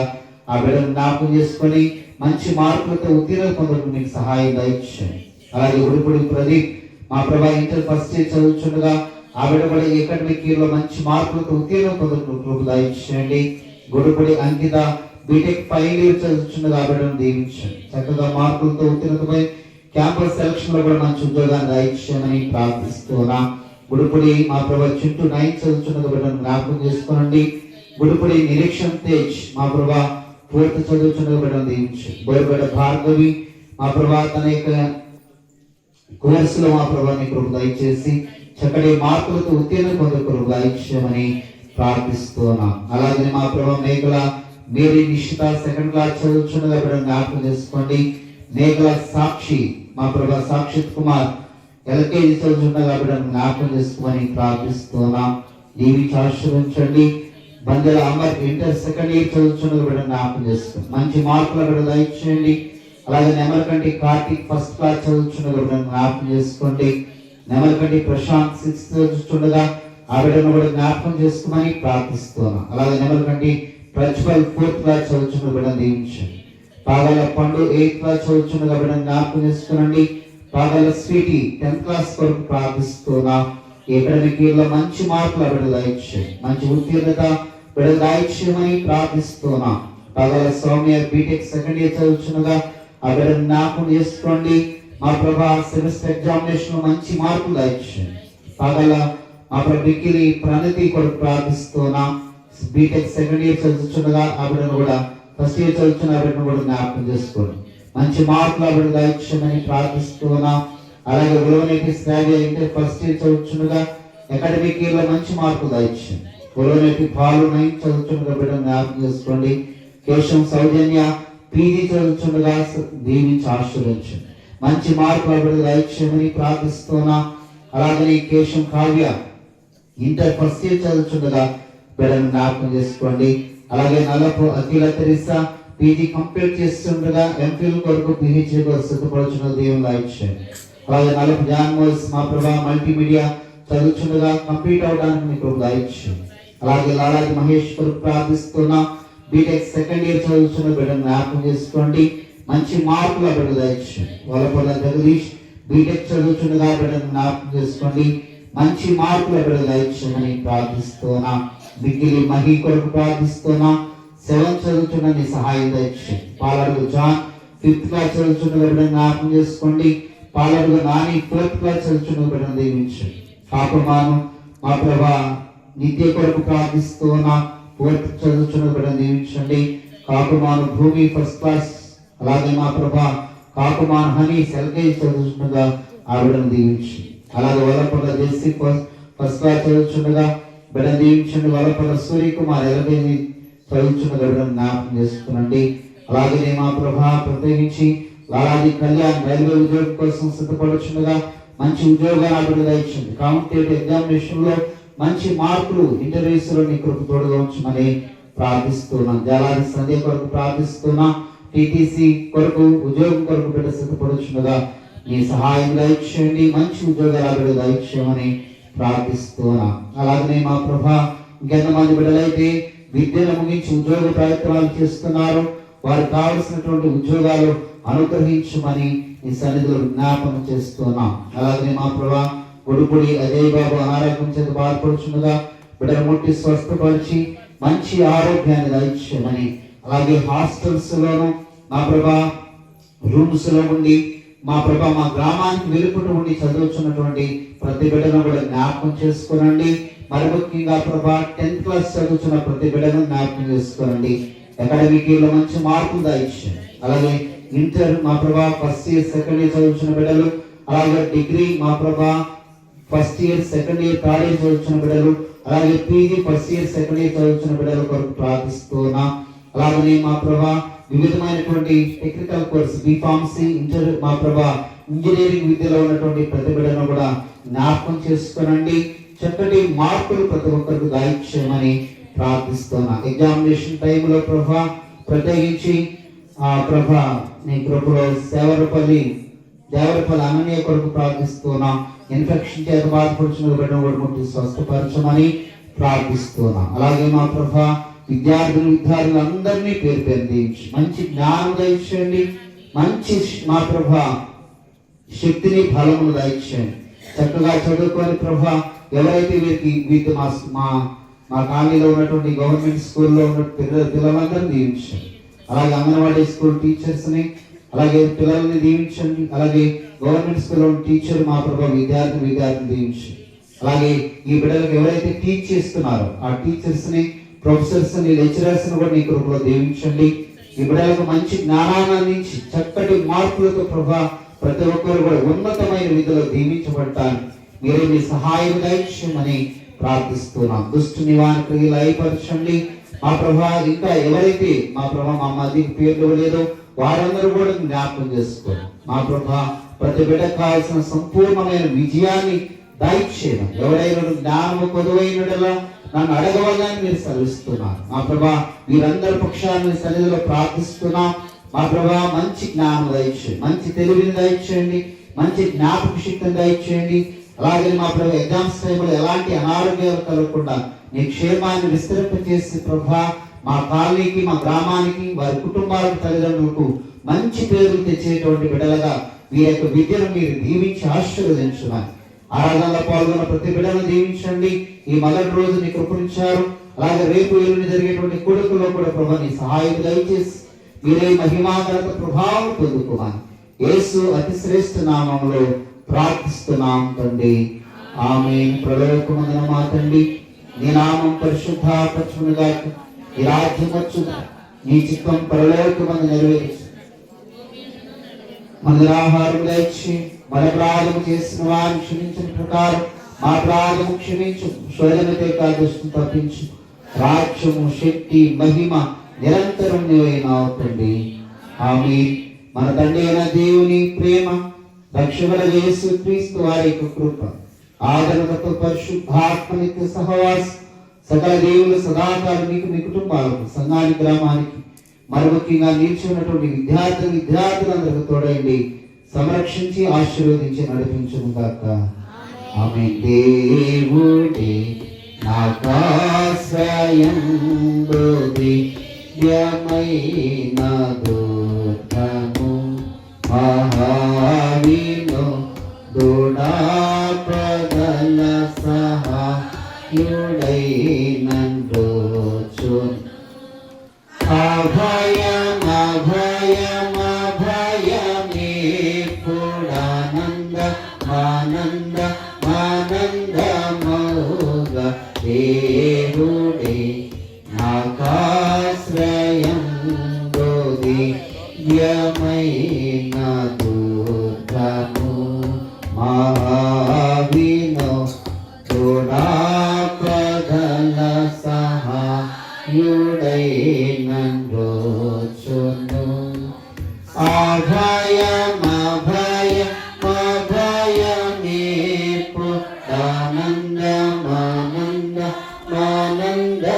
ఆ బిడ్డను జ్ఞాపకం చేసుకొని మంచి మార్కులతో ఉత్తీర్ణత పొందడానికి మీకు సహాయం దయచేయండి. అలాగే ఉడిపొడి ప్రదీప్ మా ప్రభా ఇంటర్ ఫస్ట్ ఇయర్ చదువుచుండగా ఆ బిడ్డ కూడా అకాడమిక్ ఇయర్ లో మంచి మార్కులతో ఉత్తీర్ణత పొందడానికి కృప దయచేయండి. గుడిపొడి అంకిత బీటెక్ ఫైనల్ ఇయర్ చదువుచుండగా ఆ బిడ్డను దీవించండి. చక్కగా మార్కులతో ఉత్తీర్ణతపై క్యాంపస్ సెలక్షన్ లో కూడా మంచి ఉద్యోగాన్ని దయచేయమని ప్రార్థిస్తున్నా. గుడిపొడి మా ప్రభా చింటూ 9th చదువుచున్నగా బిడ్డను జ్ఞాపకం చేసుకోనండి. గుడిపొడి నిరీక్షణ తేజ్ మా ప్రభా 4th చదువుచున్నగా బిడ్డను దీవించండి. బోయబడ్డ భార్గవి మా ప్రభా తన యొక్క కోర్సులో మా ప్రభాని కృప దయచేసి చక్కటి మార్కులతో ఉత్తీర్ణ పొందే కృప దయచేయమని ప్రార్థిస్తున్నాం. అలాగే మా ప్రభా మేఘల మేరీ నిషిత 2nd క్లాస్ చదువుచున్నగా బిడ్డను జ్ఞాపకం చేసుకోండి. మేఘల సాక్షి మా ప్రభా సాక్షిత్ కుమార్ ఎల్కేజీ చదువుచున్నగా బిడ్డను జ్ఞాపకం చేసుకోమని ప్రార్థిస్తున్నాం. దీవించి ఆశీర్వదించండి. బందెల అమర్ ఇంటర్ 2nd ఇయర్ చదువుచున్నగా బిడ్డను జ్ఞాపకం చేసుకోండి. మంచి మార్కుల బిడ్డ దయచేయండి. అలాగే నెమలకంటి కార్తీక్ 1st క్లాస్ చదువుచున్నగా బిడ్డను జ్ఞాపకం చేసుకోండి. నెమలకంటి ప్రశాంత్ 6th చదువుచుండగా ఆ బిడ్డను కూడా జ్ఞాపకం చేసుకోమని ప్రార్థిస్తున్నాం. అలాగే నెమలకంటి ప్రజ్వల్ 4th క్లాస్ చదువుచున్న బిడ్డను దీవించండి. పాగాల పండు 8th క్లాస్ చదువుచున్నగా బిడ్డను జ్ఞాపకం చేసుకోనండి. పాగాల స్వీటీ 10th క్లాస్ కొరకు ప్రార్థిస్తున్నాం. అకాడమిక్ ఇయర్ లో మంచి మార్కులు ఆ బిడ్డ దయచేయండి. మంచి ఉత్తీర్ణత బిడ్డ దయచేయమని ప్రార్థిస్తున్నాం. Pagala Sowmya BTech 2nd year చదువుచున్నగా ఆ బిడ్డను జ్ఞాపకం చేసుకోండి. మా ప్రభా సెమిస్టర్ ఎగ్జామినేషన్ లో మంచి మార్కులు దయచేయండి. పాగాల మా ప్రభా బిక్కిలి ప్రణతి కొరకు ప్రార్థిస్తున్నాం. బీటెక్ 2nd ఇయర్ చదువుచున్నగా ఆ బిడ్డను కూడా 1st ఇయర్ చదువుతున్న ఆ బిడ్డను కూడా జ్ఞాపకం చేసుకోండి. మంచి మార్కులు ఆ బిడ్డ దయచేయమని ప్రార్థిస్తున్నాం. అలాగే Ulavaneti Sravya inter 1st year చదువుచున్నగా అకాడమిక్ ఇయర్ లో మంచి మార్కులు దయచేయండి. ఉలవనేటి పాలు 9th చదువుచున్నగా బిడ్డను జ్ఞాపకం చేసుకోండి. కేశం సౌజన్య పీజీ చదువుచున్నగా దీవించి ఆశీర్వదించండి. మంచి మార్కులు ఆ బిడ్డ దయచేయమని ప్రార్థిస్తున్నా. అలాగే కేశం కావ్య ఇంటర్ 1st ఇయర్ చదువుచున్నగా బిడ్డను జ్ఞాపకం చేసుకోండి. అలాగే నలపు అఖిల తెరిసా పీజీ కంప్లీట్ చేస్తుండగా ఎంఫిల్ కొరకు పిహెచ్డి కొరకు సిద్ధపడుచున్న దేవుని దయచేయండి. అలాగే నలపు జాన్మోస్ మా ప్రభా మల్టీమీడియా చదువుచుండగా కంప్లీట్ అవడానికి మీకు దయచేయండి. అలాగే లాలాది మహేష్ కొరకు ప్రార్థిస్తున్నా. బీటెక్ 2nd ఇయర్ చదువుతున్న బిడ్డను జ్ఞాపకం చేసుకోండి. మంచి మార్కులు బిడ్డ దయచేయండి. వలపల్ల జగదీష్ బీటెక్ చదువుచున్నగా బిడ్డను జ్ఞాపకం చేసుకోండి. మంచి మార్కులు బిడ్డ దయచేయమని ప్రార్థిస్తున్నా. బిగ్గిలి మహి కొరకు ప్రార్థిస్తున్నా. 7th చదువుతున్న నీ సహాయం దయచేయండి. పాలడుగు జాన్ 5th క్లాస్ చదువుతున్న బిడ్డను జ్ఞాపకం చేసుకోండి. పాలడుగు నాని 4th క్లాస్ చదువుతున్న బిడ్డను దీవించండి. పాపమాను మా ప్రభా నిత్య కొరకు ప్రార్థిస్తున్నా. 4th చదువుతున్న బిడ్డను దీవించండి. కాకుమాను భూమి 1st క్లాస్ అలాగే మా ప్రభా కాకుమాన్ హనీ ఎల్కేజీ చదువుతుండగా ఆ బిడ్డను దీవించండి. అలాగే వలపల్ల జెస్సీ 1st క్లాస్ చదువుతుండగా బిడ్డను దీవించండి. వలపల్ల సూర్యకుమార్ ఎల్కేజీ చదువుతున్న బిడ్డను జ్ఞాపకం చేసుకునండి. అలాగే మా ప్రభా ప్రత్యేకించి లాలాజీ కళ్యాణ్ రైల్వే ఉద్యోగం కోసం సిద్ధపడుచుండగా మంచి ఉద్యోగాలు బిడ్డ దయచేయండి. కాంపిటేటివ్ ఎగ్జామినేషన్ లో మంచి మార్కులు ఇంటర్వ్యూస్ లో నీ కృప తోడుగా ఉంచమని ప్రార్థిస్తున్నాం. జలాది సంధ్య కొరకు ప్రార్థిస్తున్నా. టీటీసీ కొరకు ఉద్యోగం కొరకు బిడ్డ సిద్ధపడుచుండగా నీ సహాయం దయచేయండి. మంచి ఉద్యోగాలు బిడ్డ దయచేయమని ప్రార్థిస్తున్నా. అలాగనే మా ప్రభా ఇంకెంతమంది బిడ్డలైతే విద్యను ముగించి ఉద్యోగ ప్రయత్నాలు చేస్తున్నారు, వారికి కావలసినటువంటి ఉద్యోగాలు అనుగ్రహించమని ఈ సన్నిధిలో జ్ఞాపకం చేస్తున్నాం. అలాగే మా ప్రభా గుడిపొడి అజయ్ బాబు అనారోగ్యం చేత బాధపడుచుండగా బిడ్డను ముట్టి స్వస్థపరిచి మంచి ఆరోగ్యాన్ని దయచేయమని, అలాగే హాస్టల్స్ లోను మా ప్రభా రూమ్స్ లో ఉండి మా ప్రభా మా గ్రామానికి వెలుపుట ఉండి చదువుతున్నటువంటి ప్రతి బిడ్డను కూడా జ్ఞాపకం చేసుకోనండి. మరి ముఖ్యంగా ప్రభా 10th క్లాస్ చదువుతున్న ప్రతి బిడ్డను జ్ఞాపకం చేసుకోనండి. అకాడమిక్ ఇయర్ లో మంచి మార్కులు దయచేయండి. అలాగే ఇంటర్ మా ప్రభా 1st ఇయర్ 2nd ఇయర్ చదువుతున్న బిడ్డలు, అలాగే డిగ్రీ మా ప్రభా 1st year 2nd year 3rd year చదువుతున్న బిడ్డలు, అలాగే PG 1st year 2nd year చదువుతున్న బిడ్డల కొరకు ప్రార్థిస్తున్నా. అలాగే మా ప్రభా వివిధమైనటువంటి టెక్నికల్ కోర్స్ బీఫార్మసీ ఇంటర్ మా ప్రభా ఇంజనీరింగ్ విద్యలో ఉన్నటువంటి ప్రతి బిడ్డను కూడా జ్ఞాపకం చేసుకోనండి. చక్కటి మార్కులు ప్రతి ఒక్కరికి దయచేయమని ప్రార్థిస్తున్నా. ఎగ్జామినేషన్ టైంలో ప్రభా ప్రత్యేకించి ప్రభా నీ కృపలో దేవరపల్లి అనన్య కొరకు ప్రార్థిస్తున్నా. ఇన్ఫెక్షన్ చేత బాధపడుచున్న బిడ్డను కూడా ముట్టి స్వస్థపరచమని ప్రార్థిస్తున్నాం. అలాగే మా ప్రభా విద్యార్థులందరినీ పేరు దీవించి మంచి జ్ఞానం దయచేయండి, మంచి మా ప్రభా శక్తిని బలమును దయచేయండి. చక్కగా చదువుకొని ప్రభా ఎవరైతే వీరికి మా కాలనీలో ఉన్నటువంటి గవర్నమెంట్ స్కూల్లో ఉన్న పిల్లలందరినీ దీవించండి. అలాగే అంగన్వాడీ స్కూల్ టీచర్స్ని, అలాగే పిల్లల్ని దీవించండి. అలాగే గవర్నమెంట్ స్కూల్లో టీచర్ మా ప్రభా విద్యార్థిని దీవించండి. అలాగే ఈ బిడ్డలకు ఎవరైతే టీచ్ చేస్తున్నారో ఆ టీచర్స్ని, ప్రొఫెసర్స్ని, లెక్చరర్స్ని కూడా నీ కృపలో దీవించండి. ఈ బిడ్డలకు మంచి జ్ఞానాన్ని అందించి చక్కటి మార్పులతో ప్రభా ప్రతి ఒక్కరు కూడా ఉన్నతమైన విధిలో దీవించబడటానికి మీరే మీ సహాయం దయచేయమని ప్రార్థిస్తున్నాం. దుష్టు నివారణ క్రియలు అయిపరచండి మా ప్రభా. ఇంకా ఎవరైతే మా ప్రభా మా మధ్యకి పేర్లు లేదో వారందరూ కూడా జ్ఞాపకం చేసుకోండి మా ప్రభా. ప్రతి బిడ్డకు కావాల్సిన సంపూర్ణమైన విజయాన్ని దయచేయడం. ఎవరైనా జ్ఞానము కొదువైనలా నన్ను అడగవలని మీరు సెలవిస్తున్నారు మా ప్రభా. వీరందరి పక్షాన్ని సన్నిధిలో ప్రార్థిస్తున్నాం మా ప్రభా. మంచి జ్ఞానం దయచేయండి, మంచి తెలివిని దయచేయండి, మంచి జ్ఞాపక శక్తిని దయచేయండి. అలాగే మా ప్రభా ఎగ్జామ్స్ టైంలో ఎలాంటి అనారోగ్యాలు కలగకుండా నీ క్షేమాన్ని విస్తరింపచేసి ప్రభా మా కాలనీకి, మా గ్రామానికి, వారి కుటుంబాలకు, తల్లిదండ్రులకు మంచి పేర్లు తెచ్చేటువంటి బిడ్డలుగా మీ యొక్క విద్యను మీరు దీవించి ఆశీర్వదించున్నారు. ఆరాధనలో పాల్గొన్న ప్రతి బిడ్డను దీవించండి. ఈ మొదటి రోజు నీ కృపణించారు. అలాగే రేపు ఎల్లుండి జరిగేటువంటి కొడుకుల్లో కూడా ప్రభా నీ సహాయం దయచేసి మీరే మహిమాగత ప్రభావం పొందుకోవాలి. యేసు అతి శ్రేష్ఠ నామములో ప్రార్థిస్తున్నాం తండ్రి, ఆమేన్. పరలోకమందున మా తండ్రి, నీ నామం పరిశుద్ధపరచునుగాక, నీ రాజ్యం వచ్చును, నీ చిత్తం పరలోకమందు నెరవేర్చు. మన ఆహారం దయచి మన అపరాధము చేసిన వారిని క్షమించిన ప్రకారం మా అపరాధము క్షమించు. శోధనతో కాదుష్టును తప్పించు. రాజ్యము, శక్తి, మహిమ నిరంతరం నీవైనావు తండ్రి, ఆమేన్. మన తండ్రి అయిన దేవుని ప్రేమ, రక్షకుల యేసు క్రీస్తు వారి యొక్క కృప, ఆదరణతో పరిశుద్ధాత్మనిత్య సహవాసం సకల దేవుల సదాకాలం మీకు, మీ కుటుంబాలకు, సంఘానికి, గ్రామానికి, మరి ముఖ్యంగా నిల్చున్నటువంటి విద్యార్థులందరికీ తోడైండి, సంరక్షించి ఆశీర్వదించి నడిపించును గాక. ఆమేన్. దేవుడే నాకాశ్రయం దివ్యమైన దుర్గము మహావినో దుడాపదల సహాయుడైనందోచున్. అభయమానందమౌగ దేవుడే నాకాశ్రయం దివ్యమైన దుర్గము మహావినో దుడాపదల సహాయుడైనందోచును.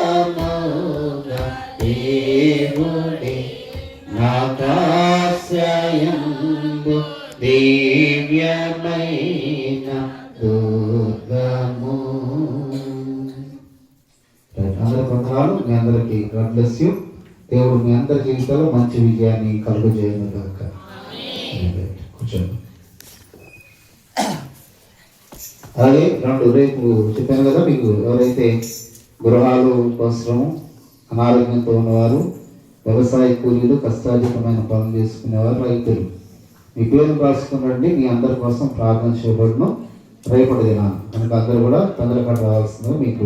ఆనందమౌగ దేవుడే నాకాశ్రయంబు దివ్యమైన దుర్గము. అందరి వందనాలు. మీ అందరికీ గాడ్ బ్లెస్ యూ. దేవుడు మీ అందరి జీవితాల్లో మంచి విజయాన్ని కలుగు చేయను గాక. కూర్చోండి. అలాగే రేపు చెప్పాను కదా, మీకు ఎవరైతే గృహాలు అవసరము, అనారోగ్యంతో ఉన్నవారు, వ్యవసాయ కూలీలు, కష్టాధికమైన పనులు చేసుకునేవారు, రైతులు, మీ పేరు రాసుకున్నారండి. మీ అందరి కోసం ప్రార్థన చేయబడును రేపటి దినాన్ని. కనుక అందరూ కూడా తొందరగా రావాల్సిందిగా మీకు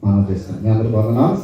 మనం చేస్తాం. మీ అందరి వందనాలు.